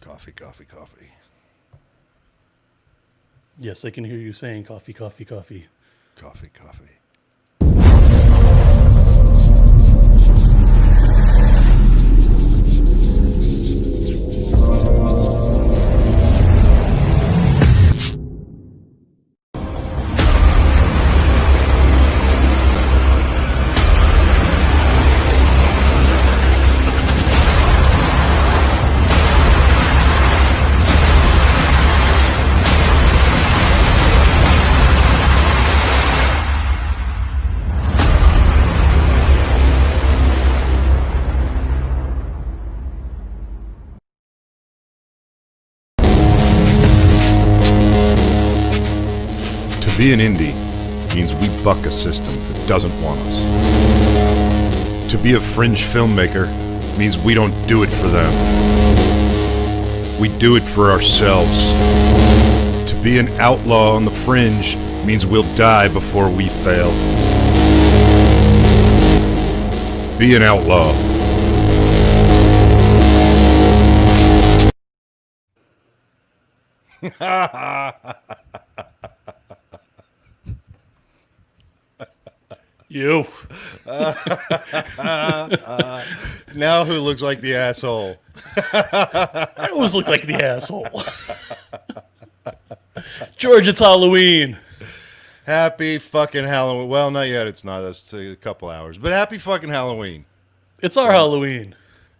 Coffee, coffee, coffee. Yes, I can hear you saying coffee, coffee, coffee. Coffee, coffee. To be an indie means we buck a system that doesn't want us. To be a fringe filmmaker means we don't do it for them. We do it for ourselves. To be an outlaw on the fringe means we'll die before we fail. Be an outlaw. You. Now who looks like the asshole? I always look like the asshole. George, it's Halloween. Happy fucking Halloween. Well, not yet. It's not. That's a couple hours. But happy fucking Halloween. It's our Halloween.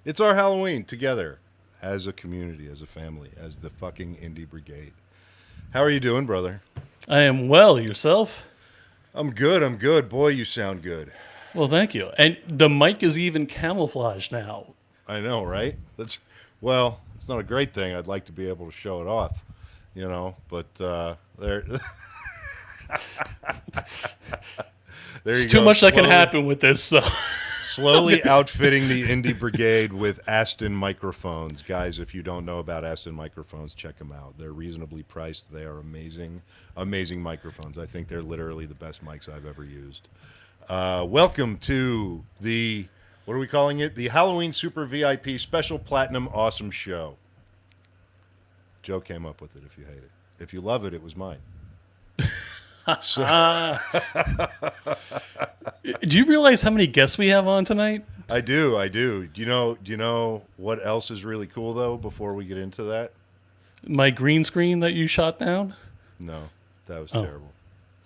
It's our Halloween together as a community, as a family, as the fucking Indie Brigade. How are you doing, brother? I am well. Yourself? I'm good. I'm good. Boy, you sound good. Well, thank you. And the mic is even camouflaged now. I know, right? Well, it's not a great thing. I'd like to be able to show it off, you know, but there there you There's go. too much that can happen with this, so. Slowly outfitting the Indie Brigade with Aston microphones. Guys, if you don't know about Aston microphones, check them out. They're reasonably priced. They are amazing, amazing microphones. I think they're literally the best mics I've ever used. Welcome to the, what are we calling it? The Halloween Super VIP Special Platinum Awesome Show. Joe came up with it if you hate it. If you love it, it was mine. Do you realize how many guests we have on tonight? I do. Do you know what else is really cool though? Before we get into that, My green screen that you shot down? no, that was terrible.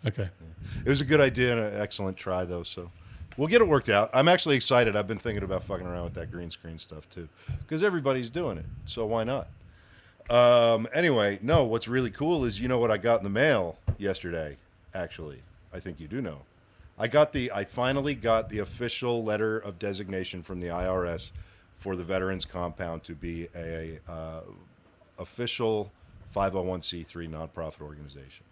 Okay. It was a good idea and an excellent try though. So we'll get it worked out. I'm actually excited. I've been thinking about fucking around with that green screen stuff too, because everybody's doing it. So why not? Anyway, no. What's really cool is you know what I got in the mail yesterday. Actually, I think you do know. I finally got the official letter of designation from the IRS for the Veterans Compound to be a official 501c3 nonprofit organization.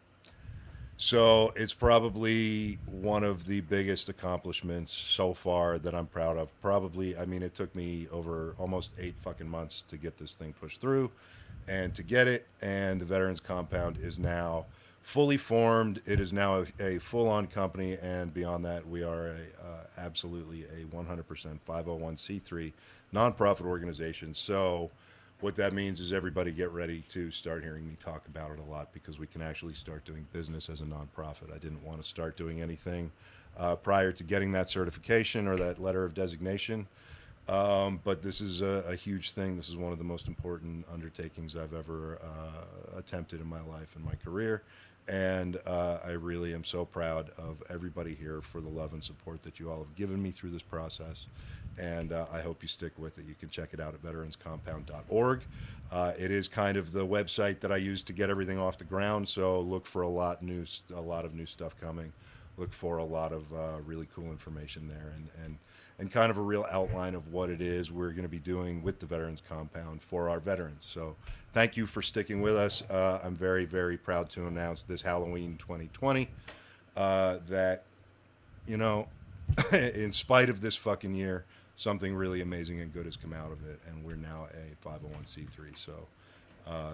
So it's probably one of the biggest accomplishments so far that I'm proud of. Probably, I mean, it took me over almost 8 fucking months to get this thing pushed through and to get it. And the Veterans Compound is now fully formed. It is now a full-on company, and beyond that, we are absolutely a 100% 501c3 nonprofit organization. So what that means is everybody get ready to start hearing me talk about it a lot, because we can actually start doing business as a nonprofit. I didn't want to start doing anything prior to getting that certification or that letter of designation. But this is a huge thing. This is one of the most important undertakings I've ever attempted in my life and my career. And I really am so proud of everybody here for the love and support that you all have given me through this process. And I hope you stick with it. You can check it out at veteranscompound.org. It is kind of the website that I use to get everything off the ground. So look for a lot of new stuff coming. Look for a lot of really cool information there, and kind of a real outline of what it is we're going to be doing with the Veterans Compound for our veterans. So thank you for sticking with us. I'm very, very proud to announce this Halloween 2020 that, you know, in spite of this fucking year, something really amazing and good has come out of it, and we're now a 501c3. So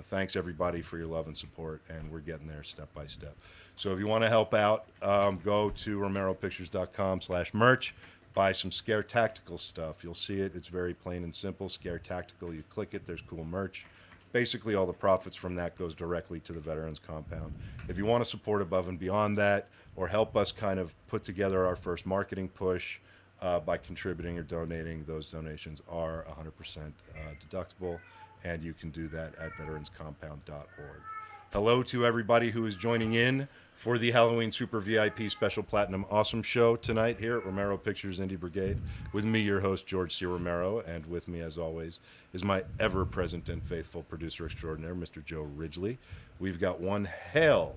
thanks everybody for your love and support, and we're getting there step by step. So if you want to help out, go to romeropictures.com/merch. Buy some Scare Tactical stuff. You'll see it. It's very plain and simple. Scare Tactical. You click it. There's cool merch. basically all the profits from that goes directly to the Veterans Compound. If you want to support above and beyond that, or help us kind of put together our first marketing push by contributing or donating, those donations are 100% deductible, and you can do that at veteranscompound.org. Hello to everybody who is joining in for the Halloween Super VIP Special Platinum Awesome Show tonight here at Romero Pictures Indie Brigade. With me, your host, George C. Romero, and with me, as always, is my ever-present and faithful producer extraordinaire, Mr. Joe Ridgely. We've got one hell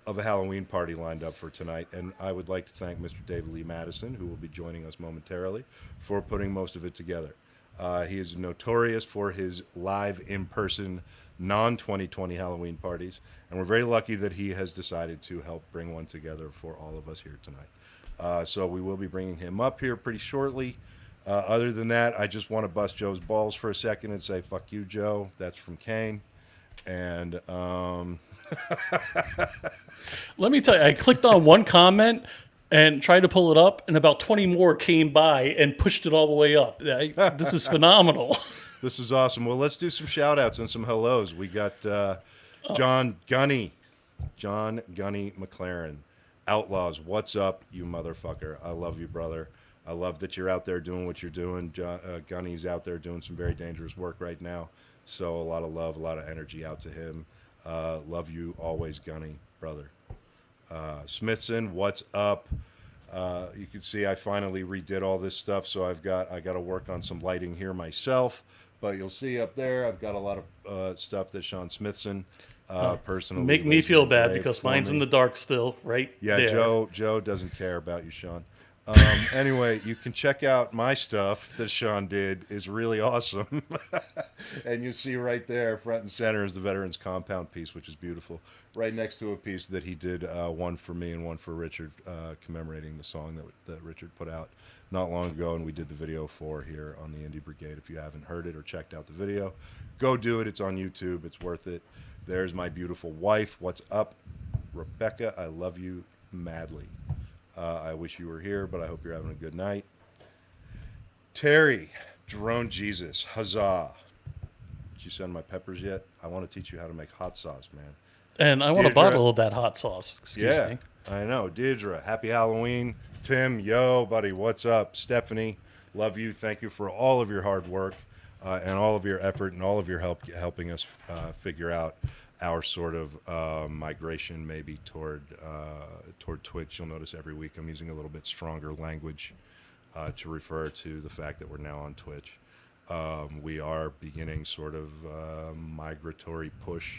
of a Halloween party lined up for tonight, and I would like to thank Mr. David Lee Madison, who will be joining us momentarily, for putting most of it together. He is notorious for his live, in-person, non-2020 Halloween parties, and we're very lucky that he has decided to help bring one together for all of us here tonight. So we will be bringing him up here pretty shortly. Other than that, I just want to bust Joe's balls for a second and say, fuck you, Joe. That's from Kane. And let me tell you, I clicked on one comment and tried to pull it up, and about 20 more came by and pushed it all the way up. This is phenomenal. This is awesome. Well, let's do some shout-outs and some hellos. We got John Gunny McLaren. Outlaws, what's up, you motherfucker? I love you, brother. I love that you're out there doing what you're doing. Gunny's out there doing some very dangerous work right now. So a lot of love, a lot of energy out to him. Love you always, Gunny, brother. Smithson, what's up? You can see I finally redid all this stuff, so I got to work on some lighting here myself. But you'll see up there, I've got a lot of stuff that Sean Smithson personally Make me feel bad because mine's in the dark still, right? Yeah, there. Joe doesn't care about you, Sean. Anyway, you can check out my stuff that Sean did. Is really awesome. And you see right there, front and center, is the Veterans Compound piece, which is beautiful. Right next to a piece that he did, one for me and one for Richard, commemorating the song that Richard put out not long ago, and we did the video for here on the Indie Brigade. If you haven't heard it or checked out the video, go do it. It's on YouTube. It's worth it. There's my beautiful wife. What's up, Rebecca? I love you madly. I wish you were here, but I hope you're having a good night. Terry, Drone Jesus, huzzah. Did you send my peppers yet? I want to teach you how to make hot sauce, man. And I want a bottle of that hot sauce. Excuse me. I know. Deirdre, happy Halloween. Tim, yo, buddy, what's up? Stephanie, love you. Thank you for all of your hard work and all of your effort and all of your help helping us figure out our sort of migration maybe toward Twitch. You'll notice every week I'm using a little bit stronger language to refer to the fact that we're now on Twitch. We are beginning sort of migratory push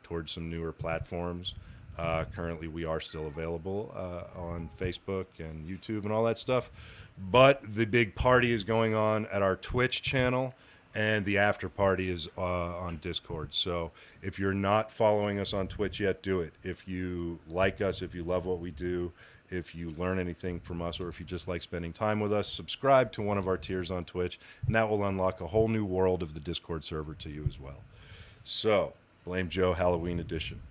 towards some newer platforms. Currently, we are still available on Facebook and YouTube and all that stuff. But the big party is going on at our Twitch channel, and the after party is on Discord. So if you're not following us on Twitch yet, do it. If you like us, if you love what we do, if you learn anything from us, or if you just like spending time with us, subscribe to one of our tiers on Twitch, and that will unlock a whole new world of the Discord server to you as well. So, Blame Joe Halloween edition.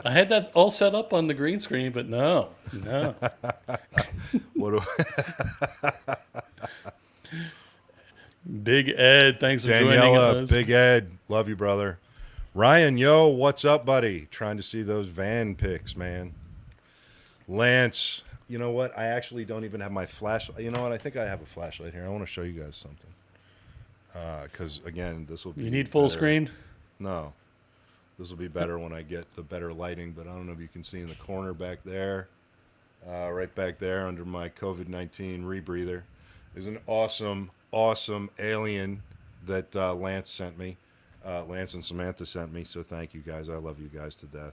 I had that all set up on the green screen, but no. What do Big Ed, thanks for joining Daniela, us. Big Ed, love you, brother. Ryan, yo, what's up, buddy? Trying to see those van pics, man. Lance, you know what? I actually don't even have my flashlight. You know what? I think I have a flashlight here. I want to show you guys something. Because, again, this will be... You need full better. screen? No. This will be better when I get the better lighting, but I don't know if you can see in the corner back there, right back there under my COVID-19 rebreather, is an awesome alien that Lance sent me. Lance and Samantha sent me, so thank you guys. I love you guys to death.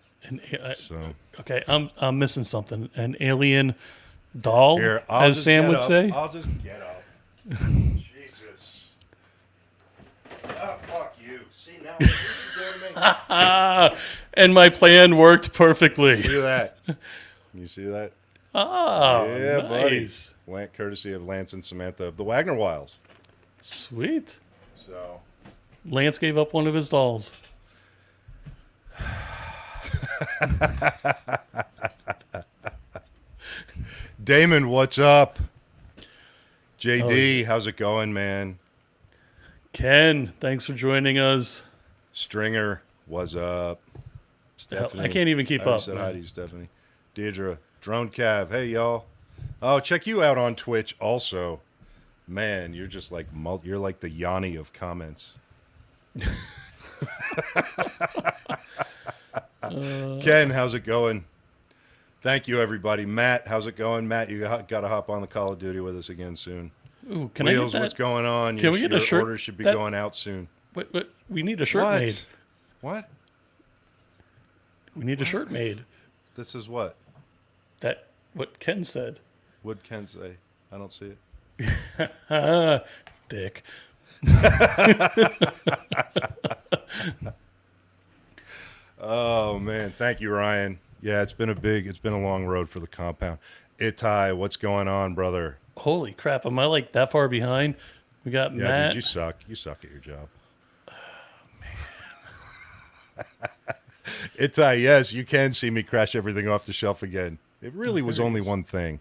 Okay, I'm missing something. An alien doll, Here, as Sam would say? I'll just get up. Jesus. Oh, fuck you. See, now what you doing to me? And my plan worked perfectly. Look at that. Can you see that? Oh, Yeah, nice. buddy. Courtesy of Lance and Samantha of the Wagner Wilds. Sweet. So, Lance gave up one of his dolls. Damon, what's up? JD, how's it going, man? Ken, thanks for joining us. Stringer, what's up? Stephanie. I can't even keep I already up. said hi to you, Stephanie. Deidre, Drone Cav, hey y'all. Oh, check you out on Twitch also. Man, you're just like you're like the Yanni of comments. Ken, how's it going? Thank you, everybody. Matt, how's it going? Matt, you got to hop on the Call of Duty with us again soon. Ooh, can Wheels, I get that? what's going on? Can we get a shirt? Your order should be going out soon. Wait, we need a shirt made. What? We need a shirt made. This is what? What Ken said. What Ken say? I don't see it. Dick. Oh man, thank you, Ryan. Yeah, it's been a long road for the compound. Itai, what's going on, brother? Holy crap, am I like that far behind? We got Matt. Dude, you suck. You suck at your job. Oh, man. Itai, yes, you can see me crash everything off the shelf again. It really was only one thing.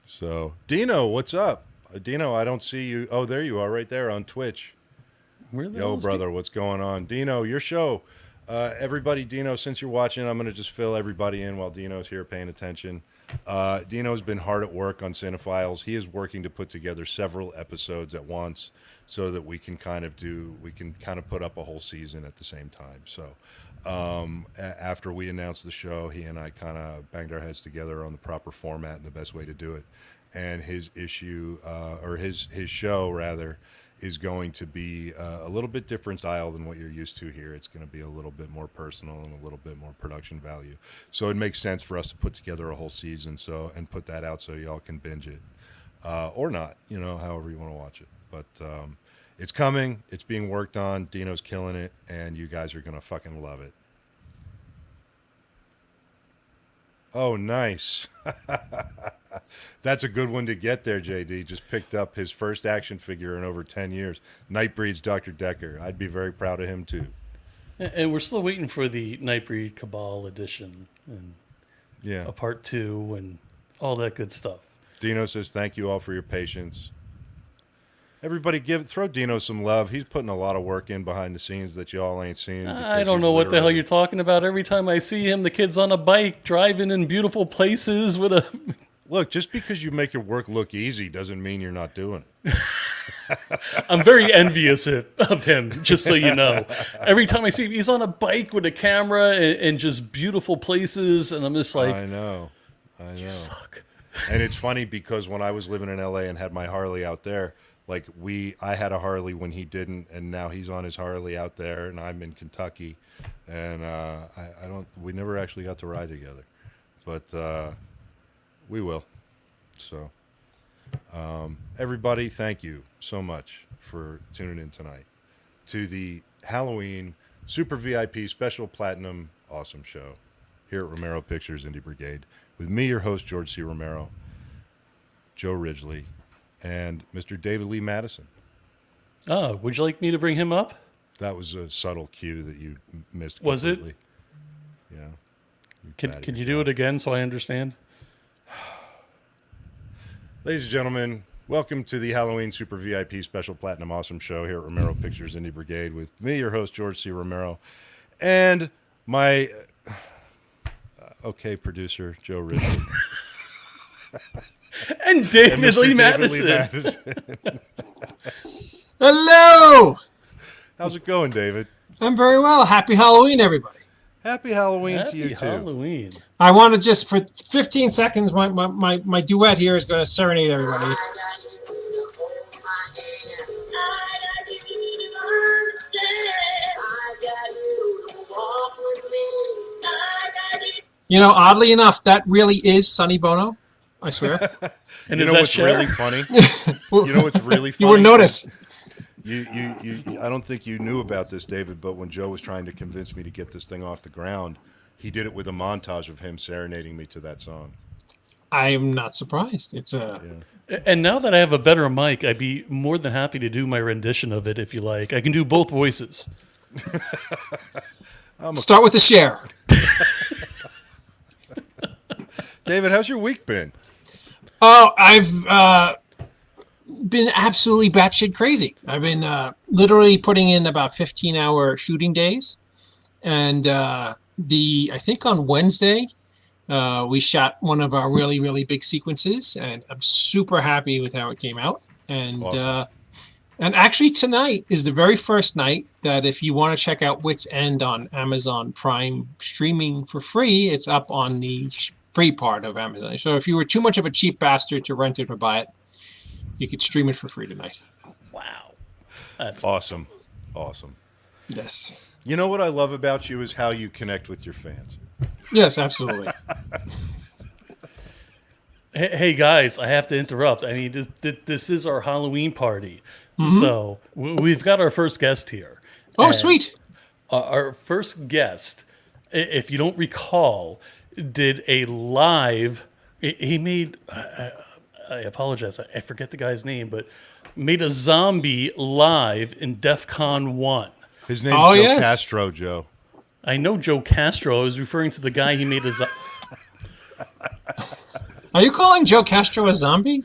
So, Dino, what's up? Dino, I don't see you. Oh, there you are, right there on Twitch. Yo, brother, what's going on? Dino, your show. Everybody, Dino, since you're watching, I'm going to just fill everybody in while Dino's here paying attention. Dino's been hard at work on Cinephiles. He is working to put together several episodes at once so that we can kind of put up a whole season at the same time. So after we announced the show, he and I kind of banged our heads together on the proper format and the best way to do it. And his show rather, is going to be a little bit different style than what you're used to here. It's going to be a little bit more personal and a little bit more production value. So it makes sense for us to put together a whole season and put that out so y'all can binge it. Or not, however you want to watch it. But it's coming. It's being worked on. Dino's killing it. And you guys are going to fucking love it. Oh, nice. That's a good one to get there, JD. Just picked up his first action figure in over 10 years. Nightbreed's Dr. Decker. I'd be very proud of him, too. And we're still waiting for the Nightbreed Cabal edition and a part 2 and all that good stuff. Dino says, thank you all for your patience. Everybody throw Dino some love. He's putting a lot of work in behind the scenes that y'all ain't seen. I don't know what the hell you're talking about. Every time I see him, the kid's on a bike driving in beautiful places with a... Look, just because you make your work look easy doesn't mean you're not doing it. I'm very envious of him, just so you know. Every time I see him, he's on a bike with a camera and just beautiful places, and I'm just like... I know. You suck. And it's funny because when I was living in L.A. and had my Harley out there, I had a Harley when he didn't, and now he's on his Harley out there, and I'm in Kentucky, and we never actually got to ride together, but we will. So, everybody, thank you so much for tuning in tonight to the Halloween Super VIP Special Platinum Awesome Show here at Romero Pictures Indie Brigade with me, your host, George C. Romero, Joe Ridgely, and Mr. David Lee Madison. Oh, would you like me to bring him up? That was a subtle cue that you missed completely. Was it? Yeah. Can you do it again so I understand? Ladies and gentlemen, welcome to the Halloween Super VIP Special Platinum Awesome Show here at Romero Pictures Indie Brigade with me, your host, George C. Romero, and my producer, Joe Ridley. And David Lee Madison. Hello. How's it going, David? I'm very well. Happy Halloween, everybody. Happy Halloween to you, too. Happy Halloween. I want to just, for 15 seconds, my duet here is going to serenade everybody. Oddly enough, that really is Sonny Bono. I swear. And you know what's really funny? You know what's really funny? You would notice. I don't think you knew about this, David, but when Joe was trying to convince me to get this thing off the ground, he did it with a montage of him serenading me to that song. I am not surprised. It's a... Yeah. And now that I have a better mic, I'd be more than happy to do my rendition of it if you like. I can do both voices. Start with the share. David, how's your week been? Oh, I've been absolutely batshit crazy. I've been literally putting in about 15-hour shooting days, and I think on Wednesday we shot one of our really, really big sequences, and I'm super happy with how it came out. And Awesome. And actually tonight is the very first night that if you want to check out Wit's End on Amazon Prime streaming for free, it's up on the free part of Amazon. So if you were too much of a cheap bastard to rent it or buy it, you could stream it for free tonight. Wow. That's Awesome. Awesome. Yes. You know what I love about you is how you connect with your fans. Yes, absolutely. Hey guys, I have to interrupt. I mean, this is our Halloween party. So we've got our first guest here. Oh, And sweet. Our first guest, if you don't recall, did a live. He made. I apologize. I forget the guy's name, but made a zombie live in DEF CON 1. His name's Joe yes. Castro, Joe. I know Joe Castro. I was referring to the guy he made a. Are you calling Joe Castro a zombie?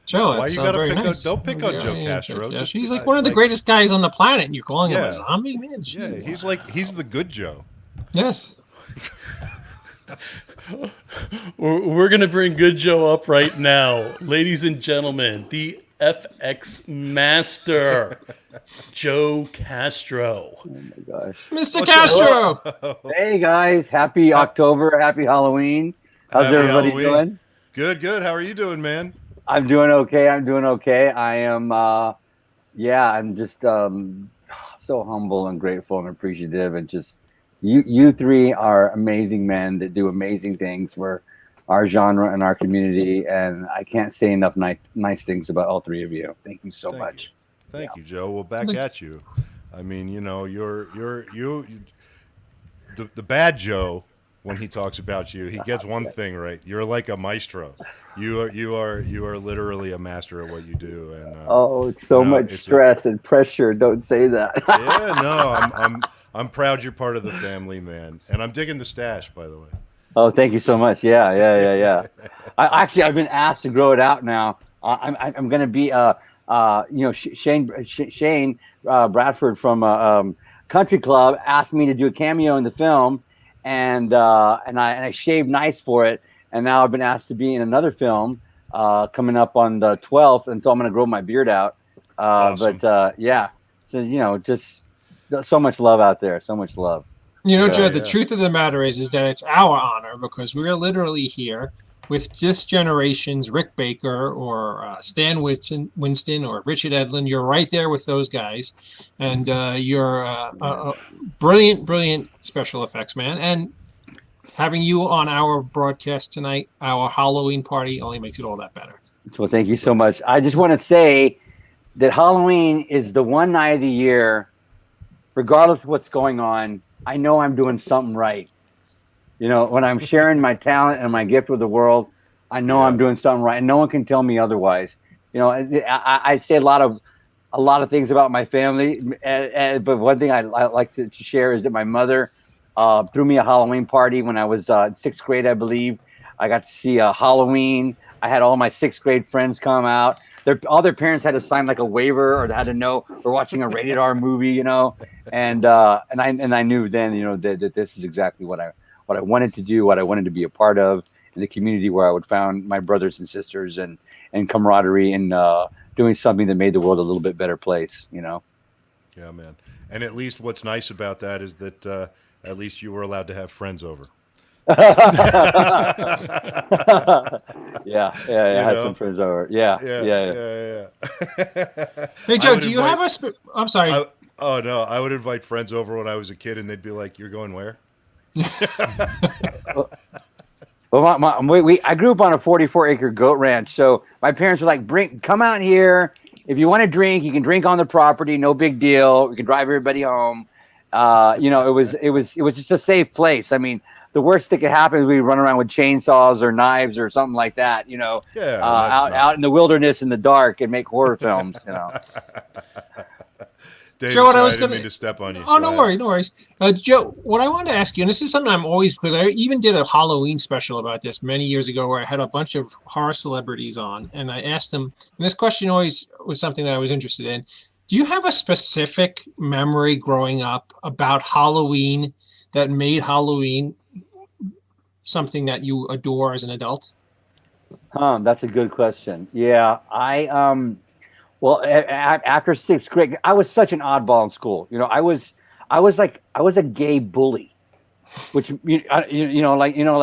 Joe, Why that's you gotta very pick nice. don't pick on Joe Castro. Yeah, Just- he's like one of the greatest guys on the planet, and you're calling him Yeah. a zombie? Man, Yeah, gee, he's the good Joe. yes. We're gonna bring Good Joe up right now, ladies and gentlemen. The FX Master, Joe Castro. Gosh. Mr. Castro! Hey guys, happy October, happy Halloween. How's Happy everybody Halloween. doing? Good. How are you doing, man? I'm doing okay. I am I'm just so humble and grateful and appreciative, and just you three are amazing men that do amazing things for our genre and our community, and I can't say enough nice things about all three of you. Thank you so Thank much. Thank you, Joe. Well, back at you. I mean, you know, you're the bad Joe. When he talks about you, he gets one thing right. You're like a maestro. You are literally a master at what you do. And Oh, it's so much stress and pressure. Don't say that. yeah, no, I'm proud you're part of the family, man. And I'm digging the stash, by the way. Oh, thank you so much. Yeah. I've been asked to grow it out now. I'm going to be, Shane Bradford from Country Club asked me to do a cameo in the film, and I shaved nice for it. And now I've been asked to be in another film coming up on the 12th, and so I'm going to grow my beard out. Awesome. But so just so much love out there, so much love. You know, Joe, the yeah. truth of the matter is that it's our honor because we're literally here with this generation's Rick Baker or Stan Winston or Richard Edlund. You're right there with those guys. And you're a brilliant special effects man. And having you on our broadcast tonight, our Halloween party, only makes it all that better. Well, thank you so much. I just want to say that Halloween is the one night of the year, regardless of what's going on, I know I'm doing something right. You know, when I'm sharing my talent and my gift with the world, I know I'm doing something right, and no one can tell me otherwise. You know, I say a lot of things about my family, but one thing I like to share is that my mother threw me a Halloween party when I was in sixth grade, I believe. I got to see Halloween. I had all my sixth grade friends come out. All their parents had to sign like a waiver, or they had to know we're watching a rated R movie, you know. And I knew then, you know, that this is exactly what I wanted to do, what I wanted to be a part of, in the community where I would find my brothers and sisters and camaraderie, and doing something that made the world a little bit better place, you know. Yeah, man. And at least what's nice about that is that at least you were allowed to have friends over. I had some friends over. Yeah. Hey, Joe, do you have a... I'm sorry. Oh, no. I would invite friends over when I was a kid, and they'd be like, "You're going where?" Well, I grew up on a 44-acre goat ranch, so my parents were like, come out here. If you want to drink, you can drink on the property. No big deal. We can drive everybody home. You know, it was just a safe place. I mean, the worst that could happen is we run around with chainsaws or knives or something like that, you know, out in the wilderness in the dark and make horror films, you know. David, Joe, what I sorry, was didn't gonna- mean to step on you. Oh, Go no ahead. worries, no worries. Joe, what I wanted to ask you, and this is something I'm always, because I even did a Halloween special about this many years ago where I had a bunch of horror celebrities on, and I asked them, and this question always was something that I was interested in. Do you have a specific memory growing up about Halloween that made Halloween something that you adore as an adult? That's a good question. Yeah, well, after sixth grade, I was such an oddball in school. You know, I was a gay bully, which like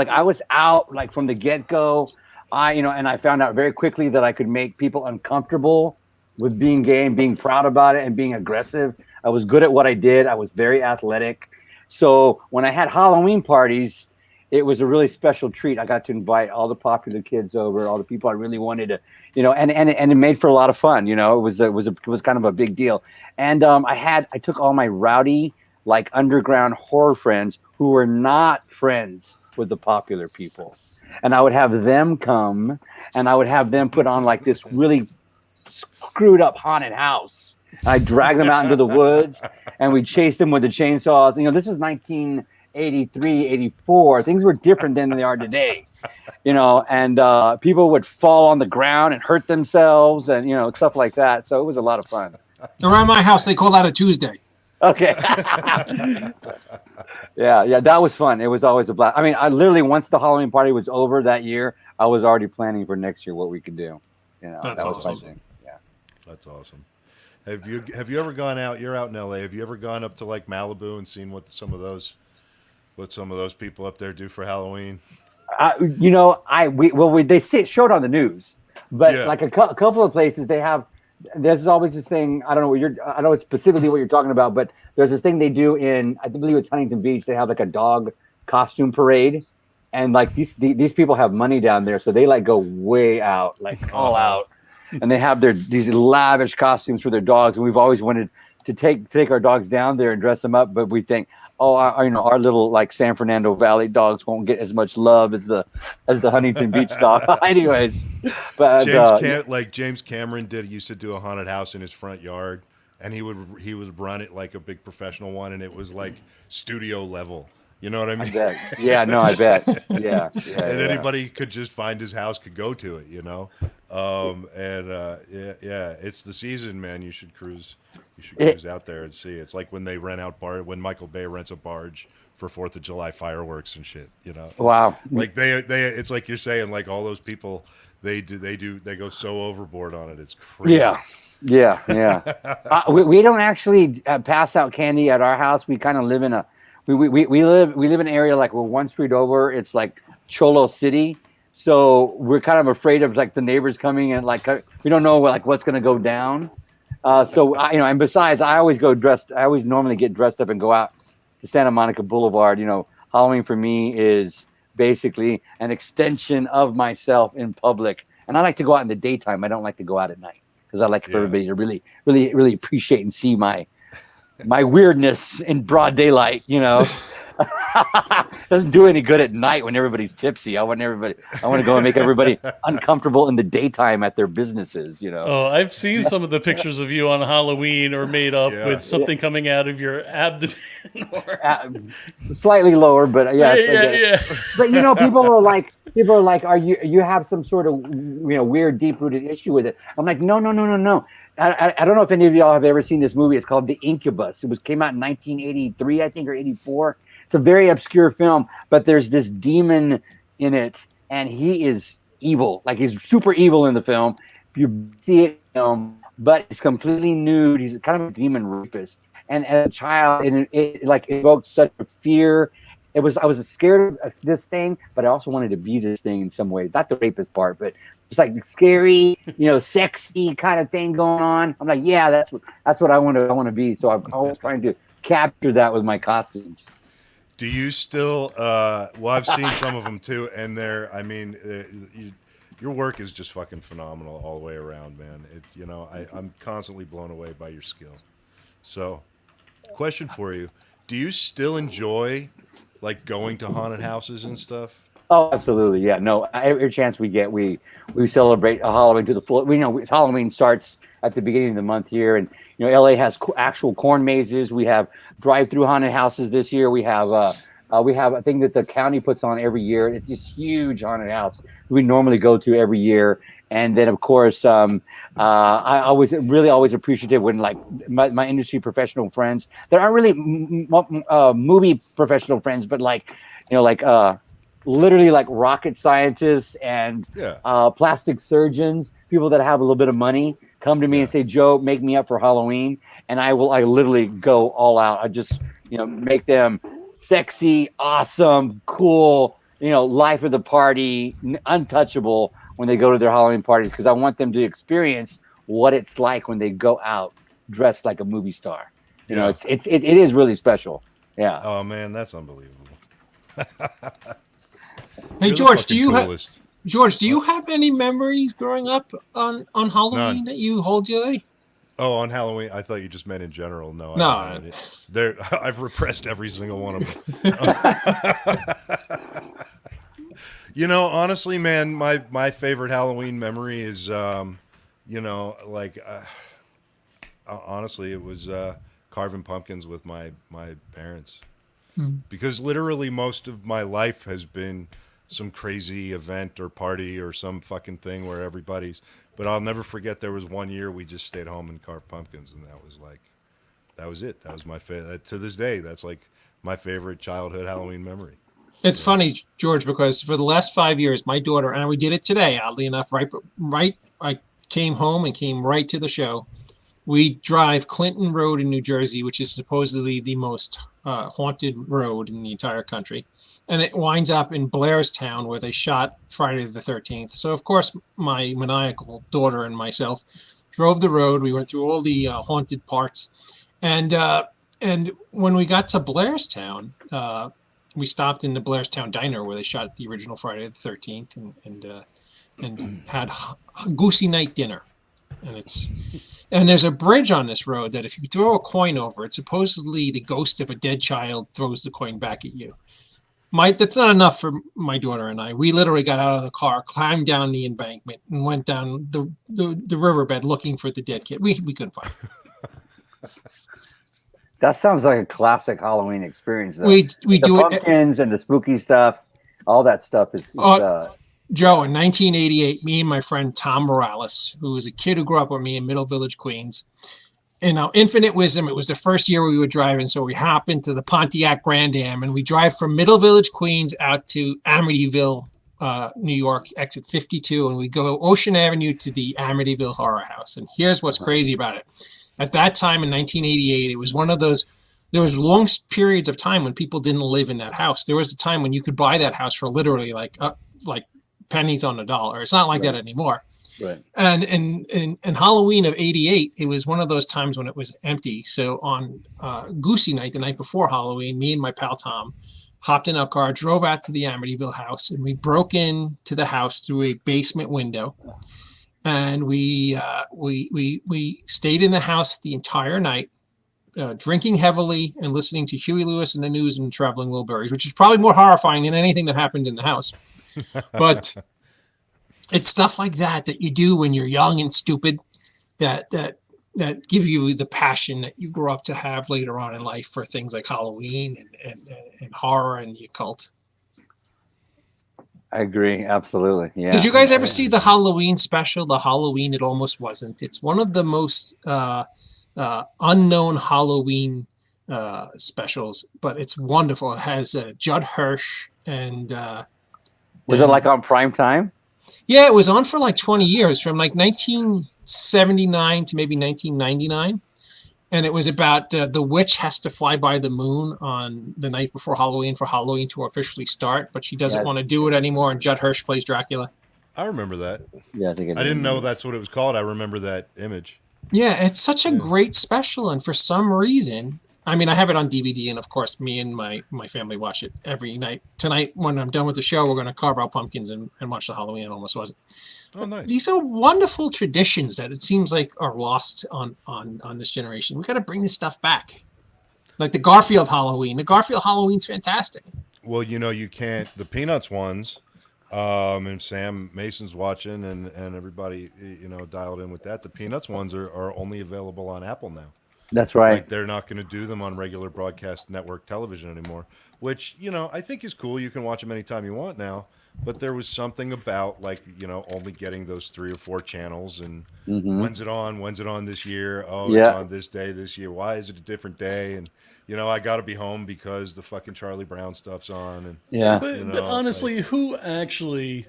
I was out like from the get go. And I found out very quickly that I could make people uncomfortable with being gay and being proud about it and being aggressive. I was good at what I did. I was very athletic. So when I had Halloween parties, it was a really special treat. I got to invite all the popular kids over, all the people I really wanted to, and it made for a lot of fun. It was kind of a big deal. And I took all my rowdy, like underground horror friends who were not friends with the popular people, and I would have them come, and I would have them put on like this really screwed up haunted house. I drag them out into the woods, and we chase them with the chainsaws. This is 1983, 84. Things were different than they are today, and people would fall on the ground and hurt themselves and, stuff like that. So it was a lot of fun. Around my house, they call that a Tuesday. Okay. Yeah, that was fun. It was always a blast. I mean, I literally, once the Halloween party was over that year, I was already planning for next year what we could do. That's that was awesome. my thing. Yeah. That's awesome. Have you ever gone out? You're out in LA. Have you ever gone up to like Malibu and seen what some of those people up there do for Halloween? They showed on the news, but Yeah. like a couple of places they have. There's always this thing. I don't know it's specifically what you're talking about, but there's this thing they do in, I believe it's Huntington Beach. They have like a dog costume parade, and like these people have money down there, so they like go way out, like all out, and they have these lavish costumes for their dogs. And we've always wanted to take our dogs down there and dress them up, but we think, our little like San Fernando Valley dogs won't get as much love as the Huntington Beach dog. Anyways, but James Cameron used to do a haunted house in his front yard, and he would run it like a big professional one, and it was like studio level. You know what I mean? I bet. Yeah, no, I bet. Yeah. And anybody could just find his house, could go to it, it's the season, man. You should cruise out there and see. It's like when they when Michael Bay rents a barge for 4th of July fireworks and shit, Wow. Like they it's like you're saying, like all those people, they go so overboard on it. It's crazy. Yeah. We don't actually pass out candy at our house. We kind of live in we live in an area like we're one street over. It's like Cholo City, so we're kind of afraid of like the neighbors coming and like we don't know like what's gonna go down. And besides, I always normally get dressed up and go out to Santa Monica Boulevard. Halloween for me is basically an extension of myself in public, and I like to go out in the daytime. I don't like to go out at night because I like for everybody to really, really, really appreciate and see my weirdness in broad daylight. Doesn't do any good at night when everybody's tipsy. I want to go and make everybody uncomfortable in the daytime at their businesses. Oh, I've seen some of the pictures of you on Halloween or made up with something coming out of your abdomen. Slightly lower, but yes. Yeah. But people are like, are you have some sort of weird deep rooted issue with it? I'm like, no. I don't know if any of y'all have ever seen this movie. It's called The Incubus. It came out in 1983, I think, or 84. It's a very obscure film, but there's this demon in it, and he is evil. Like, he's super evil in the film. You see it in the film, but he's completely nude. He's kind of a demon rapist. And as a child, it like evoked such a fear. I was scared of this thing, but I also wanted to be this thing in some ways. Not the rapist part, but it's like scary, sexy kind of thing going on. I'm like, yeah, that's what I want to be. So I'm always trying to capture that with my costumes. Do you still? I've seen some of them too, and your work is just fucking phenomenal all the way around, man. I'm constantly blown away by your skill. So, question for you: do you still enjoy like going to haunted houses and stuff? Oh, absolutely. Yeah. No, every chance we get, we celebrate Halloween to the full. We know Halloween starts at the beginning of the month here, and LA has actual corn mazes. We have drive-through haunted houses this year. We have a thing that the county puts on every year. It's this huge haunted house we normally go to every year. And then, of course, I was really always appreciative when, like, my industry professional friends that aren't really movie professional friends, but like, literally like rocket scientists and plastic surgeons, people that have a little bit of money, come to me and say, Joe, make me up for Halloween. And I literally go all out. I just, make them sexy, awesome, cool, life of the party, untouchable when they go to their Halloween parties, because I want them to experience what it's like when they go out dressed like a movie star. It is really special. Yeah. Oh man, that's unbelievable. Hey George, do you have any memories growing up on Halloween that you hold dearly? Oh, on Halloween? I thought you just meant in general. No. I've repressed every single one of them. Honestly, man, my favorite Halloween memory is, honestly, it was carving pumpkins with my parents. Because literally most of my life has been some crazy event or party or some fucking thing where everybody's. But I'll never forget there was one year we just stayed home and carved pumpkins, and that was it. That was my favorite. To this day, that's like my favorite childhood Halloween memory. It's funny, George, because for the last 5 years, my daughter, and we did it today, oddly enough, right, I came home and came right to the show. We drive Clinton Road in New Jersey, which is supposedly the most haunted road in the entire country. And it winds up in Blairstown, where they shot Friday the 13th. So, of course, my maniacal daughter and myself drove the road. We went through all the haunted parts. And when we got to Blairstown, we stopped in the Blairstown Diner where they shot the original Friday the 13th and had Goosey Night dinner. And there's a bridge on this road that if you throw a coin over it, supposedly the ghost of a dead child throws the coin back at you. That's not enough for my daughter and I. We literally got out of the car, climbed down the embankment, and went down the riverbed looking for the dead kid. We couldn't find it. That sounds like a classic Halloween experience, though. We do the pumpkins and the spooky stuff. All that stuff is Joe, in 1988, me and my friend Tom Morales, who was a kid who grew up with me in Middle Village, Queens, in our infinite wisdom, it was the first year we were driving, so we hop into the Pontiac Grand Am, and we drive from Middle Village, Queens, out to Amityville, New York, exit 52, and we go Ocean Avenue to the Amityville Horror House. And here's what's crazy about it. At that time in 1988, it was one of those, there was long periods of time when people didn't live in that house. There was a time when you could buy that house for literally like pennies on the dollar. It's not like that anymore. Right. And Halloween of 88, it was one of those times when it was empty. So on Goosey Night, the night before Halloween, me and my pal Tom hopped in our car, drove out to the Amityville house, and we broke into the house through a basement window. And we stayed in the house the entire night, drinking heavily and listening to Huey Lewis and the News and Traveling Wilburys, which is probably more horrifying than anything that happened in the house. But it's stuff like that you do when you're young and stupid that give you the passion that you grow up to have later on in life for things like Halloween and horror and the occult. I agree. Absolutely. Yeah. Did you guys ever see the Halloween special, the Halloween It Almost Wasn't? It's one of the most unknown Halloween specials, but it's wonderful. It has Judd Hirsch and... was it like on prime time? Yeah, it was on for like 20 years, from like 1979 to maybe 1999. And it was about the witch has to fly by the moon on the night before Halloween for Halloween to officially start, but she doesn't want to do it anymore, and Judd Hirsch plays Dracula. I remember that. Yeah, I think I didn't know that's what it was called. I remember that image. Yeah, it's such a great special, and for some reason, I mean, I have it on DVD, and of course, me and my family watch it every night. Tonight, when I'm done with the show, we're going to carve out pumpkins and watch the Halloween It Almost Wasn't. Oh, nice. These are wonderful traditions that it seems like are lost on this generation. We got to bring this stuff back. Like the Garfield Halloween. The Garfield Halloween's fantastic. Well, you can't. The Peanuts ones, and Sam Mason's watching, and everybody, dialed in with that. The Peanuts ones are only available on Apple now. That's right. Like they're not going to do them on regular broadcast network television anymore, which I think is cool. You can watch them anytime you want now. But there was something about like only getting those 3 or 4 channels, and when's it on? When's it on this year? Oh, it's on this day this year. Why is it a different day? And I got to be home because the fucking Charlie Brown stuff's on. And but honestly, who actually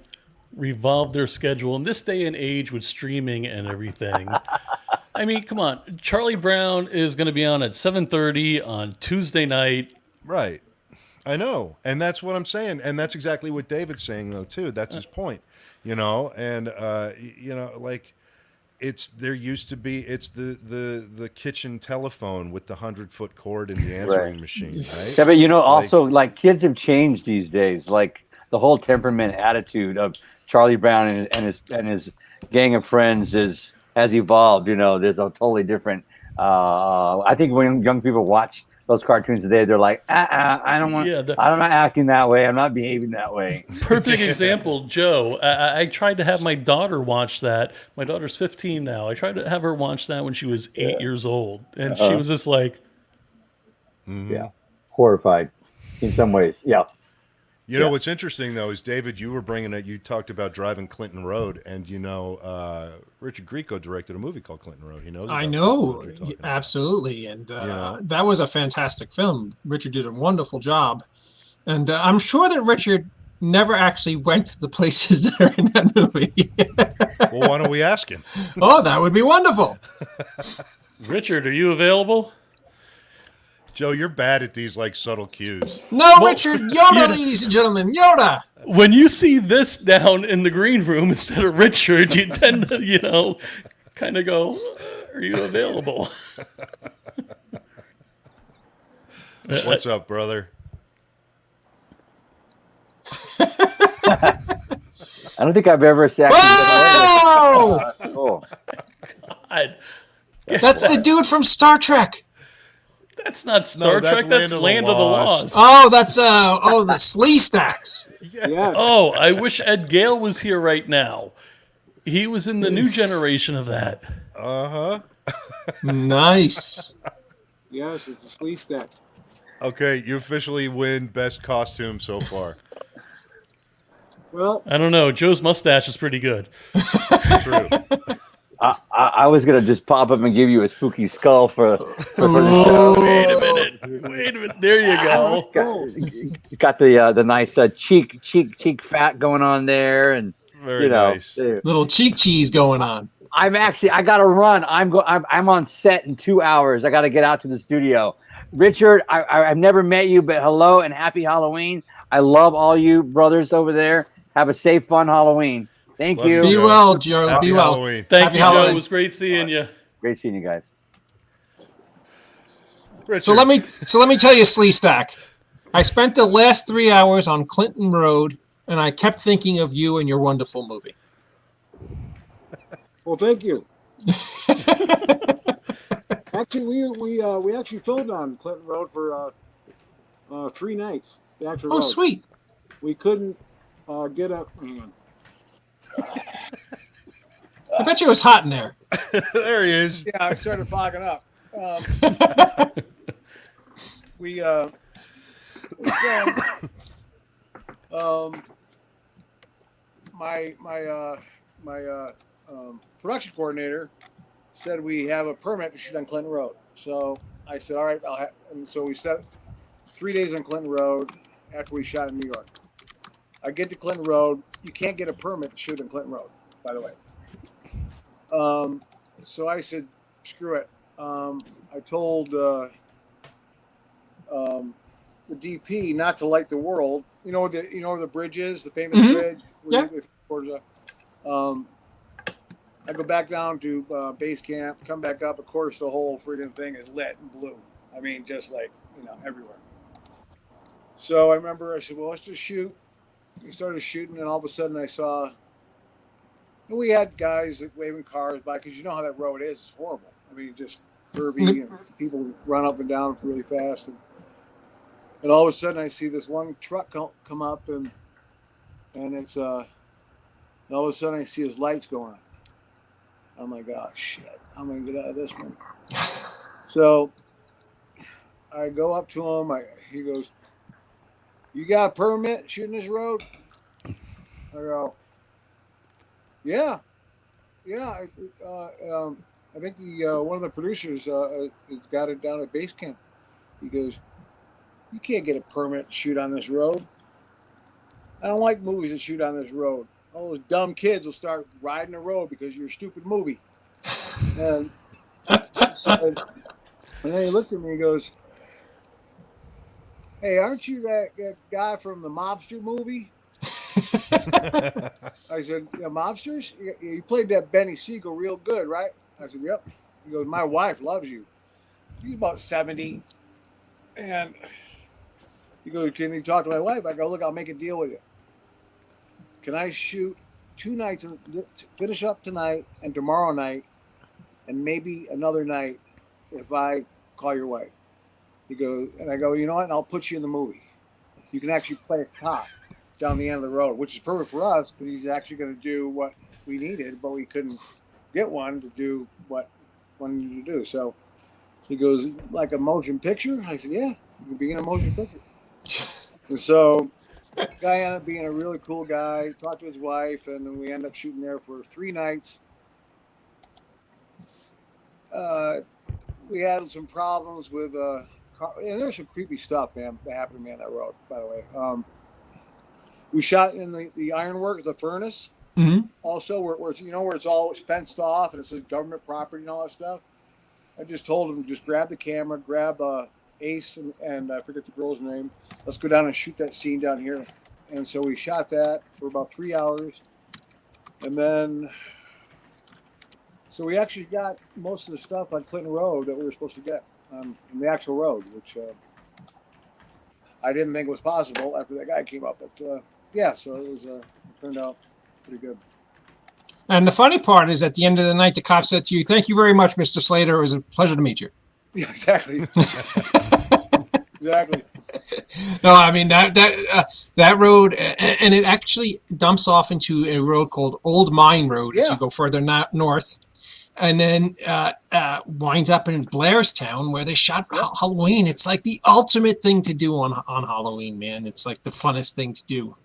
revolved their schedule in this day and age with streaming and everything? I mean, come on. Charlie Brown is going to be on at 7:30 on Tuesday night. Right. I know. And that's what I'm saying. And that's exactly what David's saying, though, too. That's his point. And, like, there used to be, it's the kitchen telephone with the 100-foot cord and the answering machine, right? Yeah, but, also, like, kids have changed these days. Like, the whole temperament attitude of Charlie Brown and his gang of friends has evolved. There's a totally different, I think when young people watch those cartoons today, they're like, I don't want. Yeah, I'm not acting that way. I'm not behaving that way. Perfect example, Joe. I tried to have my daughter watch that. My daughter's 15 now. I tried to have her watch that when she was 8 years old, and she was just like, horrified in some ways. Yeah. What's interesting though is David, you were bringing it. You talked about driving Clinton Road, and Richard Grieco directed a movie called Clinton Road. He knows. I know, absolutely, and that was a fantastic film. Richard did a wonderful job, and I'm sure that Richard never actually went to the places that are in that movie. Well, why don't we ask him? Oh, that would be wonderful. Richard, are you available? Joe, you're bad at these like subtle cues. No, Richard, Yoda, ladies and gentlemen, Yoda. When you see this down in the green room instead of Richard, you tend to, kind of go, are you available? What's up, brother? I don't think I've ever said. Whoa! Oh. God. That's the dude from Star Trek. That's not Star Trek. That's Land of the Lost. Oh, that's the Slee Stacks. Yeah. Oh, I wish Ed Gale was here right now. He was in the new generation of that. Nice. Yes, it's a Slee Stack. Okay, you officially win best costume so far. Well, I don't know. Joe's mustache is pretty good. True. I was gonna just pop up and give you a spooky skull for the show. Wait a minute. There you go. Got the nice cheek fat going on there, and Very nice. Little cheek cheese going on. I gotta run. I'm on set in 2 hours. I gotta get out to the studio. Richard, I've never met you, but hello and happy Halloween. I love all you brothers over there. Have a safe, fun Halloween. Thank you. Be well, Joe. Happy Be well. Halloween. Thank you, Halloween. Joe. It was great seeing you. Great seeing you guys. Richard. So let me tell you, Slee Stack. I spent the last 3 hours on Clinton Road, and I kept thinking of you and your wonderful movie. well, thank you. Actually, we actually filmed on Clinton Road for 3 nights. The actual road. Sweet. We couldn't get up. I bet you it was hot in there. There he is. Yeah, I started fogging up. My production coordinator said we have a permit to shoot on Clinton Road. So I said, all right, and so we set 3 days on Clinton Road after we shot in New York. I get to Clinton Road. You can't get a permit to shoot on Clinton Road, by the way. So I said, screw it. I told the DP not to light the world. You know where the bridge is, the famous bridge. Yeah. I go back down to base camp, come back up. Of course, the whole freaking thing is lit and blue. I mean, just like everywhere. So I remember I said, well, let's just shoot. We started shooting, and all of a sudden I saw. And we had guys waving cars by because you know how that road is. It's horrible. I mean, just curvy and people run up and down really fast. And And all of a sudden, I see this one truck come up, and it's and all of a sudden, I see his lights go on. I'm like, oh shit, I'm gonna get out of this one. So I go up to him. He goes, "You got a permit shooting this road?" I go, "Yeah. I think one of the producers has got it down at base camp." He goes, "You can't get a permit to shoot on this road. I don't like movies that shoot on this road. All those dumb kids will start riding the road because you're a stupid movie." And, and then he looked at me and goes, "Hey, aren't you that guy from the Mobster movie?" I said, "Yeah, Mobsters? You played that Benny Siegel real good, right?" I said, "Yep." He goes, "My wife loves you." She's about 70. And he goes, "Can you talk to my wife?" I go, "Look, I'll make a deal with you. Can I shoot 2 nights and finish up tonight and tomorrow night and maybe another night if I call your wife?" He goes, and I go, "You know what? And I'll put you in the movie. You can actually play a cop down the end of the road," which is perfect for us because he's actually going to do what we needed, but we couldn't get one to do what we needed to do. So he goes, "Like a motion picture?" I said, "Yeah, you can be in a motion picture." And so the guy ended up being a really cool guy, talked to his wife, and then we ended up shooting there for 3 nights. We had some problems with and there's some creepy stuff, man, that happened to me on that road, by the way. We shot in the ironworks, the furnace. Mm-hmm. Also, where it's, where it's all fenced off and it says government property and all that stuff. I just told him, just grab the camera, grab Ace and I forget the girl's name. Let's go down and shoot that scene down here. And so we shot that for about 3 hours. And then, so we actually got most of the stuff on Clinton Road that we were supposed to get in the actual road, which I didn't think was possible after that guy came up. But yeah, so it turned out pretty good. And the funny part is, at the end of the night, the cop said to you, "Thank you very much, Mr. Slater. It was a pleasure to meet you." Yeah, exactly. Exactly. No, I mean that road, and it actually dumps off into a road called Old Mine Road as you go further north, and then winds up in Blairstown where they shot Halloween. It's like the ultimate thing to do on Halloween, man. It's like the funnest thing to do.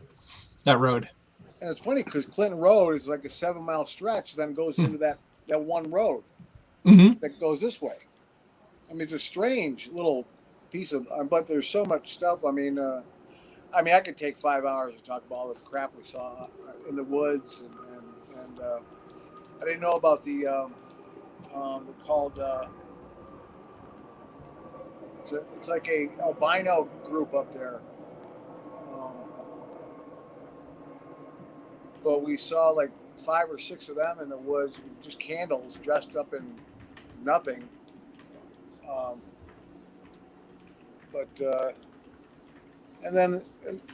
That road. And it's funny because Clinton Road is like a 7-mile stretch, then goes into that one road that goes this way. I mean, it's a strange little piece of, but there's so much stuff. I mean, I could take 5 hours to talk about all the crap we saw in the woods, and I didn't know about the they're called it's like a albino group up there. But we saw like 5 or 6 of them in the woods, just candles, dressed up in nothing. And then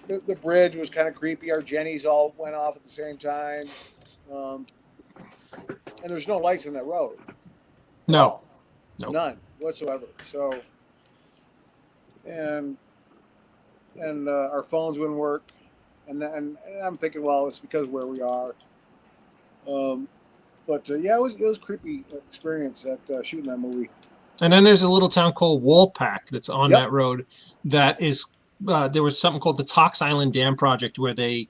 the bridge was kind of creepy. Our Jennies all went off at the same time. And there's no lights in that road. No. None whatsoever. So, and our phones wouldn't work. And I'm thinking, well, it's because of where we are. Yeah, it was a creepy experience at shooting that movie. And then there's a little town called Woolpack that's on that road. That is, there was something called the Tox Island Dam Project, where the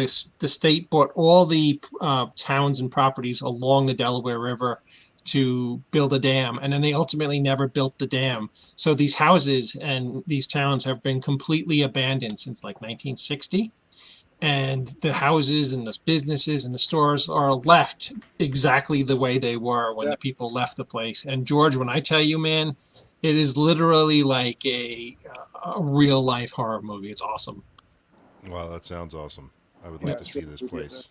state bought all the towns and properties along the Delaware River to build a dam, and then they ultimately never built the dam. So these houses and these towns have been completely abandoned since like 1960. And the houses and the businesses and the stores are left exactly the way they were when the people left the place. And George, when I tell you, man, it is literally like a real life horror movie. It's awesome. Wow, that sounds awesome. I would like to see this place.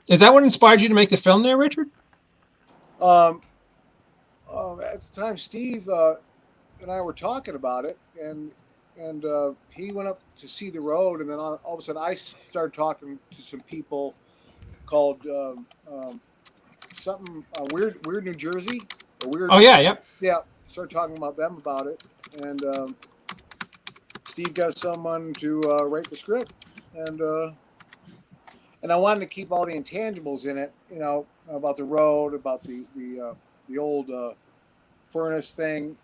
Is that what inspired you to make the film there, Richard? At the time, Steve and I were talking about it, and he went up to see the road, and then all of a sudden I started talking to some people called something weird New Jersey, or weird. Oh yeah, yep. Yeah, started talking about them about it, and Steve got someone to write the script, and I wanted to keep all the intangibles in it, you know, about the road, about the old furnace thing,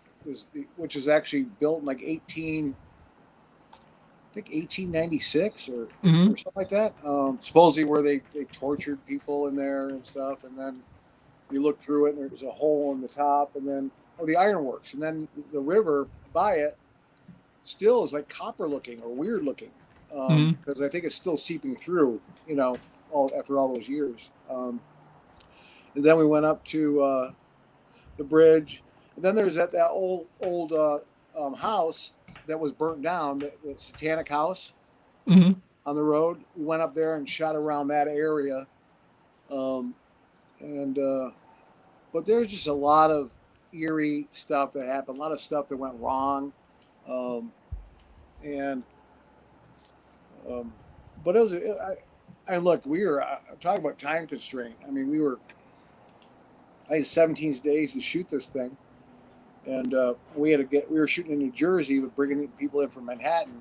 which is actually built in like 1896 or something like that. Supposedly where they tortured people in there and stuff, and then you look through it and there's a hole in the top, and then the ironworks, and then the river by it still is like copper looking or weird looking, because I think it's still seeping through, you know, after all those years. And then we went up to the bridge, and then there's that old house that was burnt down, the satanic house on the road. We went up there and shot around that area, but there's just a lot of eerie stuff that happened, a lot of stuff that went wrong, but it was. Look, we were talking about time constraint. I mean, I had 17 days to shoot this thing, and we were shooting in New Jersey, with bringing people in from Manhattan,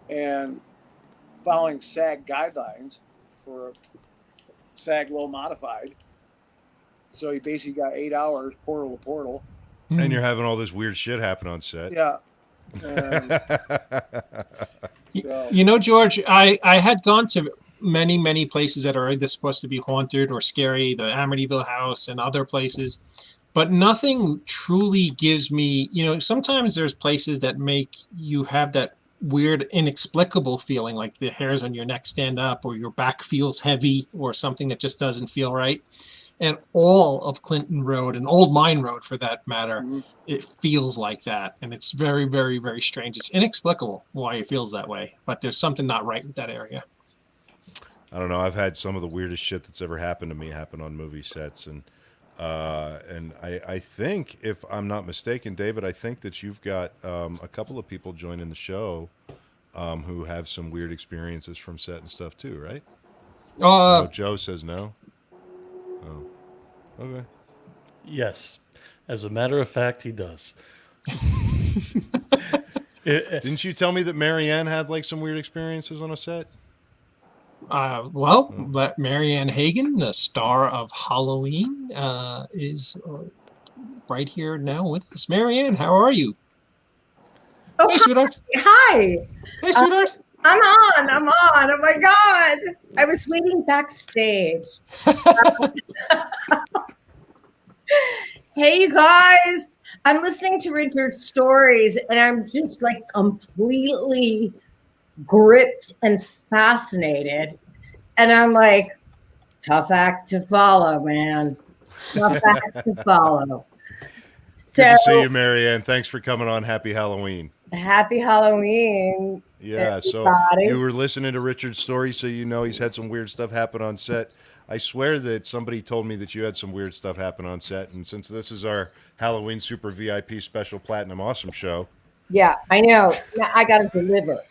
and following SAG guidelines for SAG low modified. So you basically got 8 hours portal to portal, and you're having all this weird shit happen on set. Yeah. You know, George, I had gone to many places that are either supposed to be haunted or scary, the Amityville house and other places, but nothing truly gives me, you know, sometimes there's places that make you have that weird inexplicable feeling, like the hairs on your neck stand up or your back feels heavy or something that just doesn't feel right. And all of Clinton Road and Old Mine Road, for that matter, it feels like that. And it's very, very, very strange. It's inexplicable why it feels that way, but there's something not right with that area. I don't know. I've had some of the weirdest shit that's ever happened to me happen on movie sets. And I think, if I'm not mistaken, David, I think that you've got a couple of people joining the show who have some weird experiences from set and stuff too, right? No, Joe says no. Oh, okay. Yes. As a matter of fact, he does. Didn't you tell me that Marianne had like some weird experiences on a set? But Marianne Hagan, the star of Halloween, is right here now with us. Marianne, how are you? Oh, hey, sweetheart. Hi. Hey, sweetheart. I'm on. Oh my God. I was waiting backstage. Hey, you guys. I'm listening to Richard's stories, and I'm just like completely gripped and fascinated. And I'm like, tough act to follow, man. Tough act to follow. Good to see you, Marianne. Thanks for coming on. Happy Halloween. Happy Halloween. Yeah, everybody. So you were listening to Richard's story, so you know he's had some weird stuff happen on set. I swear that somebody told me that you had some weird stuff happen on set, and since this is our Halloween Super VIP Special Platinum Awesome show. Yeah, I know. I got to deliver.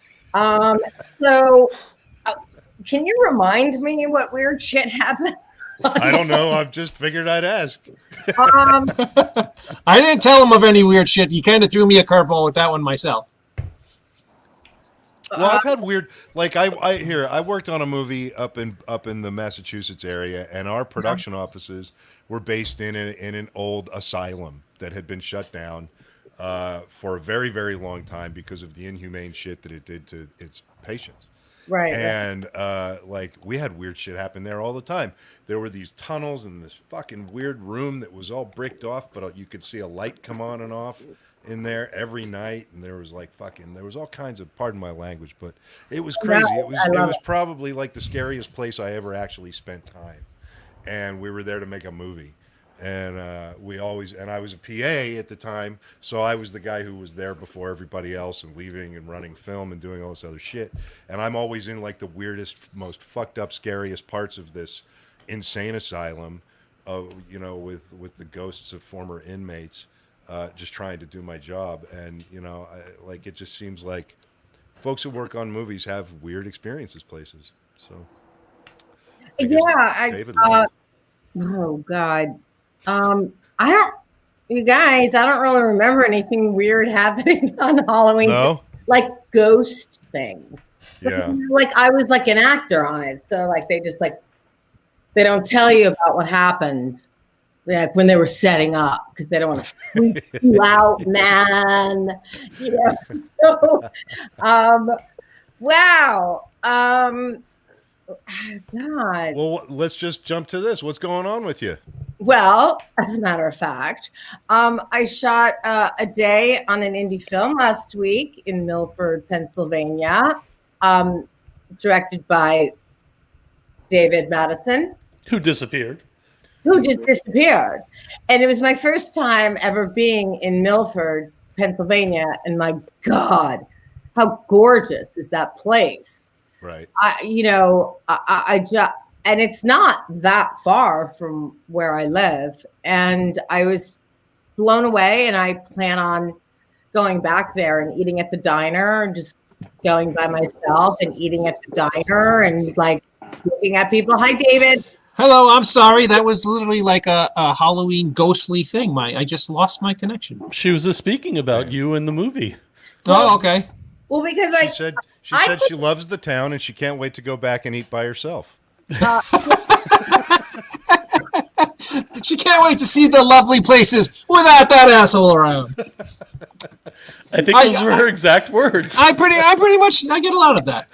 So can you remind me what weird shit happened? I don't know. I've just figured I'd ask. I didn't tell him of any weird shit. You kind of threw me a curveball with that one myself. Well, I've had weird, like I worked on a movie up in the Massachusetts area, and our production offices were based in an old asylum that had been shut down for a very, very long time because of the inhumane shit that it did to its patients. Right. And like we had weird shit happen there all the time. There were these tunnels and this fucking weird room that was all bricked off, but you could see a light come on and off in there every night, and there was all kinds of, pardon my language, but it was crazy. It was probably like the scariest place I ever actually spent time. And we were there to make a movie. And I was a PA at the time, so I was the guy who was there before everybody else and leaving and running film and doing all this other shit. And I'm always in like the weirdest, most fucked up, scariest parts of this insane asylum, with the ghosts of former inmates, just trying to do my job. And it just seems like folks who work on movies have weird experiences places. So David. Oh God. I don't really remember anything weird happening on Halloween. No? like ghost things. Yeah. Like I was like an actor on it, so like they just like they don't tell you about what happened, like when they were setting up, because they don't want to freak you out, man. You know. So, wow. God. Well, let's just jump to this. What's going on with you? Well, as a matter of fact, I shot a day on an indie film last week in Milford, Pennsylvania, directed by David Madison, Who disappeared? who just disappeared. And it was my first time ever being in Milford, Pennsylvania. And my God, how gorgeous is that place? Right. I just, and it's not that far from where I live. And I was blown away, and I plan on going back there and eating at the diner and just going by myself and eating at the diner and like looking at people. Hi, David. Hello, I'm sorry. That was literally like a Halloween ghostly thing. I just lost my connection. She was just speaking about you in the movie. Oh, okay. Well, because She said she loves the town and she can't wait to go back and eat by herself. She can't wait to see the lovely places without that asshole around. I think those were her exact words. I pretty much get a lot of that.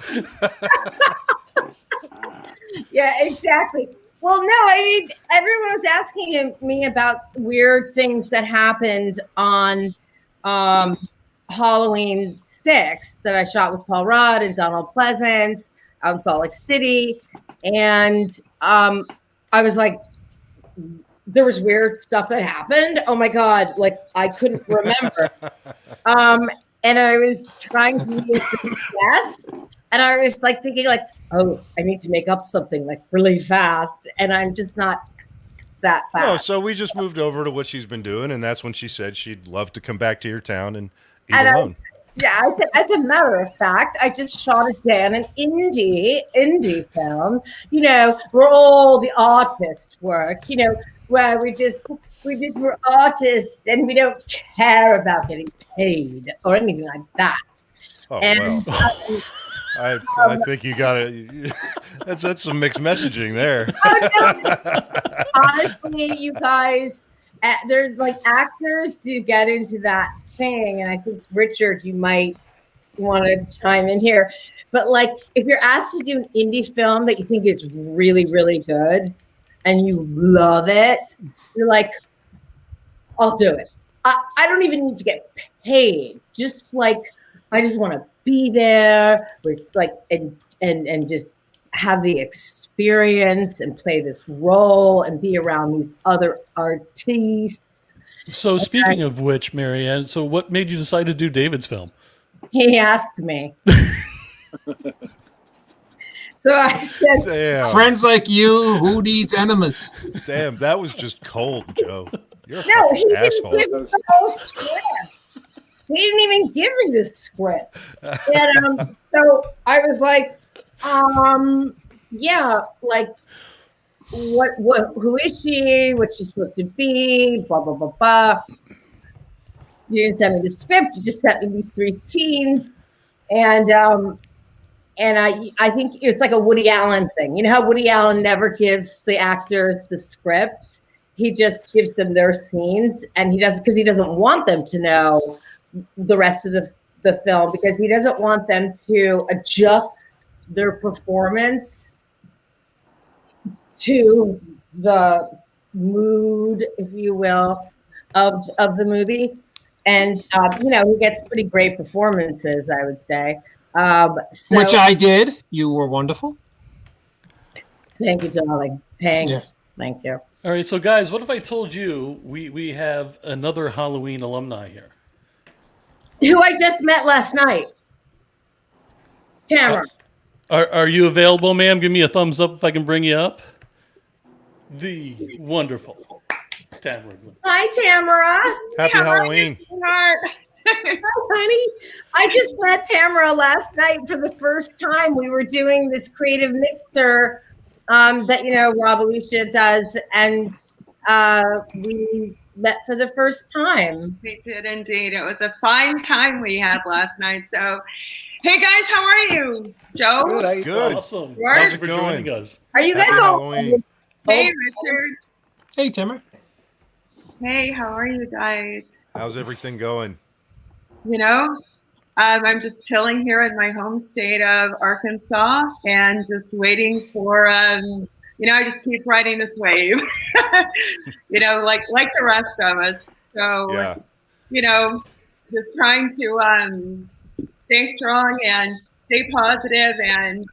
Yeah, exactly. Well, no, I mean, everyone was asking me about weird things that happened on Halloween 6 that I shot with Paul Rudd and Donald Pleasance out in Salt Lake City. And I was like, there was weird stuff that happened. Oh my God, like I couldn't remember. And I was trying to use the best. And I was like thinking like, oh, I need to make up something like really fast. And I'm just not that fast. No, so we just moved over to what she's been doing. And that's when she said she'd love to come back to your town and eat alone. I said, as a matter of fact, I just shot a day on an indie film, you know, where all the artist work, you know, where we're artists and we don't care about getting paid or anything like that. Oh, And well. I think you got it. That's some mixed messaging there. honestly, you guys, they're like actors do get into that thing, and I think Richard, you might want to chime in here. But like, if you're asked to do an indie film that you think is really, really good, and you love it, you're like, I'll do it. I don't even need to get paid. Just like, I just want to be there with like and just have the experience and play this role and be around these other artists. So speaking of which, Marianne, so what made you decide to do David's film? He asked me. So I said, Damn. Friends like you, who needs enemies? Damn, that was just cold, Joe. You're a no, he fucking didn't give me the whole script. He didn't even give me the script. And so I was like, yeah, like, what, who is she? What's she supposed to be? Blah, blah, blah, blah. You didn't send me the script. You just sent me these 3 scenes. And I think it's like a Woody Allen thing. You know how Woody Allen never gives the actors the script? He just gives them their scenes, and he doesn't, because he doesn't want them to know the rest of the film, because he doesn't want them to adjust their performance to the mood, if you will, of the movie. And you know, he gets pretty great performances, I would say. Which I did. You were wonderful. Thank you, darling. Thank you. All right, so guys, what if I told you we have another Halloween alumni here? Who I just met last night. Tamara. Are you available, ma'am? Give me a thumbs up if I can bring you up. The wonderful Tamara. Hi, Tamara. Happy Halloween. Hi, honey. I just met Tamara last night for the first time. We were doing this creative mixer that, you know, Rob Alicia does. And we met for the first time. We did indeed. It was a fine time we had last night. So, hey guys, how are you? Joe? Good. How you Good. Awesome. How's Thank it you for going? joining us. Are you Happy guys all? Halloween. Hey, Richard. Hey, Tamara. Hey, how are you guys? How's everything going? You know, I'm just chilling here in my home state of Arkansas and just waiting for, I just keep riding this wave, like the rest of us. So, Yeah. Just trying to stay strong and stay positive and,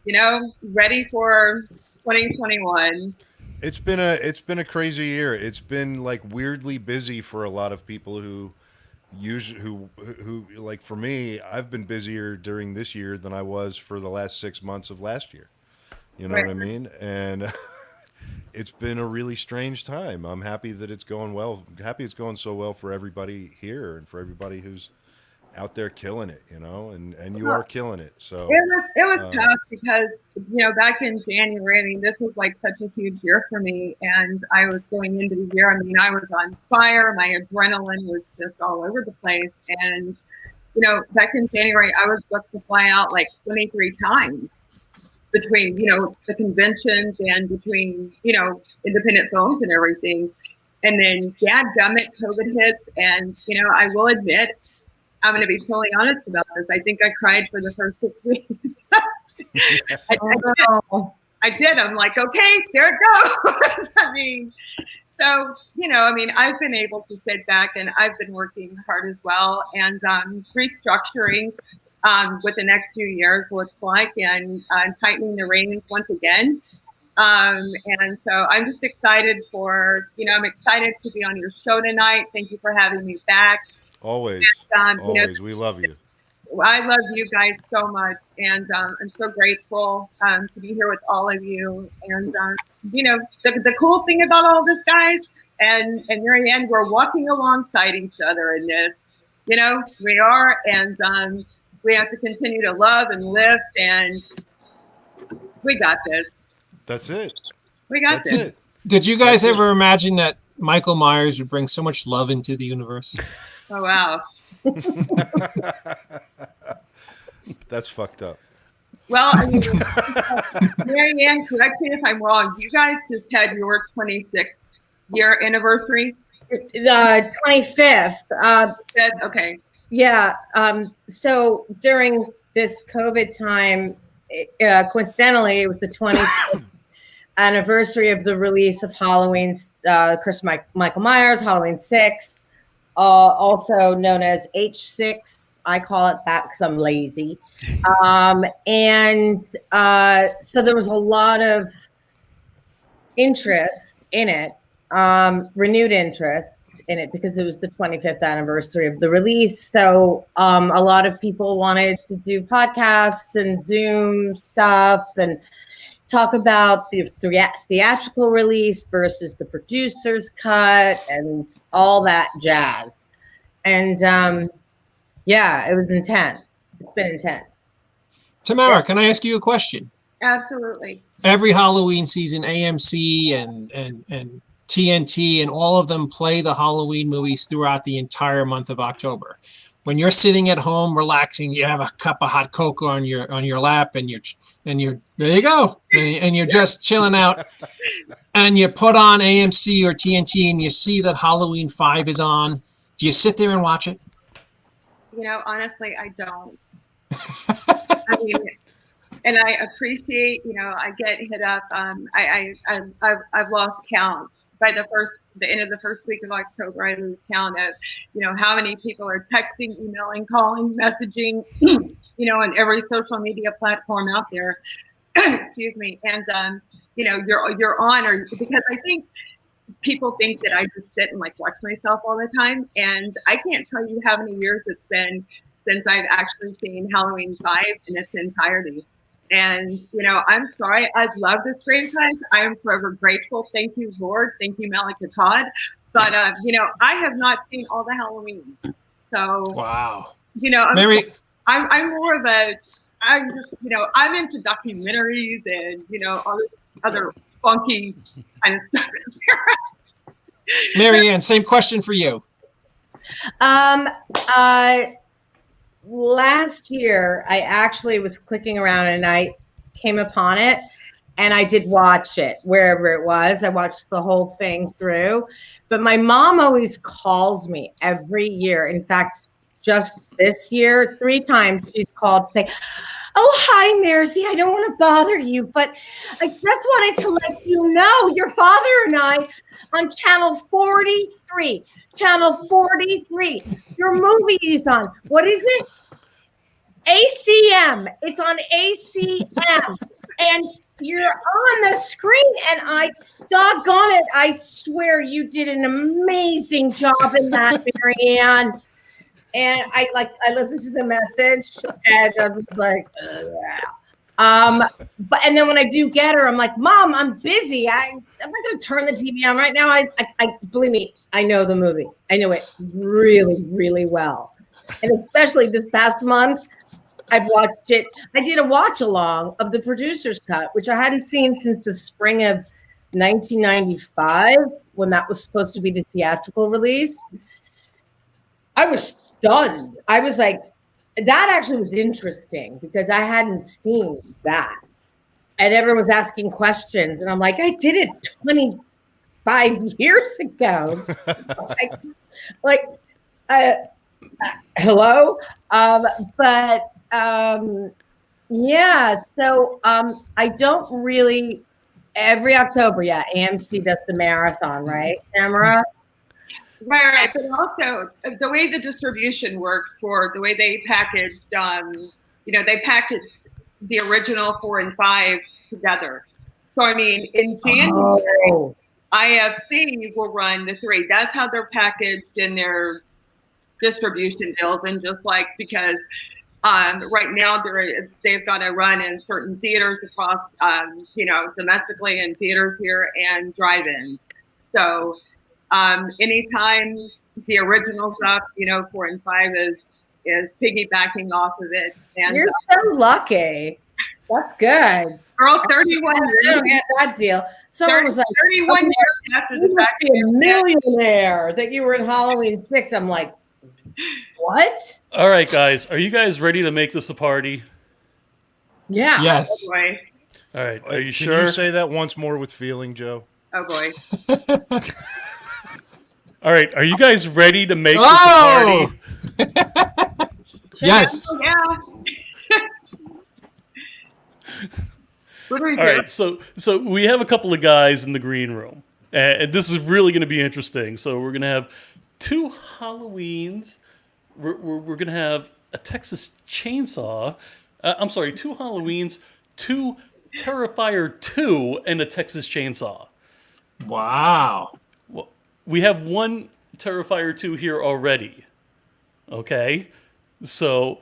ready for 2021. It's been a crazy year. It's been like weirdly busy for a lot of people who like for me, I've been busier during this year than I was for the last 6 months of last year. You know what I mean? And it's been a really strange time. I'm happy that it's going well. I'm happy it's going so well for everybody here and for everybody who's out there killing it, and you are killing it. So it was tough because, back in January, I mean, this was like such a huge year for me. And I was going into the year, I mean, I was on fire. My adrenaline was just all over the place. And, back in January, I was booked to fly out like 23 times between, the conventions and between, independent films and everything. And then, dadgummit, COVID hits. And, I will admit, I'm going to be totally honest about this. I think I cried for the first 6 weeks. I did. I'm like, okay, there it goes. I mean, so, I've been able to sit back and I've been working hard as well and restructuring what the next few years looks like and tightening the reins once again. And so I'm just excited I'm excited to be on your show tonight. Thank you for having me back. always, And, always, we love you. I love you guys so much, and I'm so grateful to be here with all of you. And the cool thing about all this, guys, and Marianne, we're walking alongside each other in this. We are, and we have to continue to love and lift, and we got this. That's it. We got That's this. it. Did you guys ever imagine that Michael Myers would bring so much love into the universe? Oh wow. That's fucked up. Well, I mean, Marianne, correct me if I'm wrong. You guys just had your 26th year anniversary. The 25th. Okay. Yeah. So during this COVID time, coincidentally, it was the 25th anniversary of the release of Halloween's Curse of Michael Myers, Halloween 6, also known as H6. I call it that because I'm lazy. And so there was a lot of interest in it, renewed interest in it because it was the 25th anniversary of the release. So a lot of people wanted to do podcasts and Zoom stuff and talk about the theatrical release versus the producer's cut and all that jazz. And yeah, it was intense. It's been intense. Tamara, can I ask you a question? Absolutely. Every Halloween season, AMC and TNT and all of them play the Halloween movies throughout the entire month of October. When you're sitting at home relaxing, you have a cup of hot cocoa on your lap, and you're there you go, and you're just chilling out, and you put on AMC or TNT, and you see that Halloween 5 is on. Do you sit there and watch it? Honestly, I don't. I mean, and I appreciate, I get hit up. I've lost count. By the end of the first week of October, I lose count of, how many people are texting, emailing, calling, messaging, on every social media platform out there. Excuse me. And, you're on, or because I think people think that I just sit and watch myself all the time. And I can't tell you how many years it's been since I've actually seen Halloween 5 in its entirety. And, I'm sorry. I love this franchise. I am forever grateful. Thank you, Lord. Thank you, Malika Todd. But, I have not seen all the Halloween. So, wow. Mary, I'm more of I'm just, I'm into documentaries and, all this other funky kind of stuff. Marianne, same question for you. Last year, I actually was clicking around and I came upon it, and I did watch it wherever it was. I watched the whole thing through, but my mom always calls me every year. In fact, just this year, 3 times she's called to say, "Oh, hi, Marcy. I don't want to bother you, but I just wanted to let you know your father and I on channel 43, your movie is on. What is it? ACM. It's on ACM. And you're on the screen, and doggone it, I swear you did an amazing job in that, Marianne." And I listened to the message, and I was like, and then when I do get her, I'm like, "Mom, I'm busy. I'm not going to turn the TV on right now." I believe me, I know the movie. I know it really, really well, and especially this past month, I've watched it. I did a watch along of the producer's cut, which I hadn't seen since the spring of 1995, when that was supposed to be the theatrical release. I was stunned. I was like, that actually was interesting because I hadn't seen that. And everyone was asking questions. And I'm like, I did it 25 years ago. Hello? Yeah, so I don't really, every October, AMC does the marathon, right, Tamara? Right. But also the way the distribution works for the way they packaged, they packaged the original 4 and 5 together. So, I mean, in January, IFC will run the 3. That's how they're packaged in their distribution deals. And just like, because right now they've got to run in certain theaters across, domestically in theaters here and drive-ins. So, anytime the original stuff, 4 and 5 is piggybacking off of it. And you're so lucky. That's good. Girl, 31 years. I don't get that deal. Someone was like, 31 years after the fact. You must be a millionaire that you were in Halloween 6. I'm like, what? All right, guys. Are you guys ready to make this a party? Yeah. Yes. Oh boy. All right. Are you Can sure? you say that once more with feeling, Joe? Oh boy. All right. Are you guys ready to make this a party? Yes. Yeah. What do we do? All right, so we have a couple of guys in the green room, and this is really going to be interesting. So we're going to have 2 Halloweens. We're going to have a Texas Chainsaw. 2 Halloweens, 2 Terrifier 2, and a Texas Chainsaw. Wow. Well, we have 1 Terrifier 2 here already. Okay, so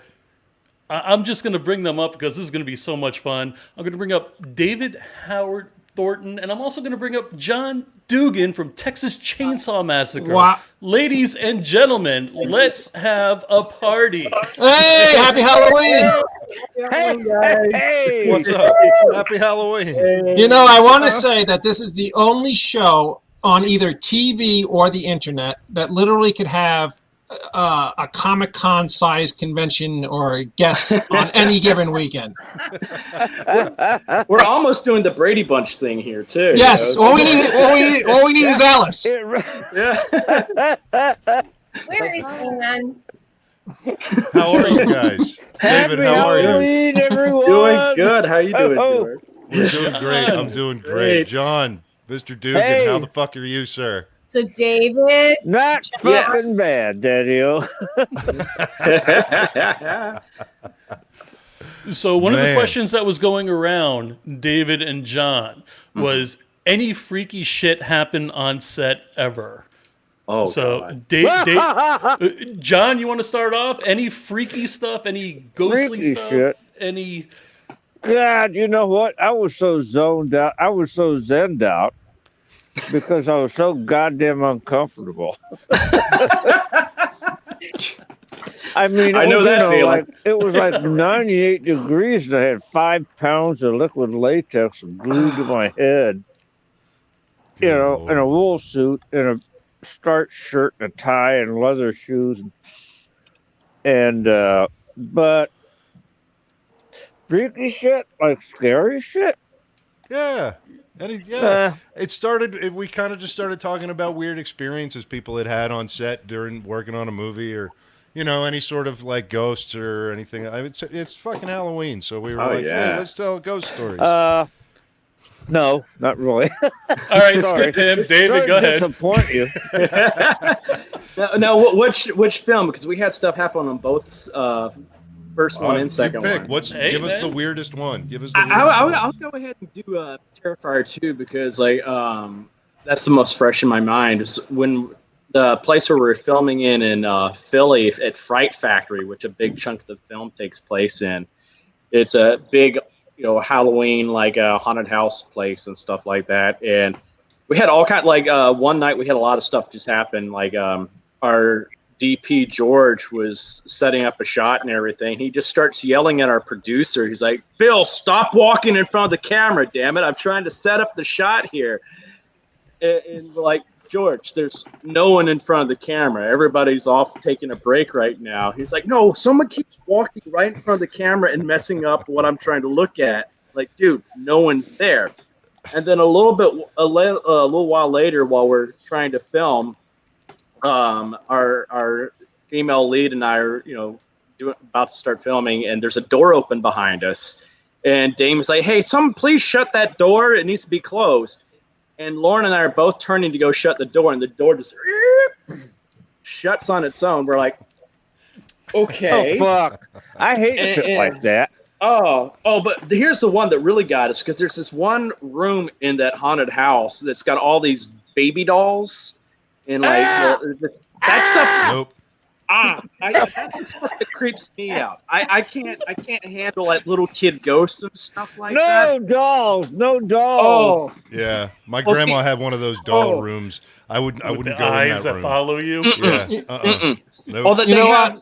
I'm just going to bring them up because this is going to be so much fun. I'm going to bring up David Howard Thornton, and I'm also going to bring up John Dugan from Texas Chainsaw Massacre. Wow. Ladies and gentlemen, let's have a party. Hey, happy Halloween. Hey. What's up? Happy Halloween. I want to say that this is the only show on either TV or the internet that literally could have a Comic-Con sized convention or guests on any given weekend. We're almost doing the Brady Bunch thing here too. Yes, all we need is Alice. Yeah. Where is man? How are you guys? David, how are you? Halloween, everyone. Doing good. How you doing, George? We're doing great. I'm doing great. John, Mr. Dugan, how the fuck are you, sir? So David, Not fucking bad, Daniel. So one of the Man. questions that was going around, David and John, was any freaky shit happen on set ever? Oh, So, God. John, you want to start off? Any freaky stuff? Any ghostly Freaky stuff? shit. Any? God, you know what? I was so zoned out. I was so zenned out because I was so goddamn uncomfortable. I mean, I know that feeling. like it was like 98 degrees, and I had 5 pounds of liquid latex glued to my head. In a wool suit, and starch shirt and a tie and leather shoes, and but freaky shit, like scary shit. Yeah. It started. We kind of just started talking about weird experiences people had had on set during working on a movie, or any sort of like ghosts or anything. It's fucking Halloween, so we were hey, let's tell ghost stories. No, not really. All right, skip him. David, Sorry go to ahead. disappoint you. No, which film? Because we had stuff happen on both first one and second pick. one. Give us the weirdest one. Give us the I'll go ahead and do Terrifier 2 because that's the most fresh in my mind. Is when the place where we're filming in Philly at Fright Factory, which a big chunk of the film takes place in. It's a big Halloween like a haunted house place and stuff like that. And we had all kind one night we had a lot of stuff just happen. Like our DP George was setting up a shot and everything. He just starts yelling at our producer. He's like, "Phil, stop walking in front of the camera, damn it. I'm trying to set up the shot here." And we're like, "George, there's no one in front of the camera. Everybody's off taking a break right now." He's like, "No, someone keeps walking right in front of the camera and messing up what I'm trying to look at." Like, dude, no one's there. And then a little while later, while we're trying to film, our female lead and I are, about to start filming, and there's a door open behind us. And Damon's like, "Hey, someone please shut that door. It needs to be closed." And Lauren and I are both turning to go shut the door, and the door just shuts on its own. We're like, okay. Oh, fuck. I hate shit like that. But here's the one that really got us, because there's this one room in that haunted house that's got all these baby dolls. And that stuff. Nope. That's the stuff that creeps me out. I can't handle like little kid ghosts and stuff like that. No dolls. Oh, yeah. My grandma had one of those doll rooms. I wouldn't go in that room. Follow you. Yeah. Nope.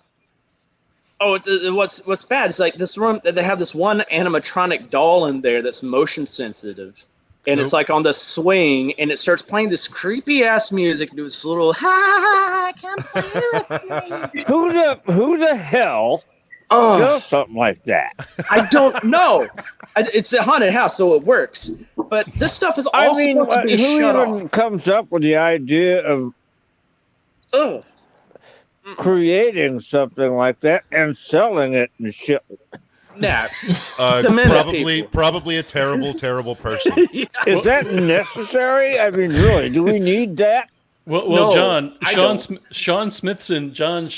What's bad is like this room. They have this one animatronic doll in there that's motion sensitive. And it's like on the swing, and it starts playing this creepy ass music, do this little I can't play with me. Who the hell does something like that? I don't know. It's a haunted house, so it works. But this stuff is all supposed to be shut off. Who even comes up with the idea of creating something like that and selling it and shit? Nah, probably a terrible person. Yeah. Is that necessary? I mean, really, do we need that? Well, No, John, I Sean Smithson said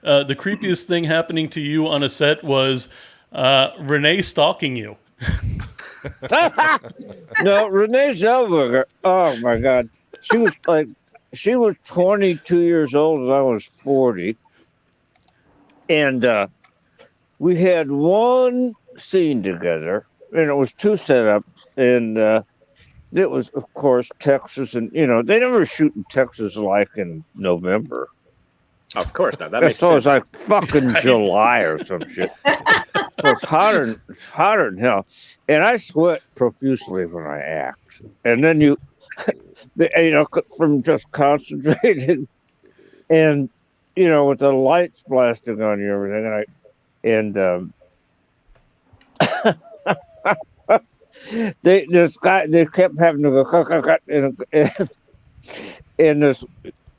the creepiest thing happening to you on a set was Renee stalking you. No, Renee Zellweger. Oh my God, she was 22 years old and I was 40, and we had one scene together, and it was two setups, and it was, of course, Texas, and they never shoot in Texas like in November. Of course not. That makes So sense. it's like fucking July or some shit. So it's hotter than hell, and I sweat profusely when I act, and then from just concentrating, and with the lights blasting on you, and everything, they kept having to go cut, and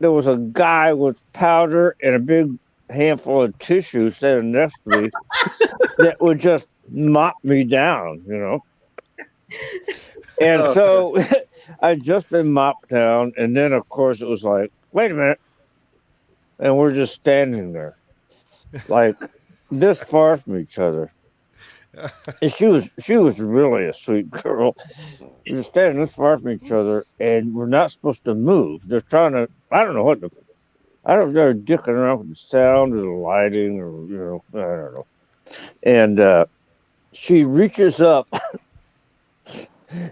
there was a guy with powder and a big handful of tissue standing next to me that would just mop me down, and so I'd just been mopped down, and then of course it was like, wait a minute, and we're just standing there like this far from each other. And she was really a sweet girl. We were standing this far from each other, and we're not supposed to move. They're trying to, I don't know, they're dicking around with the sound or the lighting, or I don't know. And she reaches up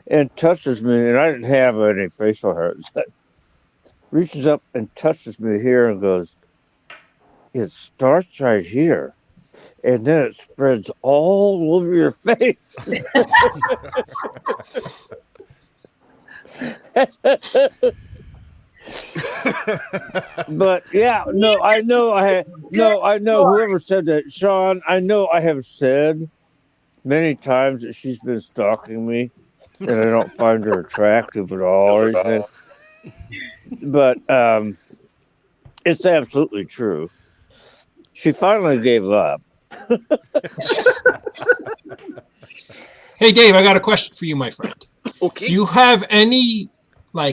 and touches me, and I didn't have any facial hair. Reaches up and touches me here and goes, "It starts right here, and then it spreads all over your face." But yeah, no, I know whoever said that, Sean. I know I have said many times that she's been stalking me, and I don't find her attractive at all or anything. But it's absolutely true. She finally gave up. Hey, Dave, I got a question for you, my friend. Okay. Do you have any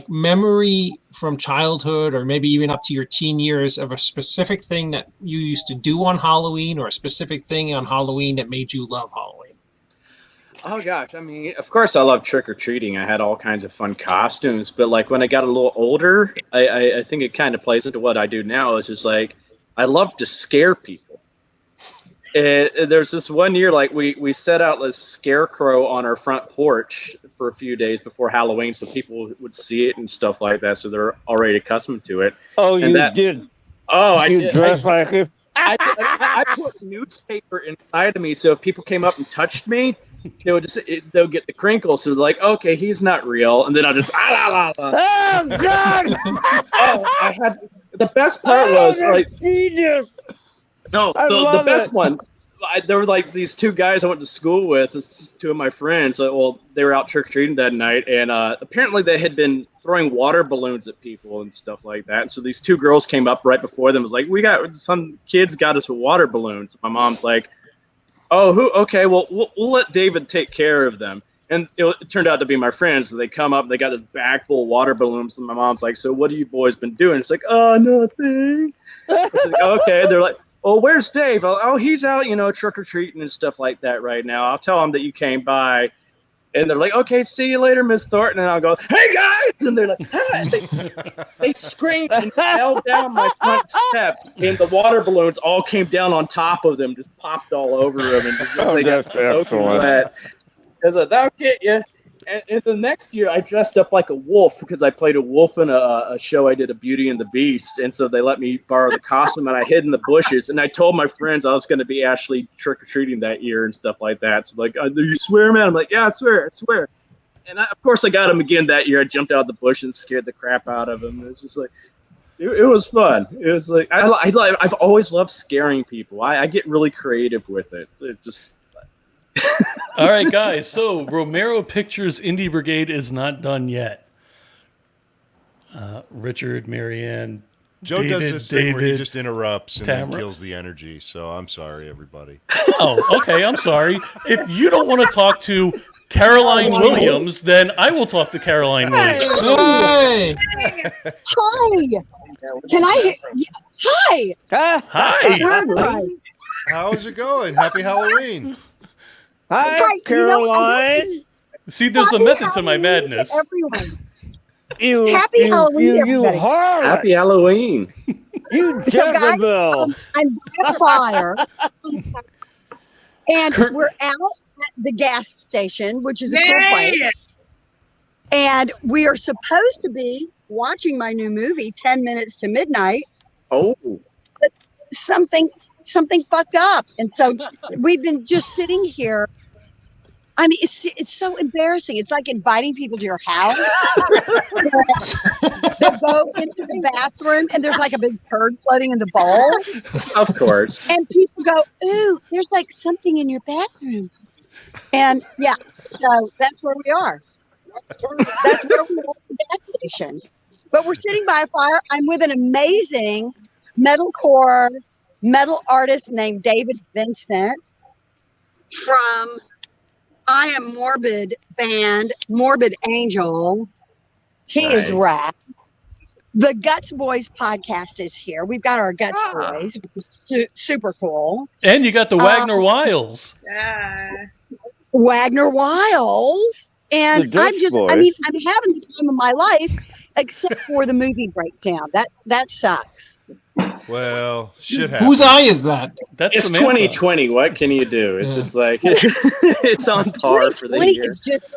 memory from childhood or maybe even up to your teen years of a specific thing that you used to do on Halloween or a specific thing on Halloween that made you love Halloween? Oh gosh, I mean, of course I love trick-or-treating. I had all kinds of fun costumes, but like when I got a little older, I think it kind of plays into what I do now. It's just like I love to scare people. There's this one year, like we set out this scarecrow on our front porch for a few days before Halloween, so people would see it and stuff like that, so they're already accustomed to it. Oh, and you did. Oh, I You did. dressed like him. I put newspaper inside of me, so if people came up and touched me, they'll get the crinkles. So they're like, okay, he's not real, and then I'll just Oh God! I had the best part was like genius. no, I the love best it. one. There were like these two guys I went to school with. It's just two of my friends. Well, they were out trick or treating that night, and apparently they had been throwing water balloons at people and stuff like that. And so these two girls came up right before them. Was like, we got some kids got us water balloons. My mom's like, oh, who? Okay, well, we'll let David take care of them. And it turned out to be my friends. So they come up, they got this bag full of water balloons, and my mom's like, so what have you boys been doing? It's like, oh, nothing. It's like, okay. They're like, oh, where's Dave? Oh, he's out, trick-or-treating and stuff like that right now. I'll tell him that you came by. And they're like, okay, see you later, Miss Thornton. And I'll go, hey, guys! And they're like, hey! They screamed and fell down my front steps. And the water balloons all came down on top of them, just popped all over them. And they got soaking wet. I was like, that'll get you. And the next year, I dressed up like a wolf because I played a wolf in a show I did, a Beauty and the Beast. And so they let me borrow the costume, and I hid in the bushes. And I told my friends I was going to be actually trick-or-treating that year and stuff like that. So like, do you swear, man? I'm like, yeah, I swear. And of course, I got him again that year. I jumped out of the bush and scared the crap out of him. It was just like, it was fun. It was like, I've always loved scaring people. I get really creative with it. It just... All right, guys. So Romero Pictures Indie Brigade is not done yet. Richard, Marianne, Joe David, does this thing where he David, just interrupts and Tamara. then kills the energy. So I'm sorry, everybody. Oh, okay. I'm sorry. If you don't want to talk to Caroline Williams, then I will talk to Caroline Williams. Hey! Hi. Can I? Hi. Hi. How's it going? Happy Halloween. Hi, Hi, Caroline. See, there's a method to my madness. Everyone. Happy Halloween, you everybody. harlot. Happy Halloween. You So, guys, Jezebel. I'm by a fire, and Kurt- we're out at the gas station, which is a cool Yay! place. And we are supposed to be watching my new movie, 10 Minutes to Midnight. Oh. Something fucked up, and so we've been just sitting here. I mean, it's so embarrassing. It's like inviting people to your house. They go into the bathroom, and there's like a big turd floating in the bowl. Of course. And people go, ooh, there's like something in your bathroom. And yeah, so that's where we are. That's where we are at the gas station. But we're sitting by a fire. I'm with an amazing metal artist named David Vincent from I Am Morbid band, Morbid Angel. He is rad. The Guts Boys podcast is here. We've got our Guts Boys, which is super cool. And you got the Wagner Wiles. Yeah. Wagner Wiles. And The Dutch Boys. I'm having the time of my life, except for the movie breakdown. That sucks. Well, shit happens. Whose eye is that? That's It's Samantha. 2020. What can you do? It's Yeah. just like it's on par for the 2020 year. is just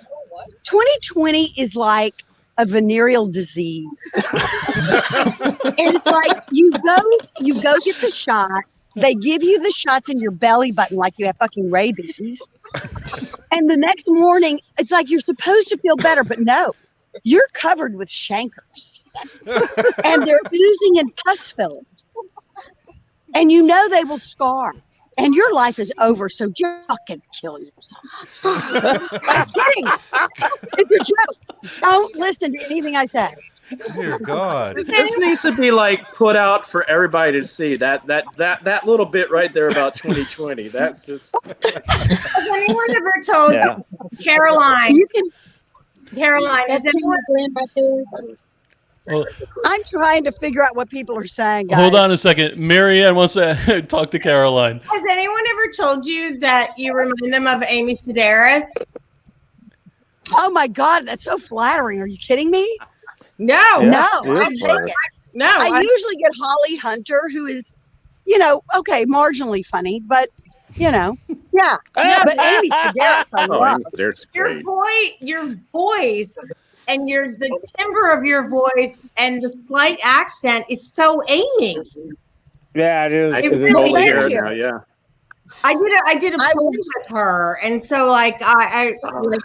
2020 is like a venereal disease. And it's like you go get the shot. They give you the shots in your belly button like you have fucking rabies. And the next morning, it's like you're supposed to feel better, but no, you're covered with chancres, and they're oozing and pus filled, and you know they will scar, and your life is over. So just fucking kill yourself. Stop. I'm kidding. It's a joke. Don't listen to anything I say. Dear God. This needs to be like put out for everybody to see. That little bit right there about 2020. That's just. Has anyone ever told Yeah. Caroline? You can. Caroline, has anyone? Well, I'm trying to figure out what people are saying, guys. hold on a second. Marianne wants to talk to Caroline. Has anyone ever told you that you remind them of Amy Sedaris? Oh my God, that's so flattering. Are you kidding me? No, Yeah, no, it is funny. no. I usually get Holly Hunter, who is, okay, marginally funny, but yeah. But Amy Sedaris, I love. There's Your voice and the timbre of your voice and the slight accent is so Amy. Yeah, it is. I It can is really totally is. hear it Thank now. Yeah. I did a play with her, and so like I like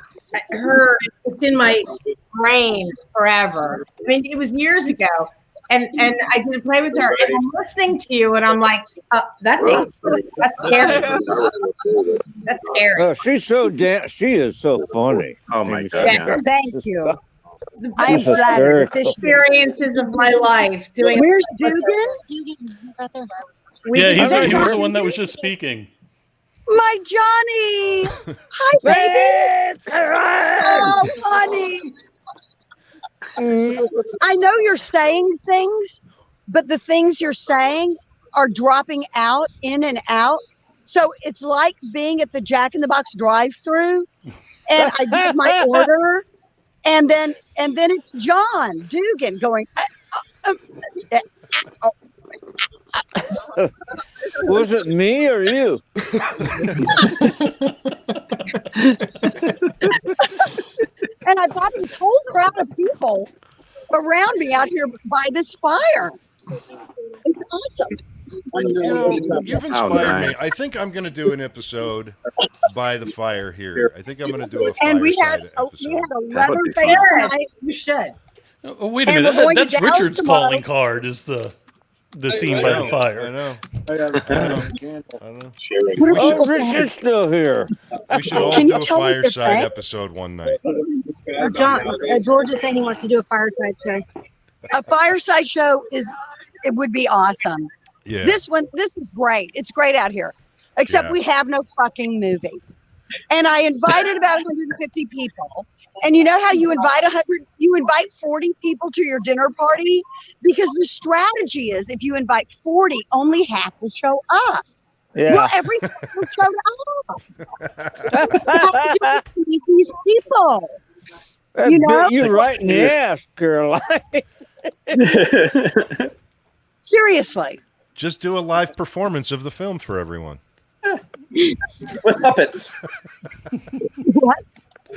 her. It's in my brain forever. I mean, it was years ago, and I did a play with her, and I'm listening to you, and I'm like, that's scary. That's scary. Oh, she is so funny. Oh my Amy God. Yeah. Yeah. Thank you. The I am She's flattered. hysterical. experiences of my life doing. Where's Dugan? We Yeah, did he that. was the one that was just speaking. My Johnny. Hi, baby. Oh, honey. I know you're saying things, but the things you're saying are dropping out, in and out. So it's like being at the Jack in the Box drive-through, and I give my order, and then it's John Dugan going. Was it me or you? And I've got this whole crowd of people around me out here by this fire. It's awesome. You've inspired me. I think I'm going to do an episode by the fire here. I think I'm going to do a And we fireside had episode. a That would leather be face fun. tonight. You should. Oh, wait a And we're minute. going to That's Dallas Richard's tomorrow. calling card. Is the scene by the I fire? know. I I know. understand. I know. What are Oh, people saying? Richard's still here. We should all Can do you a tell me what they're fireside saying? episode one night. George is saying he wants to do a fireside show. A fireside show it would be awesome. Yeah. This is great. It's great out here. Except Yeah. we have no fucking movie. And I invited about 150 people. And you know how you invite 40 people to your dinner party? Because the strategy is if you invite 40, only half will show up. Yeah. Well, every person showed up. These people. That you know- bit you right in the ass, Caroline. Seriously. Just do a live performance of the film for everyone. With puppets. What? I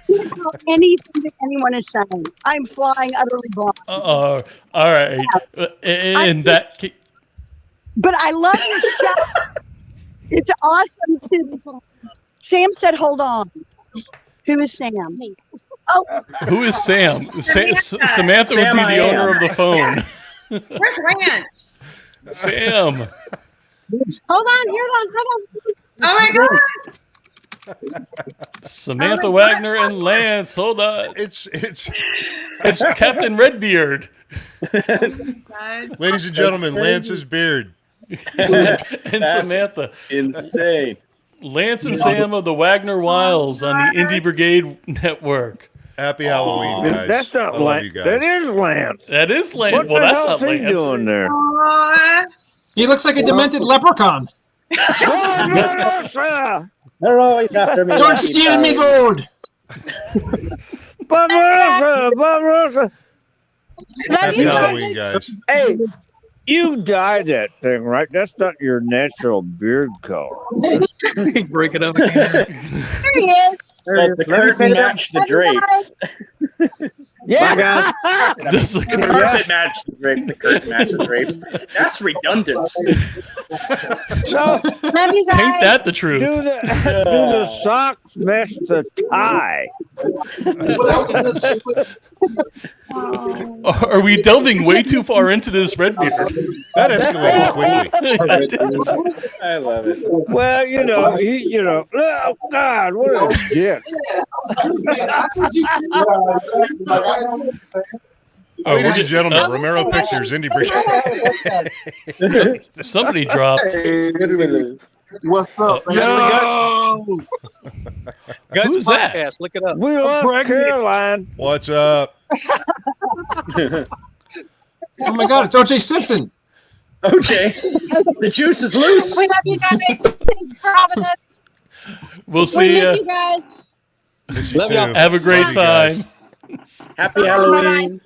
can't tell anything that anyone is saying. I'm flying utterly blind. All right. And that. But I love your show. It's awesome too. Sam said, "Hold on." Who is Sam? Me. Oh, Who is Sam? Samantha Sam, would be I the am. owner of the phone. Where's Rand? Sam. Hold on. Oh my God. Samantha Wagner and Lance. Hold on. It's It's Captain Redbeard. ladies and gentlemen, Lance's beard. And That's- Samantha. Insane. Lance and Sam of the Wagner Wiles on the Indie Brigade Network. Happy Halloween, guys. That's not I love Lance. you guys. That is Lance. That is Lance. What Well, the that's hell's not he Lance. doing there? Aw. He looks like a demented leprechaun. Barbarossa! They're always after me. Don't steal me gold. Barbarossa! Barbarossa! Happy Halloween, guys. Hey, you dyed that thing, right? That's not your natural beard color. Break it up again. There he is. The curtain match the drapes. Yeah. My God. This is The carpet match the drapes. The curtain match the drapes. That's redundant. No, Love you guys. Ain't that the truth? do the socks match the tie? Are we delving way too far into this, Redbeard? That escalated quickly. I love it. Well, oh God, what a dick. Ladies and gentlemen, Romero Pictures, Indie Brigade. Somebody dropped. What's up? No. Who's that? Podcast. Look it up. We love Caroline. What's up? Oh my God, it's OJ Simpson. Okay. The juice is loose. We love you guys. Thanks for having us. We'll We see miss you. you guys. Miss you Love too. y'all. Have a great Love you guys. time. Happy Halloween.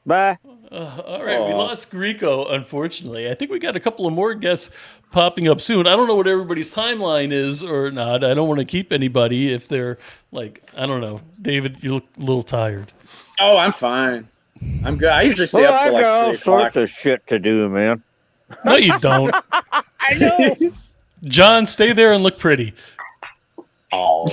Bye. All right, we Aw. lost Grieco, unfortunately. I think we got a couple of more guests popping up soon. I don't know what everybody's timeline is or not. I don't want to keep anybody if they're like, I don't know. David, you look a little tired. Oh, I'm fine. I'm good. I usually stay Well, up I till like got all 3 o'clock. sorts of shit to do, man. No, you don't. I know. John, stay there and look pretty. Oh.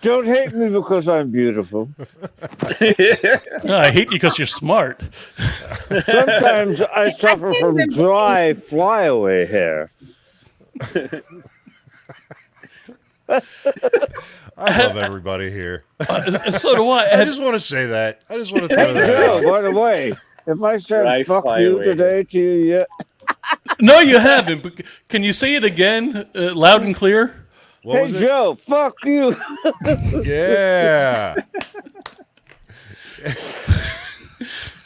Don't hate me because I'm beautiful. No, I hate you because you're smart. Sometimes I suffer from dry flyaway hair. I love everybody here. So do I. I just want to say that. I just want to throw Hey, that Joe, out. by the way, if I said Dry fuck you flyaway. today to you yet? No, you haven't. But can you say it again, loud and clear? What Hey, was it? Joe, fuck you. Yeah.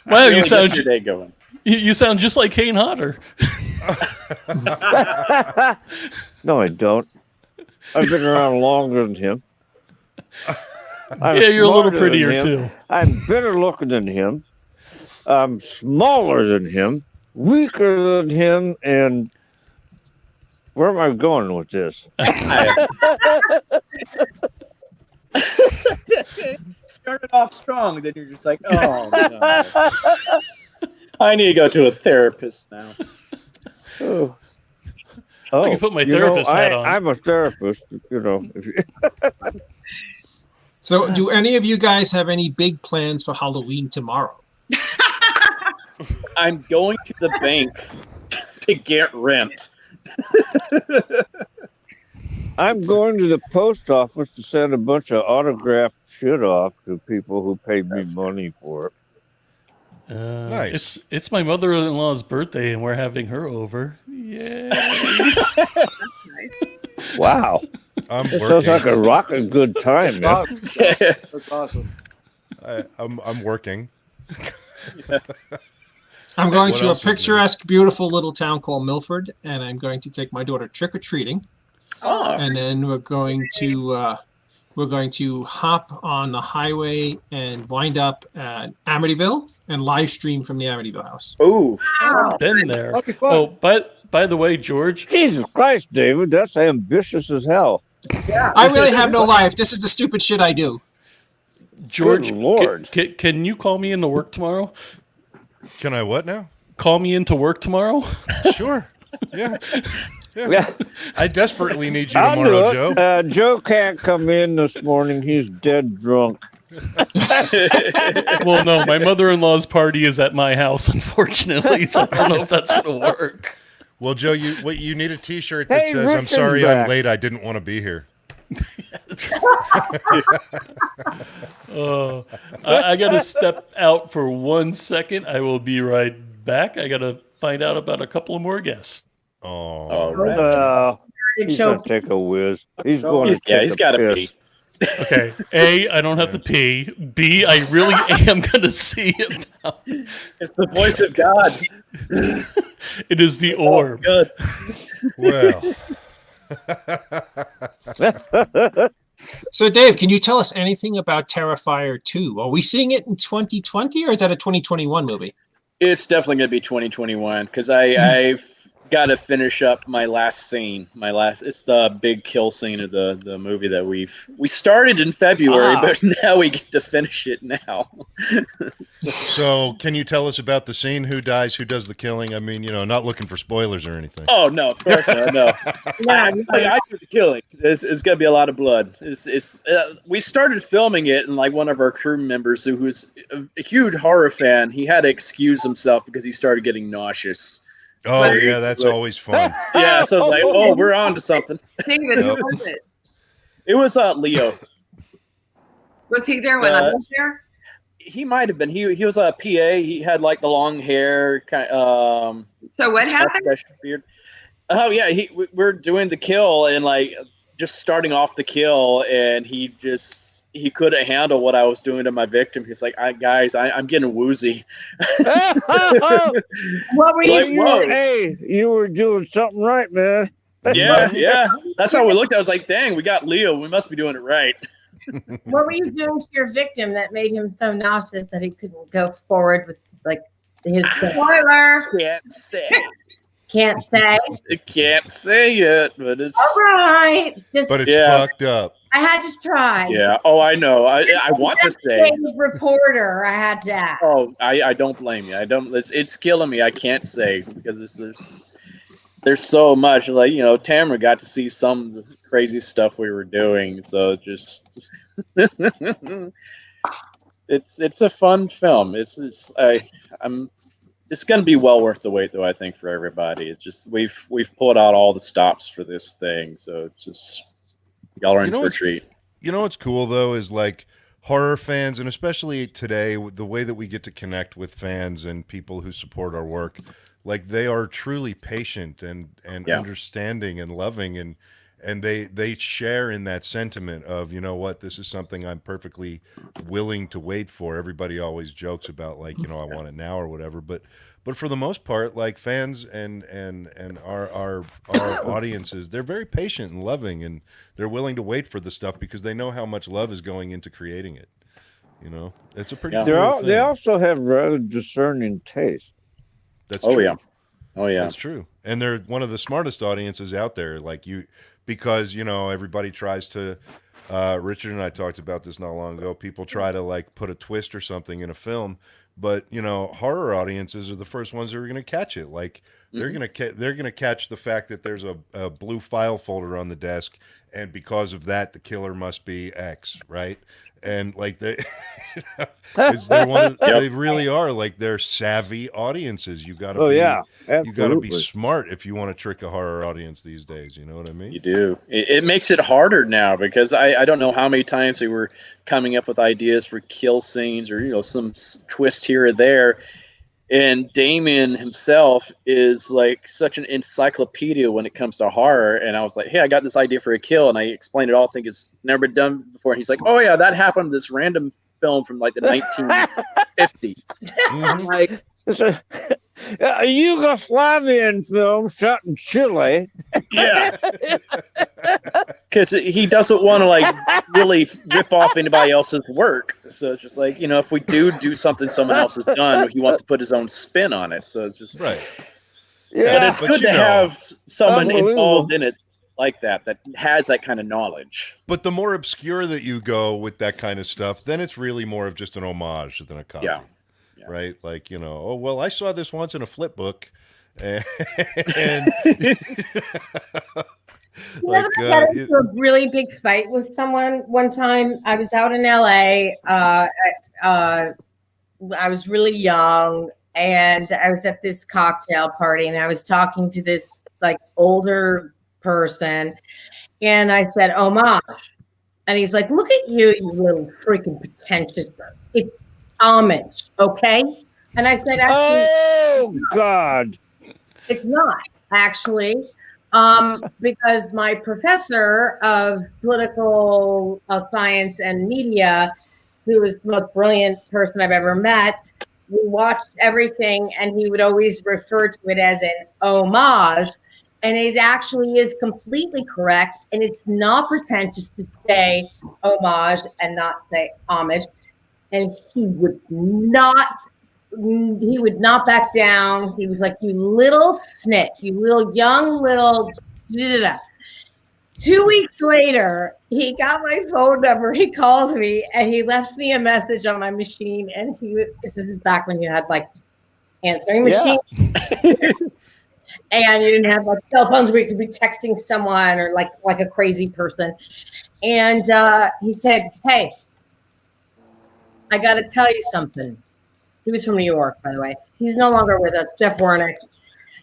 Wow, Really you gets sound your day going. you sound just like Kane Hodder. No, I don't. I've been around longer than him. I'm Yeah, you're a little smarter than prettier him. too. I'm better looking than him. I'm smaller than him, weaker than him, and where am I going with this? Started off strong, then you're just like, oh no. I need to go to a therapist now. Oh, I can put my you know, therapist hat on. I'm a therapist, you know. So, do any of you guys have any big plans for Halloween tomorrow? I'm going to the bank to get rent. I'm going to the post office to send a bunch of autographed shit off to people who paid me money for it. Nice. It's my mother-in-law's birthday, and we're having her over. Yeah. Wow. I'm That sounds like working. a rocking good time, man. That's awesome. I'm working. I'm going What to a else is new? picturesque, beautiful little town called Milford, and I'm going to take my daughter trick or treating, Oh, and then we're going to hop on the highway and wind up at Amityville and live stream from the Amityville house. ooh. Been there. That'll be fun. Oh, by the way, George, Jesus Christ, David, that's ambitious as hell. I really have no life. This is the stupid shit I do. George, Good Lord. can you call me into work tomorrow? Can I what now? Call me into work tomorrow? Sure. Yeah. Yeah. I desperately need you I'll do tomorrow, it. Joe. Joe can't come in this morning. He's dead drunk. Well, no, my mother-in-law's party is at my house, unfortunately, so I don't know if that's going to work. Well, Joe, you need a T-shirt that Hey, says "I'm sorry Rickenback." I'm late. I didn't want to be here." I got to step out for 1 second. I will be right back. I got to find out about a couple of more guests. Oh, All right. He's going to take a whiz. He's going to He's got to piss. pee. Okay. A, I don't have to pee. B, I really am going to see it now. It's the voice of God. It is the orb. Good. well. So, Dave, can you tell us anything about Terrifier 2? Are we seeing it in 2020 or is that a 2021 movie? It's definitely going to be 2021 because I got to finish up my last scene. It's the big kill scene of the movie that we started in February, but now we get to finish it now. So can you tell us about the scene? Who dies? Who does the killing? I mean, not looking for spoilers or anything. Oh no, of course not. No, I do the killing. It's gonna be a lot of blood. We started filming it, and like one of our crew members, who's a huge horror fan, he had to excuse himself because he started getting nauseous. Oh yeah, that's always fun. Yeah, so it's like, we're on to something. David, who was it? It was Leo. Was he there when I was there? He might have been. He was a PA. He had like the long hair. So what happened? Beard. Oh yeah, we're doing the kill and like just starting off the kill, and he couldn't handle what I was doing to my victim. He's like, guys, I'm getting woozy. What were you? Like, Hey, you were doing something right, man. Yeah. That's how we looked. I was like, dang, we got Leo. We must be doing it right. What were you doing to your victim that made him so nauseous that he couldn't go forward with like his spoiler? Can't say. Can't say. I can't say it, but it's all right. But it's fucked up. I had to try. Yeah. Oh, I know. I want to say. Reporter, I had to ask. Oh, I don't blame you. I don't. It's killing me. I can't say because there's so much. Like Tamara got to see some of the crazy stuff we were doing. So just it's a fun film. It's gonna be well worth the wait though. I think for everybody. It's just we've pulled out all the stops for this thing. So it's just. Y'all are in for a treat. What's cool though is like horror fans, and especially today, the way that we get to connect with fans and people who support our work, like they are truly patient and understanding and loving, and they share in that sentiment of this is something I'm perfectly willing to wait for. Everybody always jokes about like I want it now or whatever, but for the most part, like fans and our audiences, they're very patient and loving, and they're willing to wait for the stuff because they know how much love is going into creating it. It's a pretty cool thing. They also have rather discerning taste. That's true. Oh yeah, that's true. And they're one of the smartest audiences out there. Like because everybody tries to. Richard and I talked about this not long ago. People try to like put a twist or something in a film. But horror audiences are the first ones that are going to catch it. Like they're going to catch the fact that there's a blue file folder on the desk, and because of that, the killer must be X, right? And like they really are like they're savvy audiences. You got to you got to be smart if you want to trick a horror audience these days. You know what I mean? You do. It makes it harder now because I don't know how many times we were coming up with ideas for kill scenes or some twist here or there. And Damien himself is like such an encyclopedia when it comes to horror. And I was like, hey, I got this idea for a kill. And I explained it all. I think it's never been done before. And he's like, oh, yeah, that happened in this random film from like the 1950s. I'm like, it's a Yugoslavian film shot in Chile. Yeah. Because he doesn't want to like really rip off anybody else's work. So it's just like, if we do something someone else has done, he wants to put his own spin on it. So it's just right. Yeah, but it's good to have someone involved in it like that has that kind of knowledge. But the more obscure that you go with that kind of stuff, then it's really more of just an homage than a copy. Yeah. Right? Like, oh, well, I saw this once in a flip book. And I got into a really big fight with someone one time. I was out in LA. I was really young, and I was at this cocktail party, and I was talking to this like older person, and I said homage, and he's like, "Look at you, you little freaking pretentious. It's homage, okay?" And I said, actually, "Oh God, it's not actually." Because my professor of political science and media, who was the most brilliant person I've ever met, we watched everything, and he would always refer to it as an homage. And it actually is completely correct. And it's not pretentious to say homage and not say homage. And he would not he would not back down. He was like, you little snit, you little young little. 2 weeks later, he got my phone number. He called me and he left me a message on my machine. And this is back when you had like answering machine. And you didn't have like cell phones where you could be texting someone or like a crazy person. And he said, hey, I got to tell you something. He was from New York, by the way. He's no longer with us, Jeff Warnick.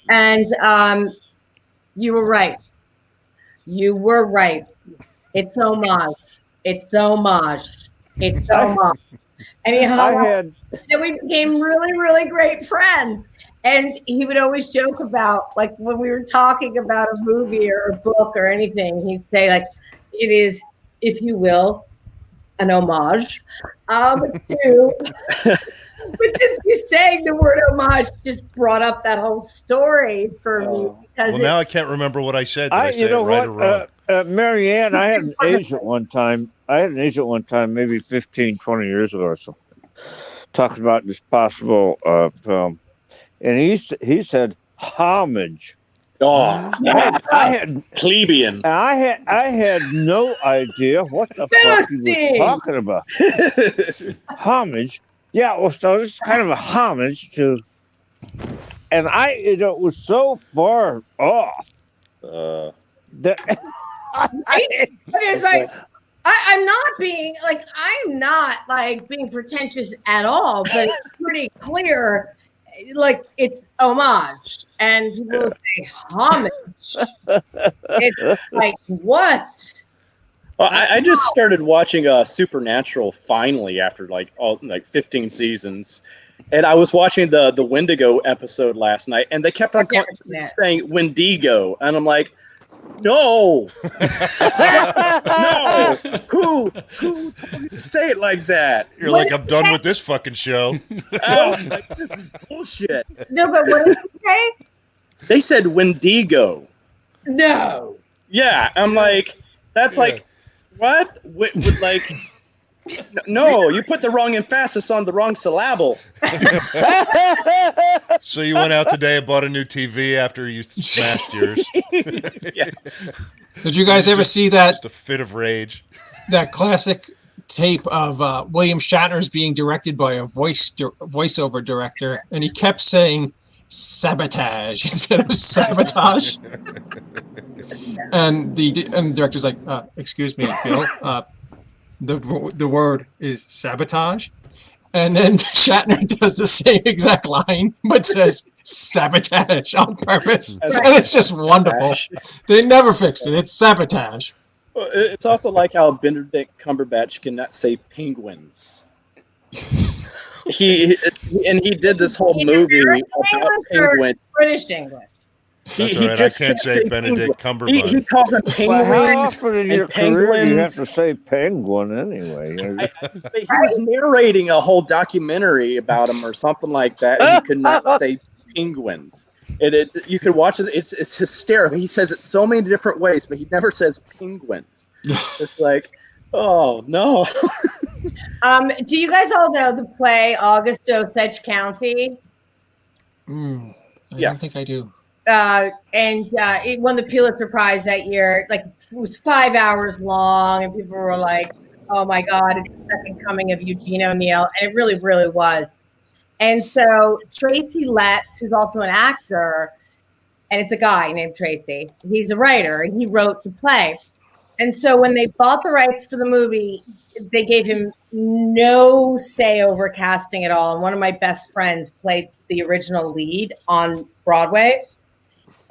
And you were right. You were right. It's homage. It's homage. It's homage. And and we became really, really great friends. And he would always joke about, like, when we were talking about a movie or a book or anything, he'd say, like, it is, if you will, an homage to, but just you saying the word homage just brought up that whole story for me. Because now I can't remember what I said. Did I say it right or wrong? Marianne, I had an agent one time. Maybe 15, 20 years ago or something, talking about this possible film. And he said homage. Oh, I had plebeian. I had no idea what the fuck he was talking about. Homage. Yeah, well, so this is kind of a homage to, and it was so far off that it's like I'm not being pretentious at all, but it's pretty clear. Like it's homage, and people say homage. It's like what? Well, I just started watching Supernatural finally after like 15 seasons, and I was watching the Wendigo episode last night, and they kept on saying Wendigo, and I'm like, no, no, who told you to say it like that? You're like, I'm done with this fucking show. Oh, like, this is bullshit. No, but what did you say? They said Wendigo. No. Yeah, I'm like, that's like, what? Like, no, you put the wrong emphasis on the wrong syllable. So you went out today and bought a new TV after you smashed yours. Yeah. Did you guys ever see that? Just a fit of rage. That classic tape of William Shatner's being directed by a voiceover director, and he kept saying sabotage instead of sabotage. And the director's like, excuse me, Bill, the word is sabotage. And then Shatner does the same exact line, but says sabotage on purpose. And it's just wonderful. They never fixed it. It's sabotage. Well, it's also like how Benedict Cumberbatch cannot say penguins. He did this whole movie about penguins. British English. That's all right. I can't say Benedict Cumberbatch. He calls them penguins. Well, how often in your career penguins. you have to say penguin anyway? He was narrating a whole documentary about him or something like that, and he could not say penguins. You could watch it. It's hysterical. He says it so many different ways, but he never says penguins. It's like, oh no. Do you guys all know the play August Osage County? I don't think I do. It won the Pulitzer Prize that year. Like, it was 5 hours long, and people were like, "Oh my God, it's the second coming of Eugene O'Neill," and it really, really was. And so Tracy Letts, who's also an actor, and it's a guy named Tracy. He's a writer, and he wrote the play. And so when they bought the rights for the movie, they gave him no say over casting at all. And one of my best friends played the original lead on Broadway.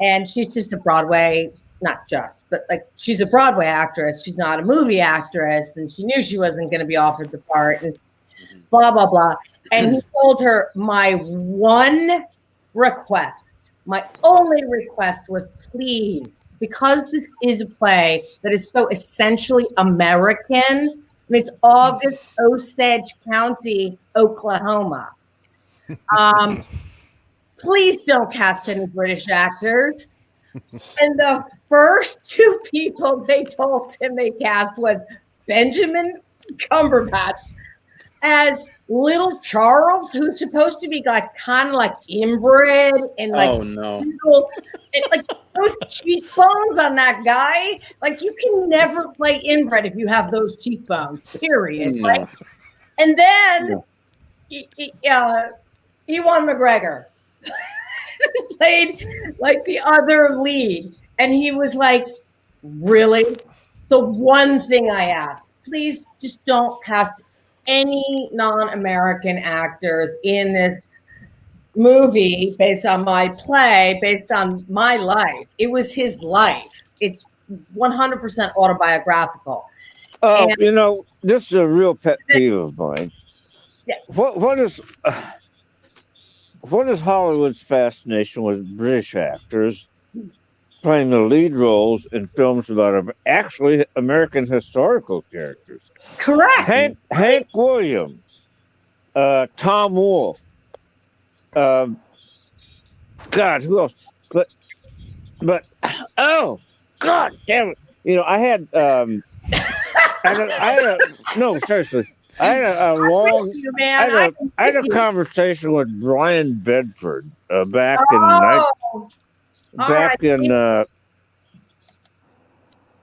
And she's just a Broadway, not just, but like she's a Broadway actress. She's not a movie actress. And she knew she wasn't going to be offered the part and blah, blah, blah. And he told her, my one request, my only request was, please, because this is a play that is so essentially American, and it's August Osage County, Oklahoma. Please don't cast any British actors. And the first two people they told him they cast was Benjamin Cumberbatch as little Charles, who's supposed to be like kind of like inbred and like Oh no. like those cheekbones on that guy. Like you can never play inbred if you have those cheekbones. Period. No. Right? And then Ewan McGregor played like the other lead, and he was like, "Really? The one thing I ask, please, just don't cast any non-American actors in this movie based on my play, based on my life." It was his life. It's 100% autobiographical. Oh, And- this is a real pet peeve of mine. Yeah. What is Hollywood's fascination with British actors playing the lead roles in films about actually American historical characters? Correct. Hank Williams, Tom Wolfe, God, who else? But oh, God damn it! I had no, seriously. I had a long. I had a conversation with Brian Bedford back in.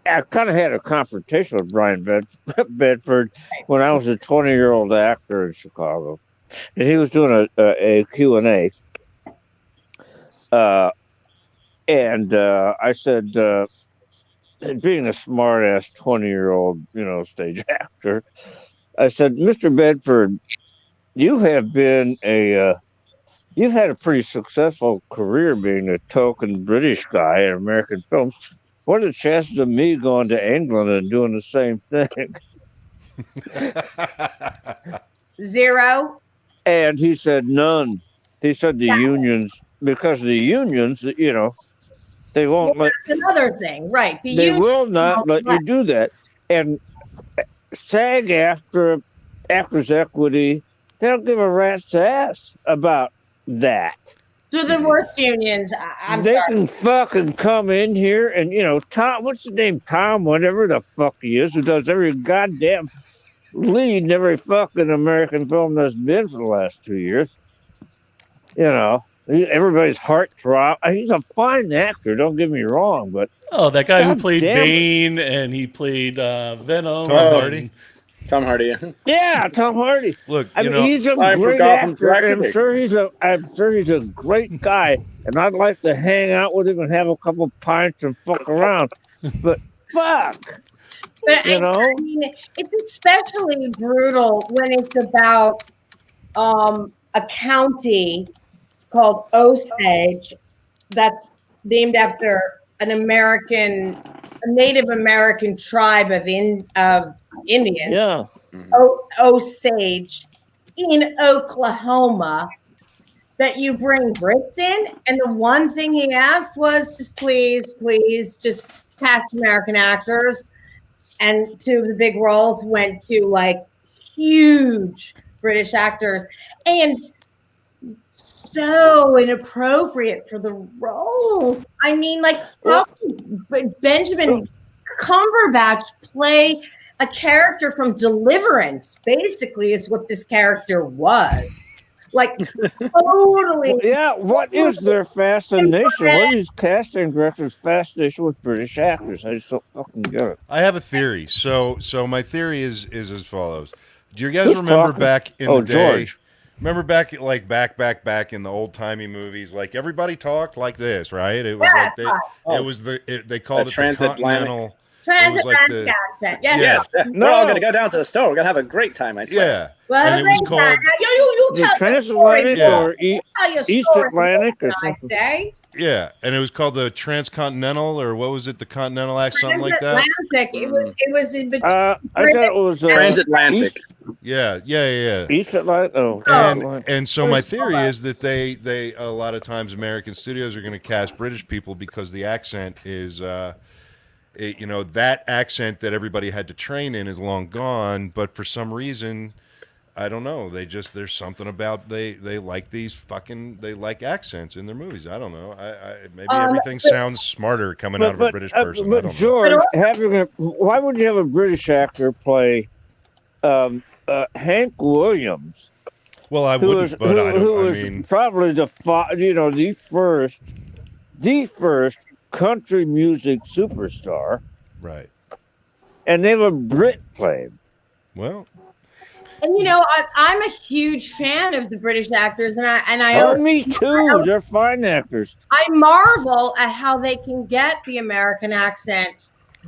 I kind of had a confrontation with Brian Bedford when I was a 20-year-old actor in Chicago, and he was doing a Q&A. And I said, being a smart-ass 20-year-old, stage actor, I said, Mr. Bedford, you have been you've had a pretty successful career being a token British guy in American films. What are the chances of me going to England and doing the same thing? 0. And he said, none. He said the unions, because the unions, they won't let. That's another thing, right? They will not let you do that. And SAG after Actors Equity, they don't give a rat's ass about that. So the worst unions, They can fucking come in here and, Tom, what's his name? Tom, whatever the fuck he is, who does every goddamn lead in every fucking American film that's been for the last 2 years. Everybody's heart drop. He's a fine actor, don't get me wrong, but that guy who played damn it. Bane and he played Venom. Tom Hardy. Tom Hardy. Yeah, Tom Hardy. Look, he's a great actor. I'm sure he's a great guy, and I'd like to hang out with him and have a couple pints and fuck around. But fuck, But I mean, it's especially brutal when it's about a county called Osage that's named after a Native American tribe of Indians. Yeah. Osage in Oklahoma, that you bring Brits in, and the one thing he asked was just please just cast American actors, and 2 of the big roles went to like huge British actors, and so inappropriate for the roles. I mean, like, how could Benjamin Cumberbatch play a character from Deliverance? Basically, is what this character was. Like, totally. Yeah, what is their fascination? What is casting directors' fascination with British actors? I just don't fucking get it. I have a theory. So my theory is as follows. Do you guys remember back in the day? George. Remember back in the old timey movies, like everybody talked like this, right? It was they called it the Continental. Transatlantic accent. Yes. We're all going to go down to the store. We're going to have a great time, I swear. Yeah. Well, and it was called you The tell Transatlantic or East Atlantic or I something. say. Yeah, and it was called the Transcontinental, or what was it? The Continental Act, something like that. Transatlantic. It was in between. I thought it was Transatlantic. Yeah. East Atlantic. And so my theory is that they a lot of times American studios are going to cast British people because the accent is. That accent that everybody had to train in is long gone, but for some reason, I don't know. There's something about they like they like accents in their movies. I don't know. Maybe everything sounds smarter coming out of a British person. But George, why would you have a British actor play Hank Williams Well, I who wouldn't, was but I who don't. I was mean, probably the first country music superstar, right. and they were Brit played. Well, And I'm a huge fan of the British actors, and Oh, me too. They're fine actors. I marvel at how they can get the American accent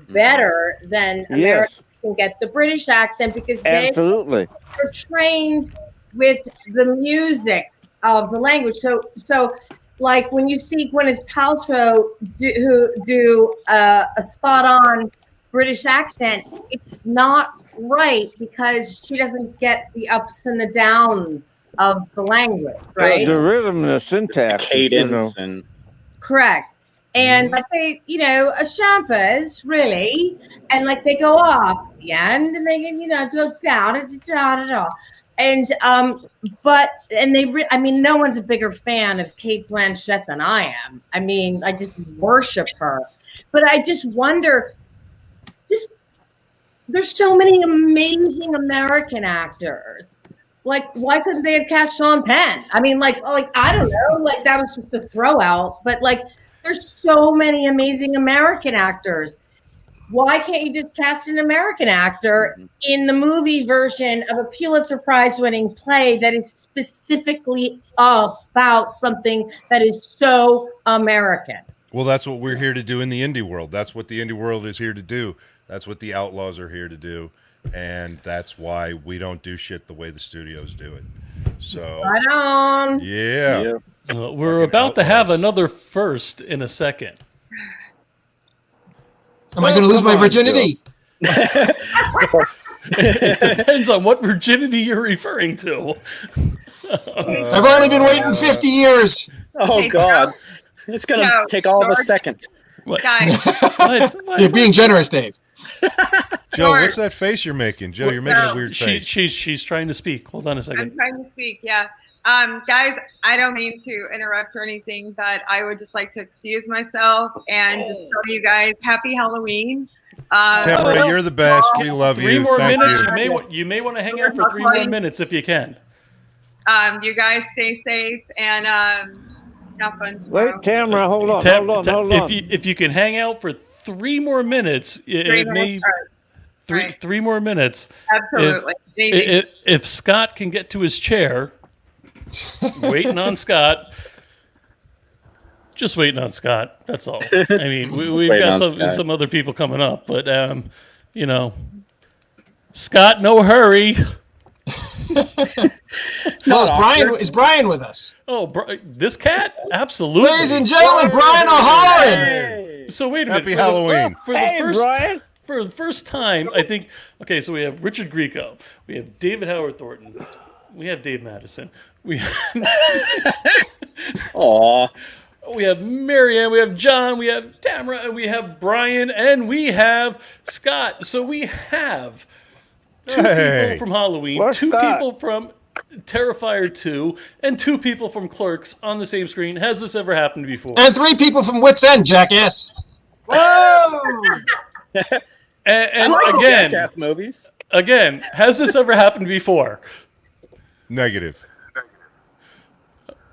better than Americans can get the British accent, because they Absolutely. are trained with the music of the language. So like when you see Gwyneth Paltrow do a spot-on British accent, it's not right because she doesn't get the ups and the downs of the language, right? The rhythm and the syntax. The cadence and Correct. And like they, a Schiaffo really, and like they go up at the end and they go down and no one's a bigger fan of Cate Blanchett than I am. I mean, I just worship her. But I just wonder, there's so many amazing American actors. Like, why couldn't they have cast Sean Penn? I mean, I don't know, like that was just a throw out, but like there's so many amazing American actors. Why can't you just cast an American actor in the movie version of a Pulitzer Prize winning play that is specifically about something that is so American? Well, that's what we're here to do in the indie world. That's what the indie world is here to do. That's what the Outlaws are here to do. And that's why we don't do shit the way the studios do it. So, right on. Yeah. We're about to have another first in a second. Am I going to lose my virginity? It depends on what virginity you're referring to. I've only been waiting 50 years. Oh, God. It's going to take all of a second. What? Guys, You're being generous, Dave. Joe, what's that face you're making? Joe, you're making a weird face. She's trying to speak. Hold on a second. I'm trying to speak, yeah. Guys, I don't mean to interrupt or anything, but I would just like to excuse myself and just tell you guys Happy Halloween. Tamara, you're the best. We love you. 3 more Thank minutes. you. You may want to hang out for 3 more minutes if you can. You guys stay safe and have fun tomorrow. Wait, Tamara, hold on. If you can hang out for 3 more minutes, three more minutes. Absolutely. If Scott can get to his chair, waiting on Scott. Just waiting on Scott. That's all. I mean, we've got some other people coming up, but Scott, no hurry. No, is Brian with us? Oh, this cat? Absolutely. Ladies and gentlemen, Brian O'Halloran. So wait a minute. Happy Halloween. Brian. For the first time, I think. Okay, so we have Richard Grieco, we have David Howard Thornton, we have Dave Madison, we have we have Marianne, we have John, we have Tamara, and we have Brian, and we have Scott. So we have 2 people from Halloween, Where's 2 Scott? people from Terrifier 2, and 2 people from Clerks on the same screen. Has this ever happened before? And 3 people from Wits End, jackass. Whoa! And like again, Jackass movies. Again, has this ever happened before? Negative.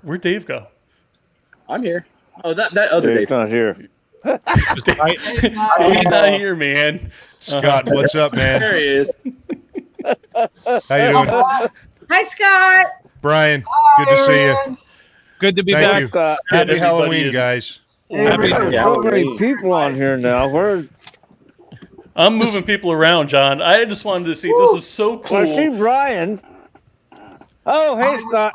Where'd Dave go? I'm here. Oh, that other Dave's Dave. not here. He's not here, man. Scott, what's up, man? There he is. How you doing? Hi, Scott. Brian, good to see you. Good to be Thank back. you. Scott. Happy Everybody Halloween, in. guys. There's so many people on here now. I'm moving people around, John. I just wanted to see. This is so cool. I see Brian. Oh, hey, Scott.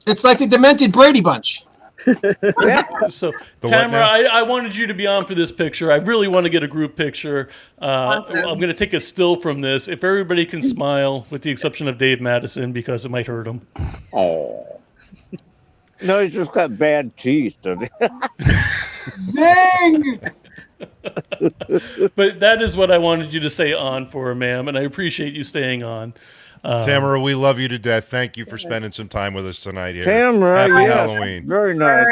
It's like the demented Brady Bunch. So, The what Tamara, now? I wanted you to be on for this picture. I really want to get a group picture. Awesome. I'm going to take a still from this. If everybody can smile, with the exception of Dave Madison, because it might hurt him. Oh. No, he's just got bad teeth. Dang! But that is what I wanted you to stay on for, ma'am, and I appreciate you staying on. Tamara, we love you to death. Thank you for spending some time with us tonight here. Tamara, Happy yes. Halloween. Very nice.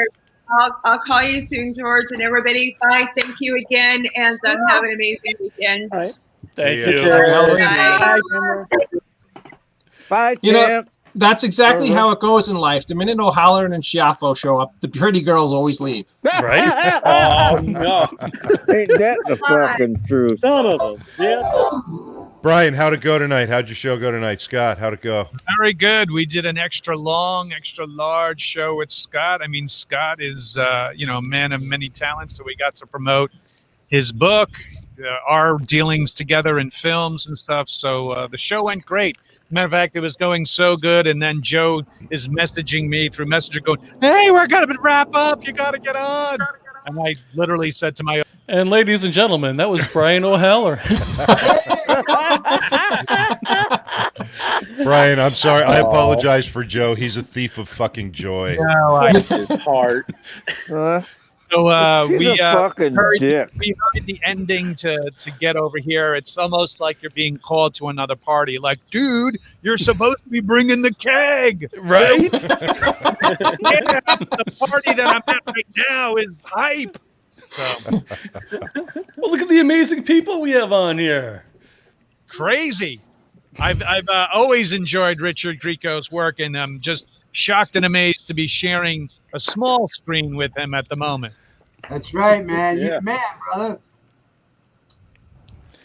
I'll call you soon, George, and everybody. Bye. Thank you again, and have an amazing weekend. Thank See you. ya. Halloween. Bye. Bye, Tamara. Bye, You know, Tam. That's exactly how it goes in life. The minute O'Halloran and Schiaffo show up, the pretty girls always leave. Right? Oh no! Ain't that the fucking truth? Son of a bitch. Brian, how'd it go tonight? How'd your show go tonight? Scott, how'd it go? Very good. We did an extra long, extra large show with Scott. I mean, Scott is, a man of many talents, so we got to promote his book, our dealings together in films and stuff. So the show went great. Matter of fact, it was going so good, and then Joe is messaging me through Messenger going, "Hey, we're going to wrap up. You got to get on." And I literally said to my... And ladies and gentlemen, that was Brian O'Halloran. Brian, I'm sorry. I apologize for Joe. He's a thief of fucking joy. No, his heart. Huh? So we fucking heard dick. the ending to get over here. It's almost like you're being called to another party. Like, dude, you're supposed to be bringing the keg, Right? Yeah, the party that I'm at right now is hype. So Well, look at the amazing people we have on here. crazy. I've always enjoyed Richard Grieco's work, and I'm just shocked and amazed to be sharing a small screen with him at the moment. That's right, man. Yeah. You're the man, brother.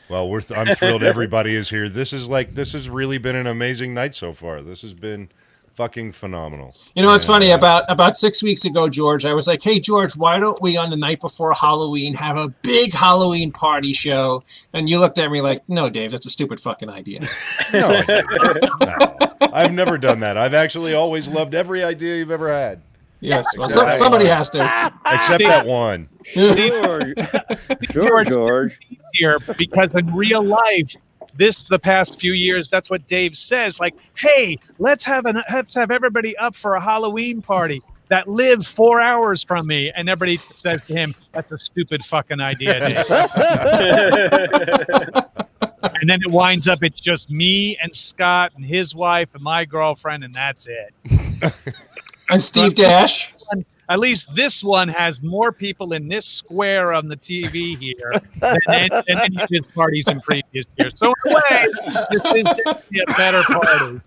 Well, I'm thrilled everybody is here. This has really been an amazing night so far. This has been fucking phenomenal. You know, it's funny. About 6 weeks ago, George, I was like, "Hey, George, why don't we on the night before Halloween have a big Halloween party show?" And you looked at me like, "No, Dave, that's a stupid fucking idea." No, I didn't. No. I've never done that. I've actually always loved every idea you've ever had. Yes, well, somebody has to. Except that one. George. Here, because in real life, the past few years, that's what Dave says. Like, hey, let's have everybody up for a Halloween party that live 4 hours from me, and everybody says to him, "That's a stupid fucking idea, Dave." And then it winds up, it's just me and Scott and his wife and my girlfriend, and that's it. And Steve Dash. At least this one has more people in this square on the TV here than any of his parties in previous years. So in a way, this is definitely a better party.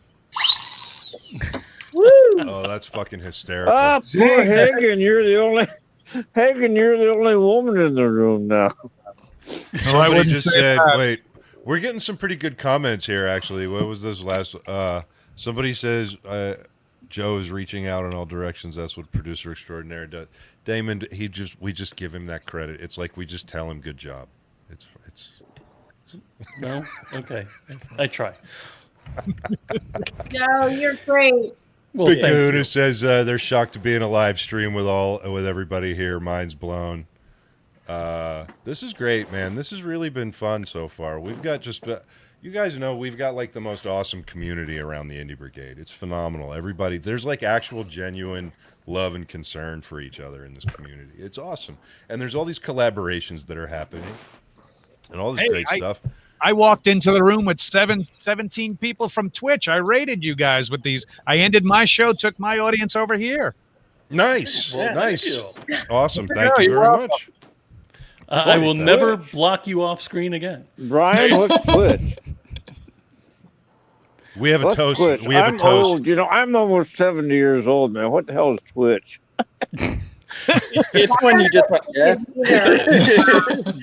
Oh, that's fucking hysterical. Ah, poor Hagan, you're the only woman in the room now. Somebody just said, wait, we're getting some pretty good comments here, actually. What was this last? Somebody says, Joe is reaching out in all directions. That's what producer extraordinaire does. Damon, we just give him that credit. It's like we just tell him good job. It's No? Okay. I try. No, you're great. Well, Big thank Kahuna you. says they're shocked to be in a live stream with everybody here. Mind's blown. This is great, man. This has really been fun so far. We've got you guys know we've got like the most awesome community around the Indie Brigade. It's phenomenal. Everybody, there's like actual genuine love and concern for each other in this community. It's awesome. And there's all these collaborations that are happening and all this great stuff. I walked into the room with 17 people from Twitch. I rated you guys with these. I ended my show, took my audience over here. Nice. Well, nice. thank you. Awesome. Thank you you're very welcome. much. I will never block you off screen again. Brian, what's Twitch? We have a What's toast. Twitch? We have I'm a toast. old. I'm almost 70 years old, man. What the hell is Twitch? It's when you just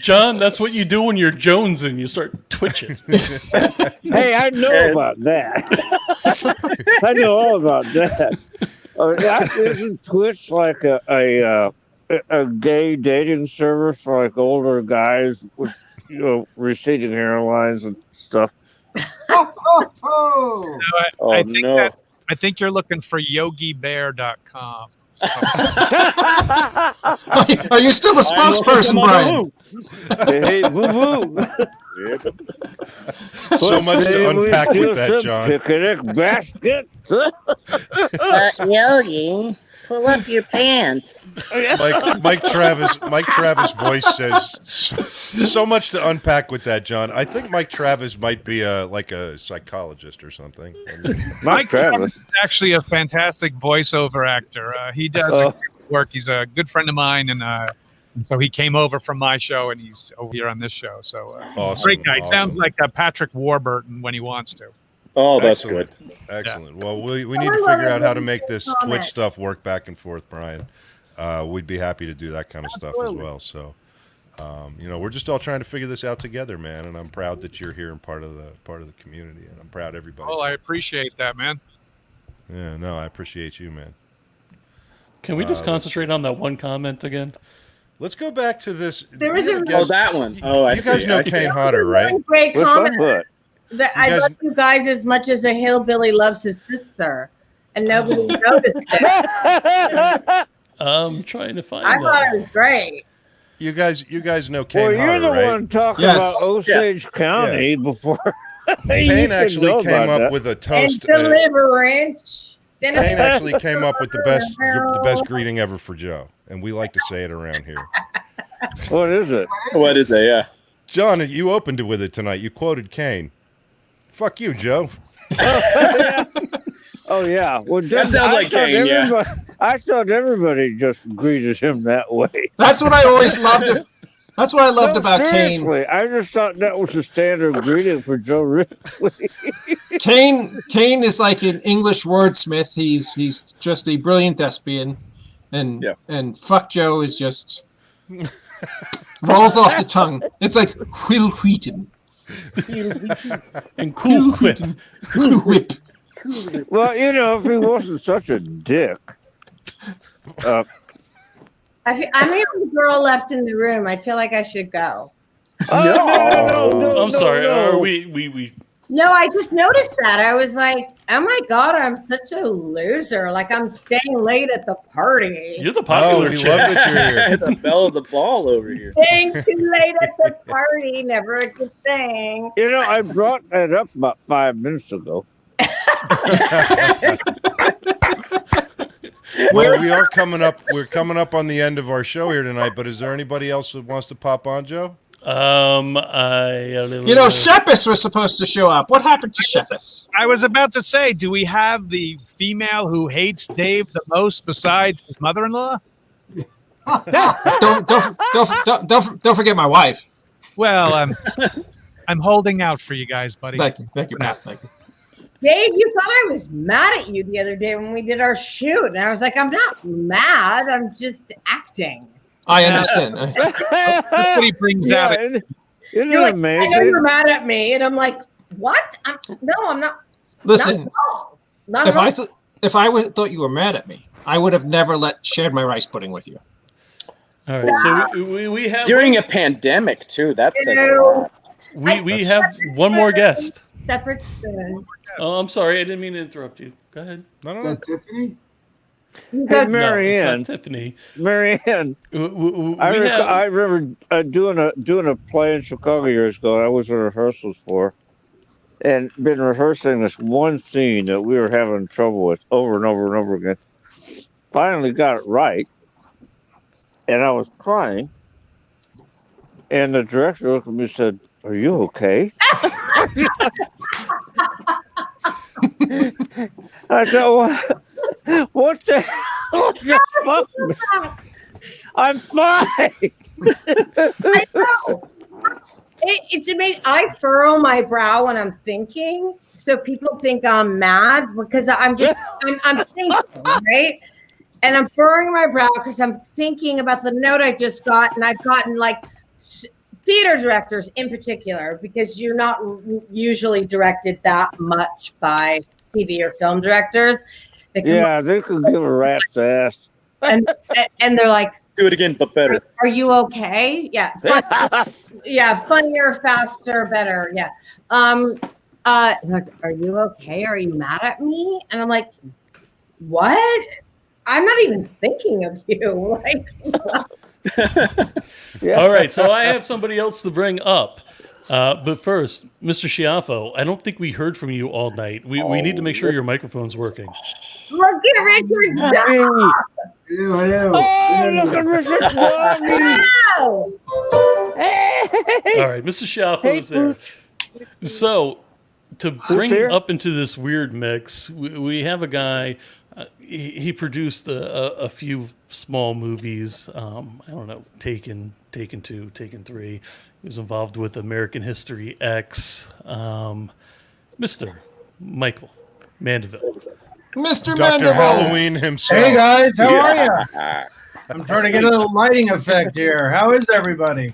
John, that's what you do when you're jonesing. You start twitching. Hey, I know about that. I know all about that. Isn't Twitch like a gay dating service for like older guys with receding hairlines and stuff? I think you're looking for YogiBear.com. Are you still the spokesperson, Brian? Hey, woo-woo. So much to unpack with that, John. Picnic basket. Yogi, pull up your pants. Mike Travis' voice says so much to unpack with that, John. I think Mike Travis might be like a psychologist or something. Mike Travis is actually a fantastic voiceover actor. He does good work. He's a good friend of mine, and so he came over from my show, and he's over here on this show. So awesome, great guy. awesome. Sounds like Patrick Warburton when he wants to. Oh, that's Excellent. good. Excellent. Well, we need to figure out how to make this Twitch stuff work back and forth, Brian. We'd be happy to do that kind of stuff as well. So, we're just all trying to figure this out together, man. And I'm proud that you're here and part of the community. And I'm proud everybody. Well, I appreciate that, man. Yeah, no, I appreciate you, man. Can we just concentrate on that one comment again? Let's go back to this. There was a that one. Oh, I you see. guys know Kane Hodder, right? great What's comment. up, That I love you guys as much as a hillbilly loves his sister, and nobody noticed it. I'm trying to find. I thought it was great. You guys know Kane Well, you're Hodder, the right? one talking Yes. about Osage County before. Kane actually came up with a And toast. deliverance. Kane actually came up with the best greeting ever for Joe, and we like to say it around here. What is it? What is it? Yeah. John, you opened it with it tonight. You quoted Kane. Fuck you, Joe. Oh yeah. Well, That sounds like Kane. Yeah. I thought everybody just greeted him that way. That's what I always loved. That's what I loved about Kane. Seriously, I just thought that was the standard greeting for Joe Ripley. Kane is like an English wordsmith. He's just a brilliant thespian, and fuck Joe is just rolls off the tongue. It's like Will Wheaton and Cool Whip. Cool Whip. Well, if he wasn't such a dick. I'm the only girl left in the room. I feel like I should go. No, I'm sorry. no. Are we? No, I just noticed that. I was like, oh my God, I'm such a loser. Like, I'm staying late at the party. You're the popular we chick. love that you're here. The belle of the ball over here. Staying too late at the party, never a good thing. I brought that up about 5 minutes ago. Well, we are coming up. We're coming up on the end of our show here tonight. But is there anybody else that wants to pop on, Joe? Shepis was supposed to show up. What happened to Shepis? I was about to say, do we have the female who hates Dave the most besides his mother-in-law? Don't forget my wife. Well, I'm holding out for you guys, buddy. Thank you, Thank you. Dave, you thought I was mad at you the other day when we did our shoot. And I was like, I'm not mad. I'm just acting. I understand. That's what he brings out. Isn't You're it like, amazing? I know you're mad at me. And I'm like, what? I'm not. Listen, Not if at all. I thought you were mad at me, I would have never shared my rice pudding with you. All right. So we have During a pandemic too. That's we have one more guest. Separate spoon. Oh, I'm sorry. I didn't mean to interrupt you. Go ahead. No. Tiffany? Hey, Marianne. No, it's not Tiffany. Marianne. I remember doing a play in Chicago years ago. I was in rehearsals for, and been rehearsing this one scene that we were having trouble with over and over and over again. Finally got it right, and I was crying. And the director looked at me and said, "Are you okay?" I said, what the hell? I'm fine. I know. It's amazing. I furrow my brow when I'm thinking, so people think I'm mad because I'm thinking, right? And I'm furrowing my brow because I'm thinking about the note I just got, and I've gotten like theater directors in particular, because you're not usually directed that much by TV or film directors. They could give a rat's ass. And they're like, do it again, but better. Are you okay? Yeah. Funnier, faster, better. Yeah. Like, are you okay? Are you mad at me? And I'm like, what? I'm not even thinking of you. All right, so I have somebody else to bring up. But first, Mr. Schiaffo, I don't think we heard from you all night. We need to make sure your microphone's working. Look at Richard's dog. Hello. Oh, look at Richard's dog. All right, Mr. Schiaffo's there. So, to bring up into this weird mix, we have a guy. He produced a few small movies. I don't know, Taken 2, Taken 3. He was involved with American History X. Mr. Michael Mandeville. Mr. Dr. Mandeville. Halloween himself. Hey guys, how are you? I'm trying to get a little lighting effect here. How is everybody?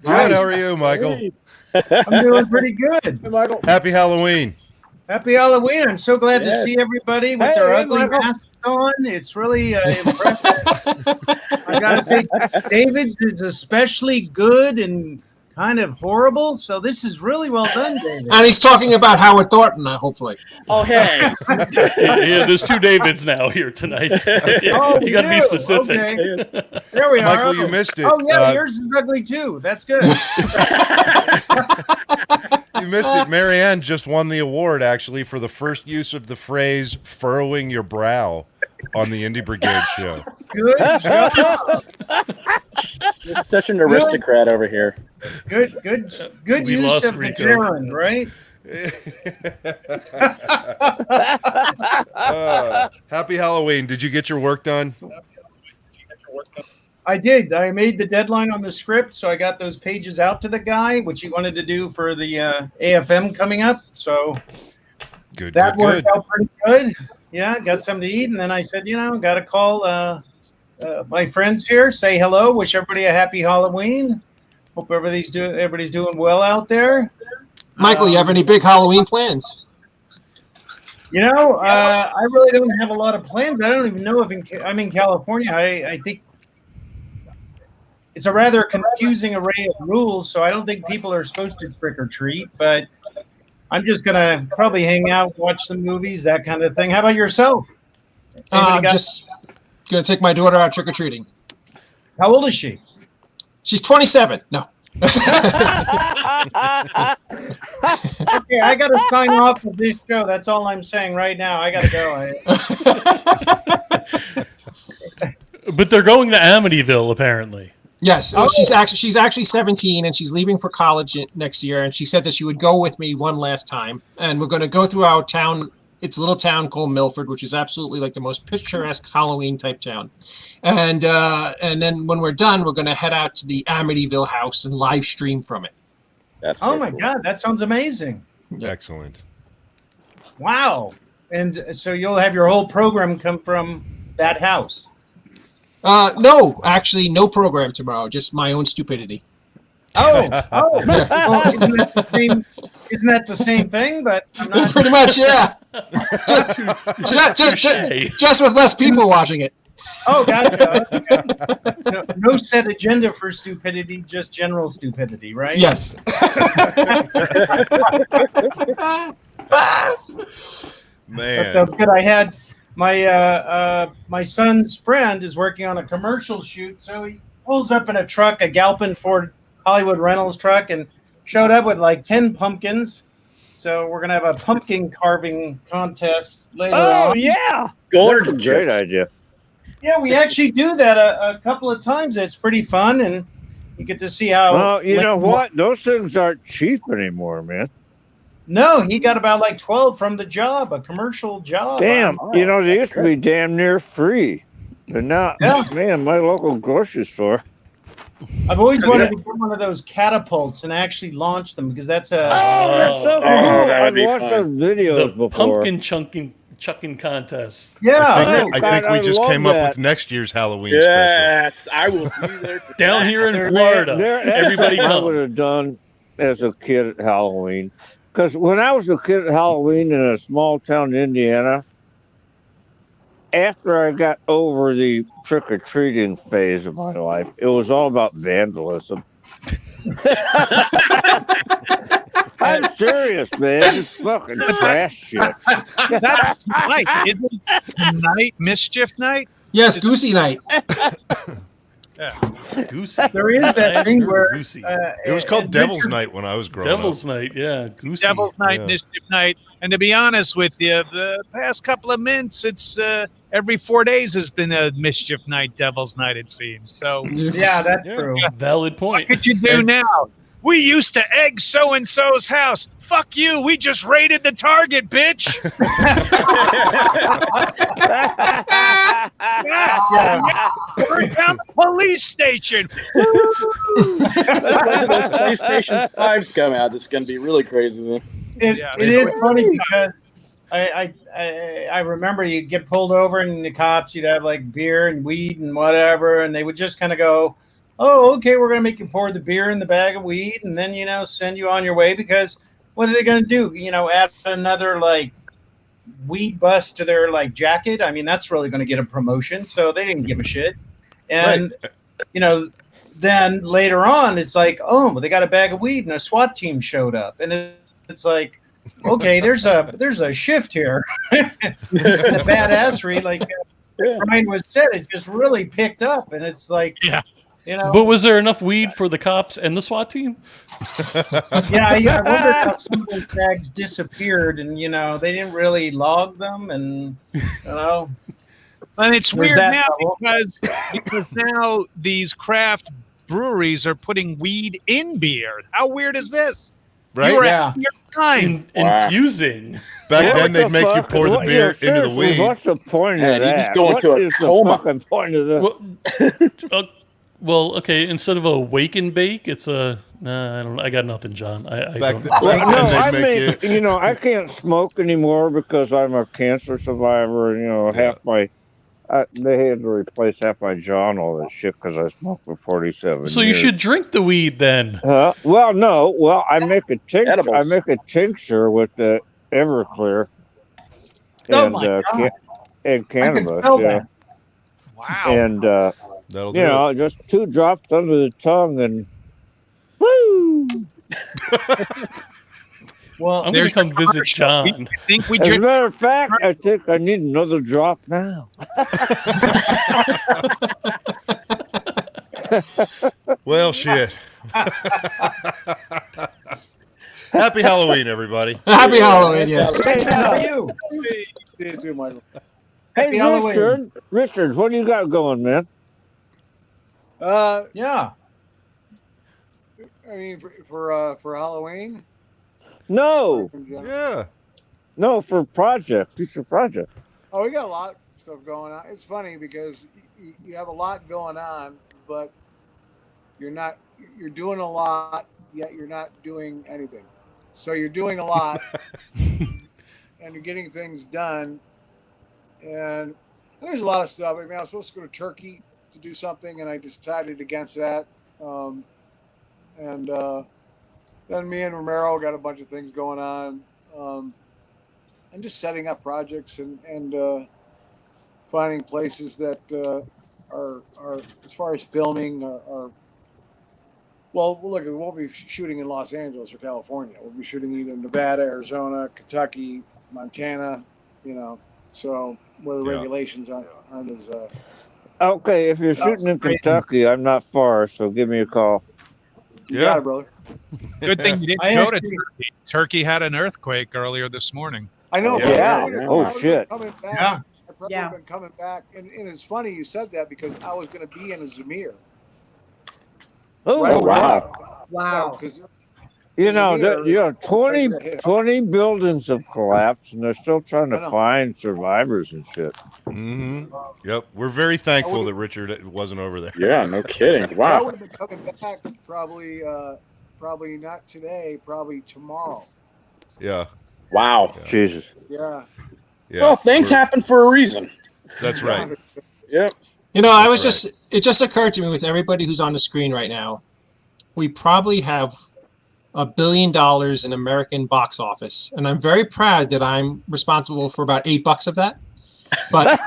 Good. How are you, Michael? I'm doing pretty good. Hey, Michael. Happy Halloween. Happy Halloween. I'm so glad to see everybody with their ugly Michael. masks on. It's really impressive. I got to say, David's is especially good and kind of horrible. So this is really well done, David. And he's talking about Howard Thornton, hopefully. Oh, hey. Yeah, there's two Davids now here tonight. Oh, You got to be you? specific. Okay. There we are. Michael, you missed it. Oh, yeah, Uh, yours is ugly too. That's good. You missed it. Marianne just won the award, actually, for the first use of the phrase "furrowing your brow" on the Indie Brigade show. Good job. You're such an aristocrat over here. Good We use lost of the Grieco. gerund, right? Happy Halloween. Did you get your work done? I did. I made the deadline on the script, so I got those pages out to the guy, which he wanted to do for the AFM coming up. So Good, that good, worked good. out pretty good. Yeah, got something to eat, and then I said, got to call my friends here, say hello, wish everybody a happy Halloween. Hope everybody's doing well out there. Michael, you have any big Halloween plans? I really don't have a lot of plans. I don't even know if I'm in California. I think it's a rather confusing array of rules, so I don't think people are supposed to trick or treat, but I'm just going to probably hang out, watch some movies, that kind of thing. How about yourself? Just going to take my daughter out trick-or-treating. How old is she? She's 27. No. Okay, I got to sign off of this show. That's all I'm saying right now. I got to go. But they're going to Amityville, apparently. Yes, she's actually 17 and she's leaving for college next year. And she said that she would go with me one last time. And we're going to go through our town. It's a little town called Milford, which is absolutely like the most picturesque Halloween type town. And then when we're done, we're going to head out to the Amityville house and live stream from it. That's Oh so my cool. God, that sounds amazing. Excellent. Wow. And so you'll have your whole program come from that house. No, actually, no program tomorrow. Just my own stupidity. Oh. Well, isn't that the same thing? But I'm not. Pretty much, yeah. just with less people watching it. Oh, gotcha. No set agenda for stupidity, just general stupidity, right? Yes. Man. That's good. I had my son's friend is working on a commercial shoot, so he pulls up in a truck, a Galpin Ford Hollywood Reynolds truck, and showed up with like 10 pumpkins. So we're gonna have a pumpkin carving contest later on. Oh yeah, Gorgeous. That's a great idea. Yeah, we actually do that a couple of times. It's pretty fun, and you get to see how. Well, you know what? Those things aren't cheap anymore, man. No, he got about like 12 from the job, a commercial job. Damn, they used to be damn near free, but now, man, my local grocery store. I've always wanted to get one of those catapults and actually launch them because that's a. That's so cool. I've watched those videos The before. pumpkin chucking contest. Yeah, I think we just came up with next year's Halloween special. Yes, I will be there. For Down that. here in Florida, That's everybody what I would come. have done as a kid at Halloween. Because when I was a kid at Halloween in a small town in Indiana, after I got over the trick-or-treating phase of my life, it was all about vandalism. I'm serious, man. Just fucking trash shit. That's tonight, isn't it? Tonight, mischief night. Yes, Goosey Night. Goosey. There is that thing where Goosey. It was called Devil's Night when I was growing Devil's up. Night, yeah. Goosey. Devil's Night, Yeah. Mischief Night. And to be honest with you, the past couple of minutes, it's every 4 days has been a Mischief Night, Devil's Night, it seems. So Yeah, that's true. Valid point. what could you do now? We used to egg so-and-so's house. Fuck you. We just raided the Target, bitch. Burn down the police station. That's when those PlayStation 5s come out. It's going to be really crazy then. It is funny because I remember you get pulled over and the cops, you'd have like beer and weed and whatever, and they would just kind of go, "Oh, okay, we're gonna make you pour the beer in the bag of weed, and then send you on your way." Because what are they gonna do? Add another like weed bust to their like jacket? I mean, that's really gonna get a promotion. So they didn't give a shit. And then later on, it's like, oh, they got a bag of weed, and a SWAT team showed up, and it's like, okay, there's a shift here. The badassery, like Brian was said, it just really picked up, and it's like, But was there enough weed for the cops and the SWAT team? I wonder how some of those bags disappeared, and they didn't really log them, and And it's There's weird that now trouble. because now these craft breweries are putting weed in beer. How weird is this? Right? You were at your time. Infusing. Back then, they'd make you pour the beer into the weed. What's the point of you that? just go into What a is coma. the fucking point of that? Well, okay. Instead of a wake and bake, it's a. Nah, I don't. I got nothing, John. I Back don't. then- Well, no, they'd I make mean, I can't smoke anymore because I'm a cancer survivor. Half my, they had to replace half my jaw and all that shit because I smoked for 47 So years. you should drink the weed then. Well, no. Well, I make a tincture. Edibles. I make a tincture with the Everclear Oh and my God. And I can cannabis. smell Yeah. that. Wow. And That'll do it. just 2 drops under the tongue and woo. Well, I'm going to come visit John. I think we As a drink. matter of fact, I think I need another drop now. Well, shit. Happy Halloween, everybody. Happy Halloween, yes. Hey, how now, are you? See you too, Michael. hey, Halloween. Richard, what do you got going, man? Yeah. I mean, for Halloween. No, Yeah. no, for future project. Oh, we got a lot of stuff going on. It's funny because you have a lot going on, but you're doing a lot, yet you're not doing anything. So you're doing a lot and you're getting things done. And there's a lot of stuff. I mean, I was supposed to go to Turkey to do something, and I decided against that. Then me and Romero got a bunch of things going on, and just setting up projects and finding places that are as far as filming are. Well, look, we won't be shooting in Los Angeles or California. We'll be shooting either Nevada, Arizona, Kentucky, Montana. So where the regulations aren't as. Okay, if you're shooting in Kentucky, I'm not far, so give me a call. You got it, brother. Good thing you didn't go to Turkey. Turkey had an earthquake earlier this morning. I know. Yeah. Oh, shit. Coming back. Yeah. I've probably been coming back, and it's funny you said that because I was going to be in a Zamir. Oh, Right, wow. Wow. Because 20 buildings have collapsed, and they're still trying to find survivors and shit. Mm-hmm. Yep. We're very thankful that Richard wasn't over there. Yeah, no kidding. I Wow. would have been coming back probably not today, probably tomorrow. Yeah. Wow. Jesus. Yeah. Yeah. Well, things happen for a reason. That's right. Yep. It just occurred to me with everybody who's on the screen right now, we probably have $1 billion in American box office, and I'm very proud that I'm responsible for about $8 of that. But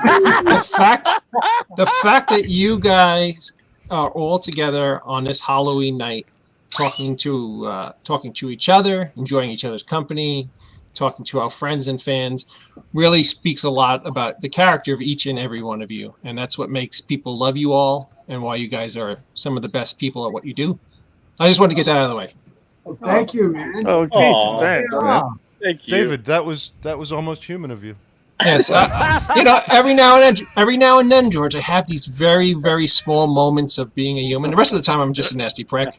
the fact that you guys are all together on this Halloween night, talking to each other, enjoying each other's company, talking to our friends and fans, really speaks a lot about the character of each and every one of you, and that's what makes people love you all, and why you guys are some of the best people at what you do. I just wanted to get that out of the way. Well, thank you, man. Oh, Jesus, thanks, man. Thank you. David, that was almost human of you. Yes, every now and then, George, I have these very, very small moments of being a human. The rest of the time, I'm just a nasty prick.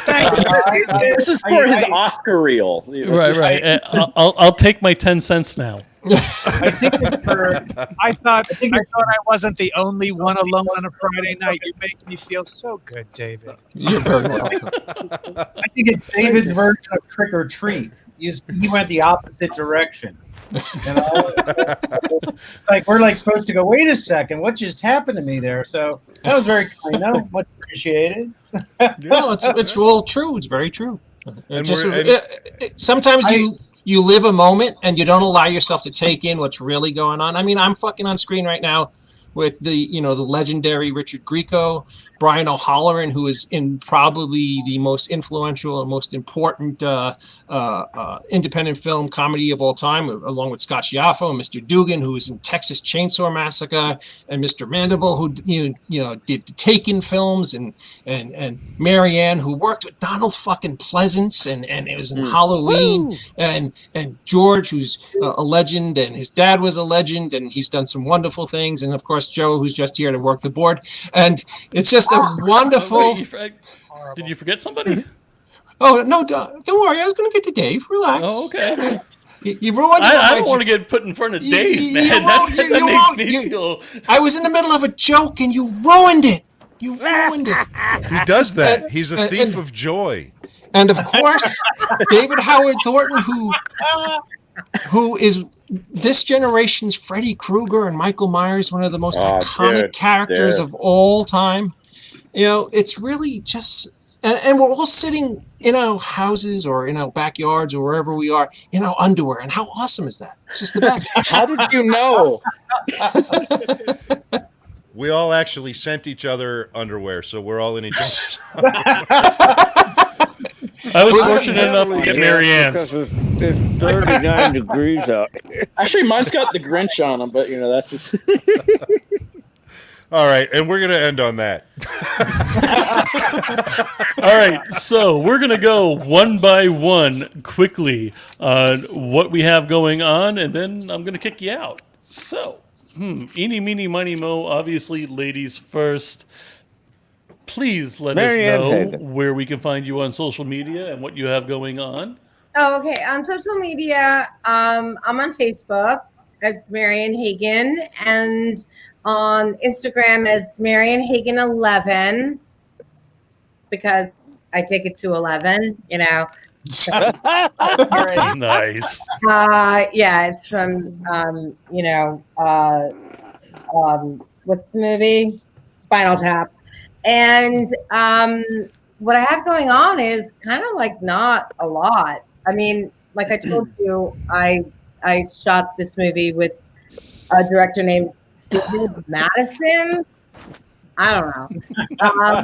This is for his Oscar reel. Right. I'll take my 10 cents now. I thought I wasn't the only one alone on a Friday night. You make me feel so good, David. You're very welcome. I think it's David's version of trick or treat. He went the opposite direction. You know, like we're like supposed to go. Wait a second, what just happened to me there? So that was very kind. That much appreciated. No, it's all true. It's very true. And Just we're- sometimes you live a moment and you don't allow yourself to take in what's really going on. I mean, I'm fucking on screen right now with the legendary Richard Grieco, Brian O'Halloran, who is in probably the most influential and most important independent film comedy of all time, along with Scott Schiaffo and Mr. Dugan, who is in Texas Chainsaw Massacre, and Mr. Mandeville, who did the Taken films, and Marianne, who worked with Donald fucking Pleasance, and it was in Halloween, and George, who's a legend, and his dad was a legend, and he's done some wonderful things, and of course Joe, who's just here to work the board, and it's just a wonderful. Did you forget somebody? Oh no! Don't worry. I was going to get to Dave. Relax. Oh, okay. You ruined. I don't want to get put in front of Dave, man. That makes me feel. I was in the middle of a joke and you ruined it. You ruined it. He does that. He's a thief of joy. And of course, David Howard Thornton, who is this generation's Freddy Krueger and Michael Myers, one of the most iconic characters of all time. You know, it's really just, and we're all sitting in our houses or in our backyards or wherever we are in our underwear. And how awesome is that? It's just the best. How did you know? We all actually sent each other underwear, so we're all in each other's. I was fortunate enough to get Marianne's. Because it's 39 degrees out. Actually, mine's got the Grinch on them, but that's just. All right, and we're going to end on that. All right, so we're going to go one by one quickly on what we have going on, and then I'm going to kick you out. So, eeny, meeny, miny, mo, obviously, ladies first. Please let Marianne us know Hagan. where we can find you on social media and what you have going on. Oh, okay. On social media, I'm on Facebook as Marianne Hagan, and on Instagram as Marianne Hagan 11, because I take it to 11, Nice. Yeah, it's from what's the movie? Spinal Tap. And what I have going on is kind of like not a lot. I mean, like I told you, I shot this movie with a director named David Madison. I don't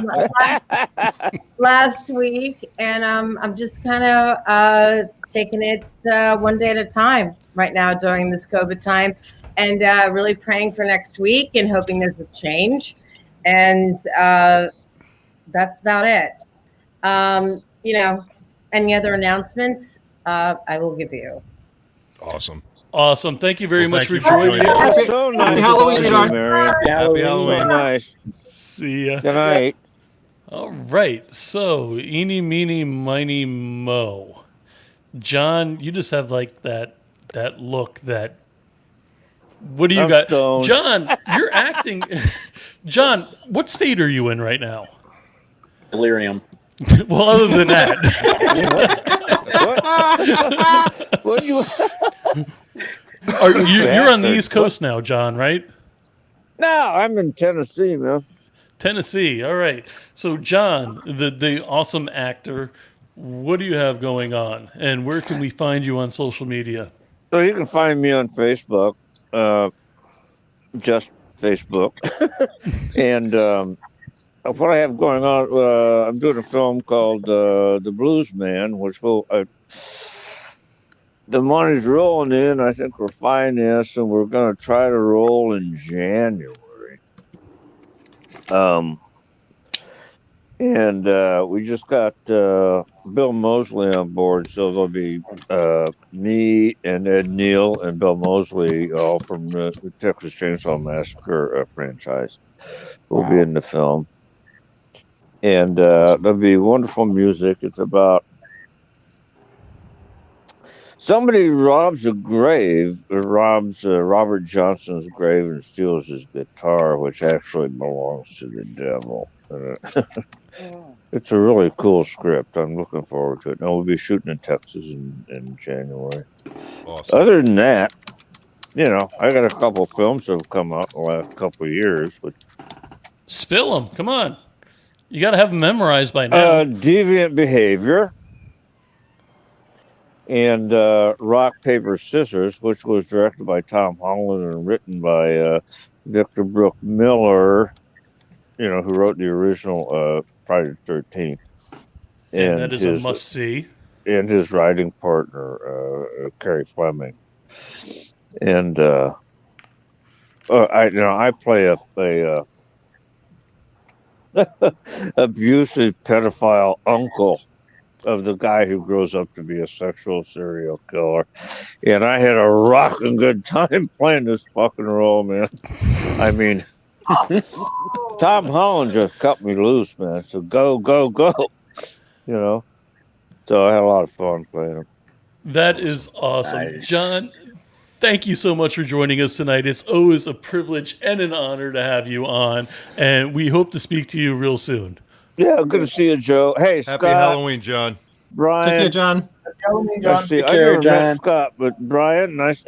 know. Last week, and I'm just kind of taking it one day at a time right now during this COVID time, and really praying for next week and hoping there's a change. And that's about it. Any other announcements, I will give you. Awesome. Thank you very much for thank you for joining us. joining So nice. Happy Halloween, to see you, sweetheart. Marianne. Happy Halloween. So nice. See ya. Good night. All right. So, eeny, meeny, miny, mo. John, you just have like that look that. What do you I'm got? stoned. John, you're acting. John, what state are you in right now? Delirium. Well, other than that. What you? You're on the East Coast now, John, right? No, I'm in Tennessee, man. Tennessee. All right. So, John, the awesome actor, what do you have going on? And where can we find you on social media? So you can find me on Facebook, just Facebook. And what I have going on, I'm doing a film called The Blues Man, which the money's rolling in. I think we're financed, and we're going to try to roll in January. And we just got Bill Moseley on board, so there'll be me and Ed Neal and Bill Moseley, all from the Texas Chainsaw Massacre franchise, will be in the film. And there'll be wonderful music. It's about somebody robs a grave, robs Robert Johnson's grave and steals his guitar, which actually belongs to the devil. It's a really cool script. I'm looking forward to it. And we'll be shooting in Texas in January. Awesome. Other than that, I got a couple films that have come out in the last couple of years, but Spill them. Come on. You got to have them memorized by now. Deviant Behavior and Rock, Paper, Scissors, which was directed by Tom Holland and written by Victor Brooke Miller, who wrote the original Friday the 13th. And that is a must-see. And his writing partner, Carrie Fleming. And I play a abusive pedophile uncle of the guy who grows up to be a sexual serial killer. And I had a rocking good time playing this fucking role, man. I mean, Tom Holland just cut me loose, man. So go, go, go. So I had a lot of fun playing him. That is awesome. Nice. John, thank you so much for joining us tonight. It's always a privilege and an honor to have you on, and we hope to speak to you real soon. Yeah, good to see you, Joe. Hey, Scott. Happy Halloween, John. Brian. Take care, John. Happy Halloween, Nice John. to see you. Take I care, never John. met Scott, but Brian, nice.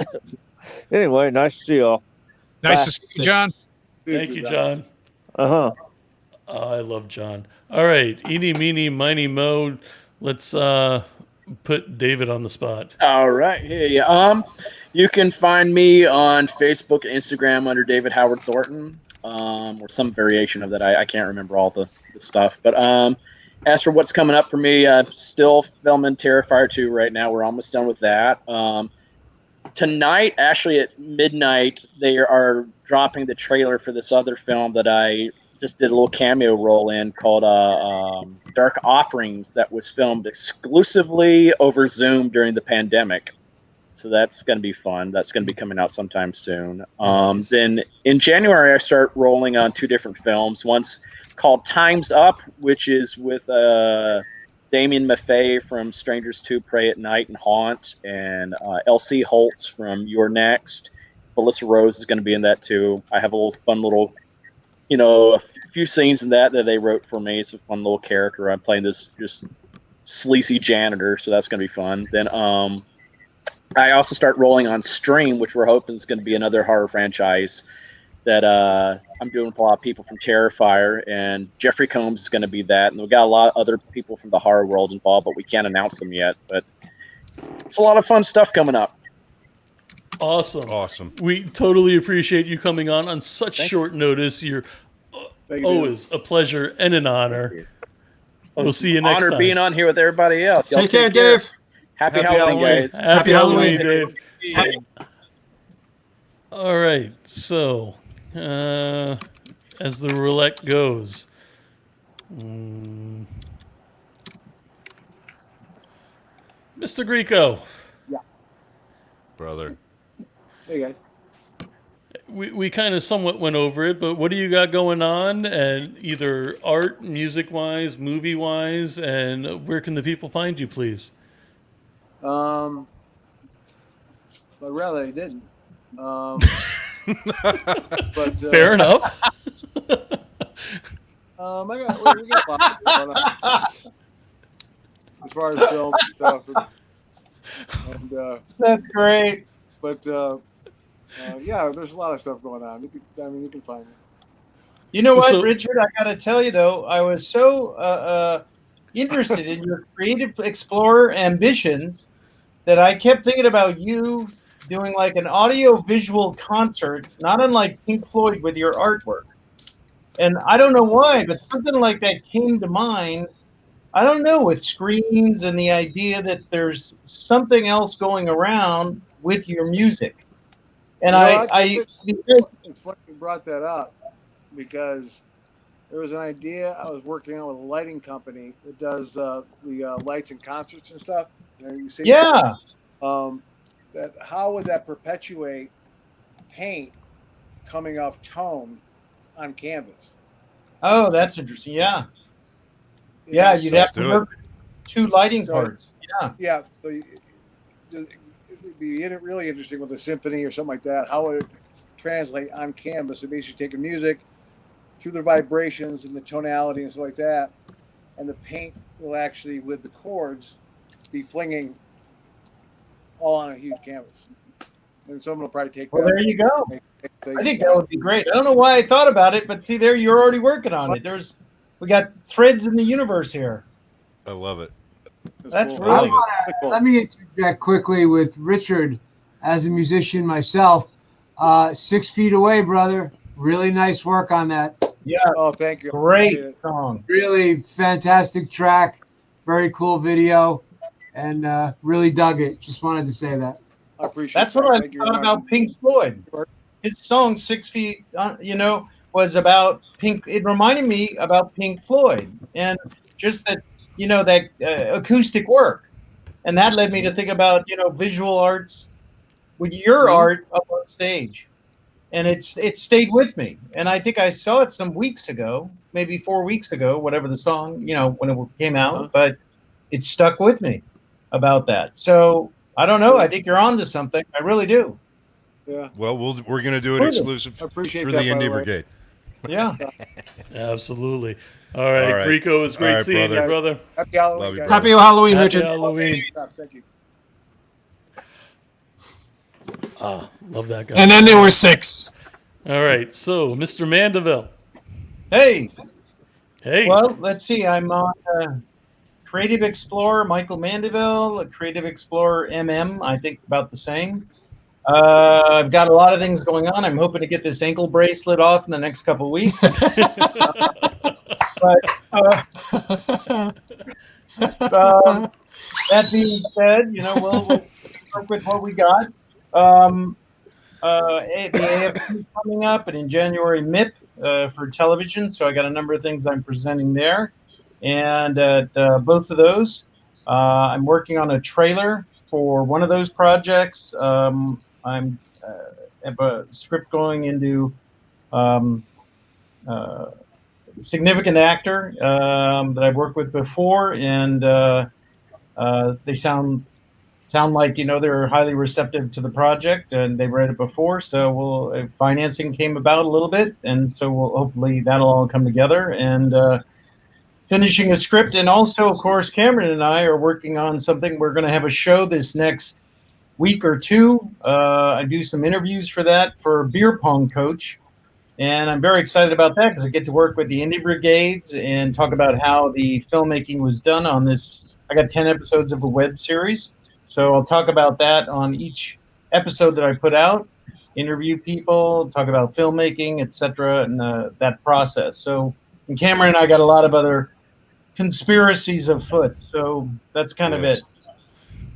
Anyway, nice to see y'all. Nice Bye. to see you, John. Thank you, John. Uh-huh. Oh, I love John. All right, eeny, meeny, miny, mo. Let's put David on the spot. All right. Hey, you can find me on Facebook and Instagram under David Howard Thornton, or some variation of that. I can't remember all the stuff. But as for what's coming up for me, I'm still filming Terrifier 2 right now. We're almost done with that. Tonight, actually at midnight, they are dropping the trailer for this other film that I just did a little cameo role in called Dark Offerings, that was filmed exclusively over Zoom during the pandemic. So that's going to be fun. That's going to be coming out sometime soon. Nice. Then in January, I start rolling on 2 different films. One's called Time's Up, which is with Damien Maffei from Strangers 2, Pray at Night, and Haunt, and L.C. Holtz from You're Next. Melissa Rose is going to be in that too. I have a little fun little, a few scenes in that they wrote for me. It's a fun little character. I'm playing this just sleazy janitor, so that's going to be fun. Then I also start rolling on Stream, which we're hoping is going to be another horror franchise that I'm doing with a lot of people from Terrifier, and Jeffrey Combs is going to be that. And we've got a lot of other people from the horror world involved, but we can't announce them yet. But it's a lot of fun stuff coming up. Awesome. We totally appreciate you coming on such short notice. You're always a pleasure and an honor. We'll see you next Honor time. being on here with everybody else. Y'all Take care, Dave. Happy Halloween, guys. Happy Halloween, Halloween. Dave. All right, so as the roulette goes, Mr. Grieco. Yeah. Brother. Hey, guys. We kind of somewhat went over it, but what do you got going on, and either art, music-wise, movie-wise, and where can the people find you, please? But rather I didn't. But Fair enough. we got a lot going on as far as film stuff, and That's great. But yeah, there's a lot of stuff going on. You can find me. You know what, So- Richard? I got to tell you though, I was so interested in your creative explorer ambitions that I kept thinking about you doing like an audio-visual concert, not unlike Pink Floyd with your artwork. And I don't know why, but something like that came to mind. I don't know, with screens and the idea that there's something else going around with your music. And it's funny you brought that up, because there was an idea I was working on with a lighting company that does the lights and concerts and stuff. You see, yeah. That how would that perpetuate paint coming off tone on canvas? Oh, that's interesting. Yeah. Yeah, you'd have to work 2 lighting parts. Yeah. Yeah. So it'd be really interesting with a symphony or something like that. How would it translate on canvas? So basically taking music through the vibrations and the tonality and stuff like that, and the paint will actually, with the chords, be flinging all on a huge canvas. And someone will probably take Well, that. there you go. They- I think that would be great. I don't know why I thought about it, but see, there you're already working on it. We got threads in the universe here. I love it. That's cool. really Let me interject quickly with Richard, as a musician myself. 6 feet away, brother. Really nice work on that. Yeah. Oh, thank you. Great song. Really fantastic track. Very cool video, and really dug it. Just wanted to say that. I appreciate That's that. what I Thank you thought very about much. Pink Floyd. His song 6 Feet, was about Pink. It reminded me about Pink Floyd and just that, that acoustic work. And that led me to think about, visual arts with your art up on stage. And it stayed with me. And I think I saw it some weeks ago, maybe 4 weeks ago, whatever the song, when it came out, but it stuck with me about that. So I don't know. I think you're on to something. I really do. Yeah. Well, we're going to do it Further. exclusive I appreciate for that, the by the Indie way. Brigade. Yeah. Absolutely. All right, All right. Grieco, it was great All right, seeing brother. you, brother. Happy Halloween, Love you, guys. brother. Happy Halloween, Happy Richard. Halloween. Thank you. Love that guy. And then there were 6. All right, so Mr. Mandeville. Hey. Hey. Well, let's see. I'm on Creative Explorer, Michael Mandeville, Creative Explorer MM, I think about the same. I've got a lot of things going on. I'm hoping to get this ankle bracelet off in the next couple of weeks. But that being said, we'll work with what we got. The AFP coming up, and in January, MIP for television. So I got a number of things I'm presenting there. And at both of those, I'm working on a trailer for one of those projects. I'm have a script going into significant actor that I've worked with before, and they sound like they're highly receptive to the project, and they've read it before. So financing came about a little bit, and so hopefully that'll all come together and. Finishing a script, and also, of course, Cameron and I are working on something. We're going to have a show this next week or two. I do some interviews for that for Beer Pong Coach, and I'm very excited about that because I get to work with the Indie Brigades and talk about how the filmmaking was done on this. I got 10 episodes of a web series, so I'll talk about that on each episode that I put out, interview people, talk about filmmaking, etc., and that process. So, and Cameron and I got a lot of other conspiracies afoot, so that's kind of it.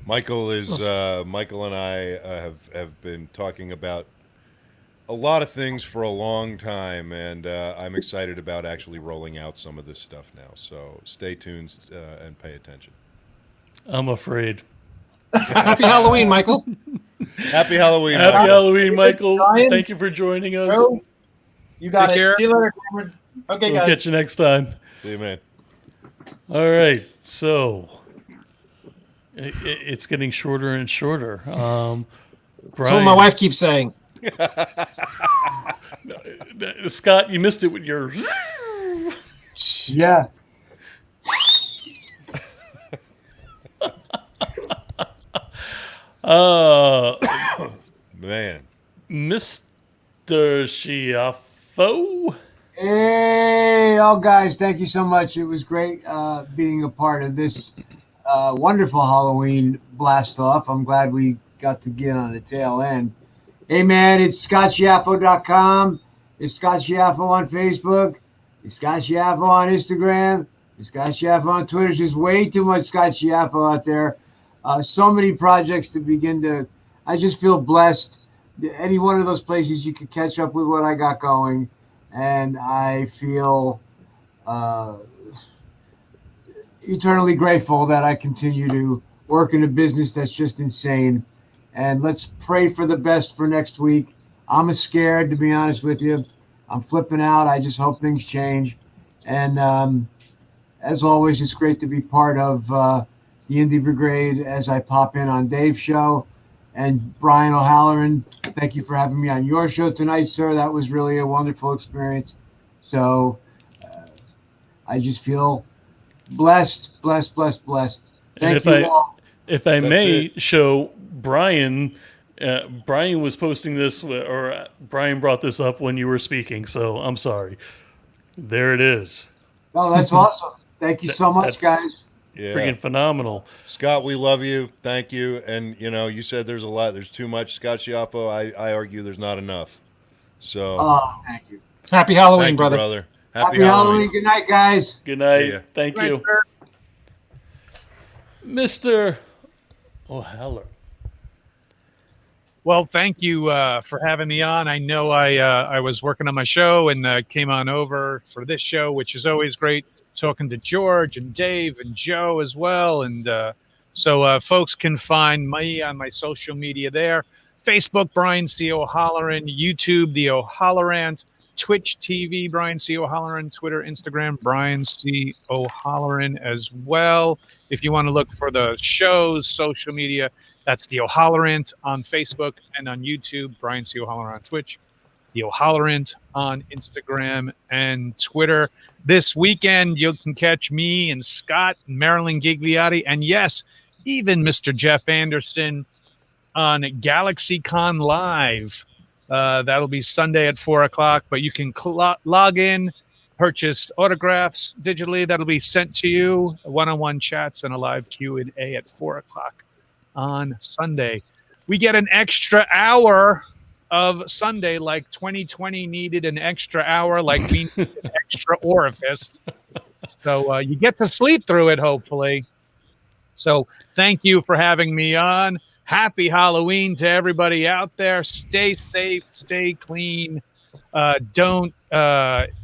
Michael and I have been talking about a lot of things for a long time, and I'm excited about actually rolling out some of this stuff now. So stay tuned and pay attention. I'm afraid. Happy Halloween, Michael. Happy Halloween, Happy Michael. Halloween, Michael. Ryan? Thank you for joining us. Joe, you got Take it. care. See you later, Cameron. Okay, We'll guys. catch you next time. See you, man. All right, so it's getting shorter and shorter. That's what my Brian- wife keeps saying. Scott, you missed it with your. Yeah. Man. Mr. Schiaffo. Hey, all guys, thank you so much. It was great being a part of this wonderful Halloween blast off. I'm glad we got to get on the tail end. Hey, man, it's ScottSchiaffo.com. It's Scott Schiaffo on Facebook. It's Scott Schiaffo on Instagram. It's Scott Schiaffo on Twitter. There's just way too much Scott Schiaffo out there. So many projects to begin to. I just feel blessed. Any one of those places you could catch up with what I got going. And I feel eternally grateful that I continue to work in a business that's just insane. And let's pray for the best for next week. I'm scared, to be honest with you. I'm flipping out. I just hope things change. And as always, it's great to be part of the Indie Brigade as I pop in on Dave's show. And Brian O'Halloran, thank you for having me on your show tonight, sir. That was really a wonderful experience. So I just feel blessed. And Thank you all. if I may show Brian was posting this, or Brian brought this up when you were speaking, so I'm sorry. There it is. Oh, that's awesome. Thank you so much, guys. Yeah. Freaking phenomenal. Scott, we love you. Thank you. And, you said there's a lot. There's too much. Scott Schiaffo, I argue there's not enough. So. Oh, thank you. Happy Halloween, Thank you, brother. Happy Halloween. Good night, guys. Good night. See ya. Thank Good night, you. sir. Mr. O'Halloran. Well, thank you for having me on. I know I was working on my show and came on over for this show, which is always great, talking to George and Dave and Joe as well. And so folks can find me on my social media there. Facebook, Brian C. O'Halloran. YouTube, The O'Halloran. Twitch TV, Brian C. O'Halloran. Twitter, Instagram, Brian C. O'Halloran as well. If you want to look for the shows, social media, that's The O'Halloran on Facebook and on YouTube, Brian C. O'Halloran on Twitch, The O'Halloran on Instagram and Twitter. This weekend, you can catch me and Scott, and Marilyn Gigliotti, and yes, even Mr. Jeff Anderson on GalaxyCon Live. That'll be Sunday at 4 o'clock, but you can log in, purchase autographs digitally. That'll be sent to you, one-on-one chats, and a live Q&A at 4 o'clock on Sunday. We get an extra hour of Sunday, like 2020 needed an extra hour, like we need an extra orifice. So you get to sleep through it, hopefully. So thank you for having me on. Happy Halloween to everybody out there. Stay safe, stay clean. Don't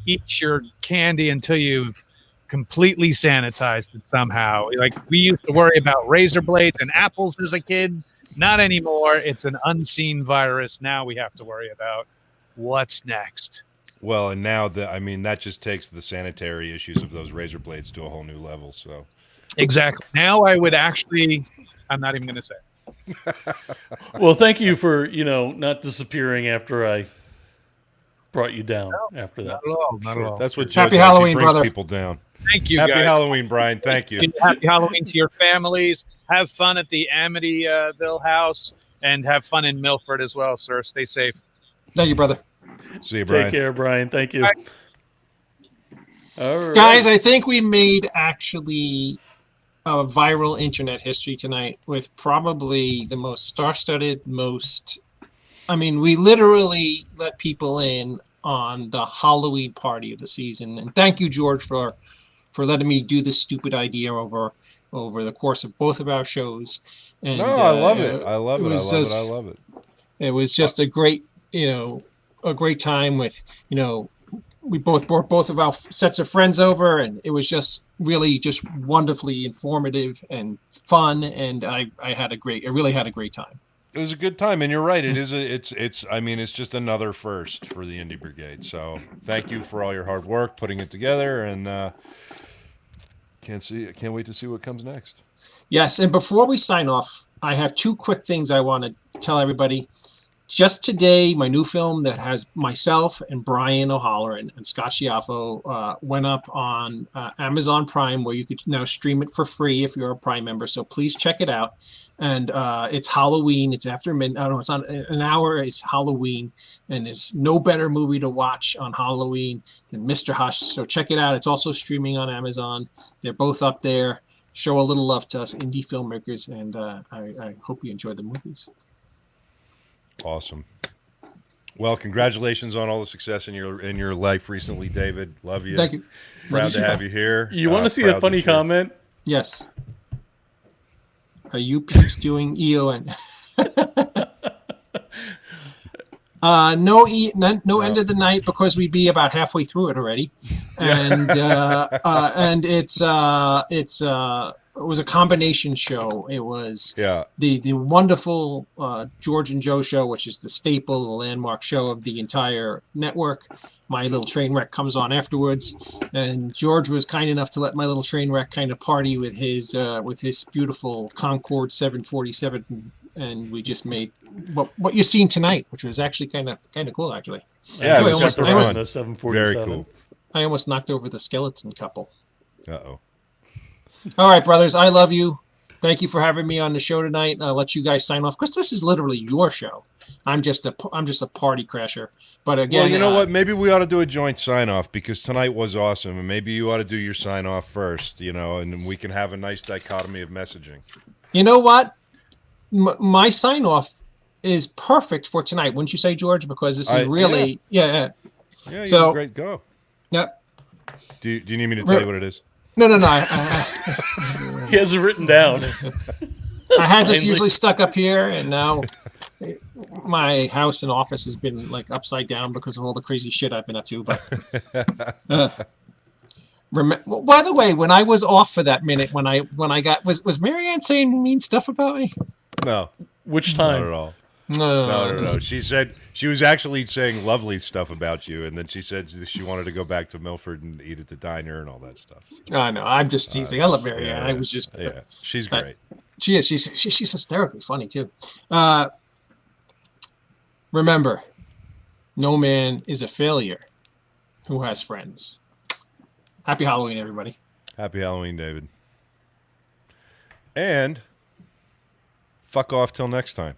eat your candy until you've completely sanitized it somehow. Like we used to worry about razor blades and apples as a kid. Not anymore. It's an unseen virus. Now we have to worry about what's next. Well, and now that just takes the sanitary issues of those razor blades to a whole new level. So exactly. Now I would actually, I'm not even going to say. Well, thank you for, not disappearing after I brought you down after that. Not at all. Not at all. That's what Joe Happy does. Halloween, He brings brother. people down. Thank you, Happy guys. Halloween, Brian. Thank you. Happy Halloween to your families. Have fun at the Amityville house and have fun in Milford as well, sir. Stay safe. Thank you, brother. See you, Brian. Take care, Brian. Thank you. Bye. All right. Guys, I think we made actually a viral internet history tonight with probably the most star-studded, we literally let people in on the Halloween party of the season. And thank you, George, for letting me do this stupid idea over the course of both of our shows. And, I love it. I love it. I love it. It was just a great time with, we both brought both of our sets of friends over, and it was just really just wonderfully informative and fun. And I really had a great time. It was a good time, and you're right. It's just another first for the Indie Brigade. So thank you for all your hard work putting it together, and can't wait to see what comes next. Yes, and before we sign off, I have two quick things I want to tell everybody. Just today, my new film that has myself and Brian O'Halloran and Scott Schiaffo went up on Amazon Prime, where you could now stream it for free if you're a Prime member. So please check it out. And it's Halloween. It's after midnight. I don't know. It's on an hour. It's Halloween, and there's no better movie to watch on Halloween than Mr. Hush. So check it out. It's also streaming on Amazon. They're both up there. Show a little love to us indie filmmakers, and I hope you enjoy the movies. Awesome. Well, congratulations on all the success in your life recently, David. Love you. Thank you. Proud to have you here. You want to see a funny comment? Yes. Are you peeps doing EON? No end of the night, because we'd be about halfway through it already, and it was a combination show. It was the wonderful George and Joe show, which is the staple, the landmark show of the entire network. My Little Train Wreck comes on afterwards, and George was kind enough to let My Little Train Wreck kind of party with his beautiful Concorde 747, and we just made what you've seen tonight, which was actually kind of cool, actually. Yeah, anyway, it was the 747. very cool. I almost knocked over the skeleton couple. Uh-oh. All right, brothers, I love you. Thank you for having me on the show tonight. I'll let you guys sign off because this is literally your show. I'm just a party crasher. But again, well, you know what? Maybe we ought to do a joint sign off because tonight was awesome, and maybe you ought to do your sign off first, you know, and we can have a nice dichotomy of messaging. You know what? My sign off is perfect for tonight, wouldn't you say, George? Because this is really, yeah. Yeah, so great. Go. Yep. Do you need me to tell you what it is? No. He has it written down. I had this usually stuck up here, and now my house and office has been like upside down because of all the crazy shit I've been up to. But by the way, when I was off for that minute, when I got was Marianne saying mean stuff about me? No. Which time? Not at all. No. She said she was actually saying lovely stuff about you, and then she said she wanted to go back to Milford and eat at the diner and all that stuff. I know. I'm just teasing. I love Marianne. I was just she's great. She is. She's hysterically funny too. Remember, no man is a failure who has friends. Happy Halloween, everybody. Happy Halloween, David. And fuck off till next time.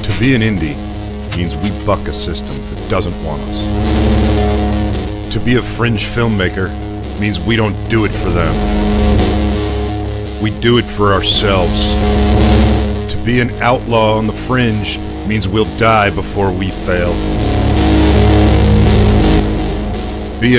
To be an indie means we buck a system that doesn't want us. To be a fringe filmmaker means we don't do it for them. We do it for ourselves. To be an outlaw on the fringe means we'll die before we fail.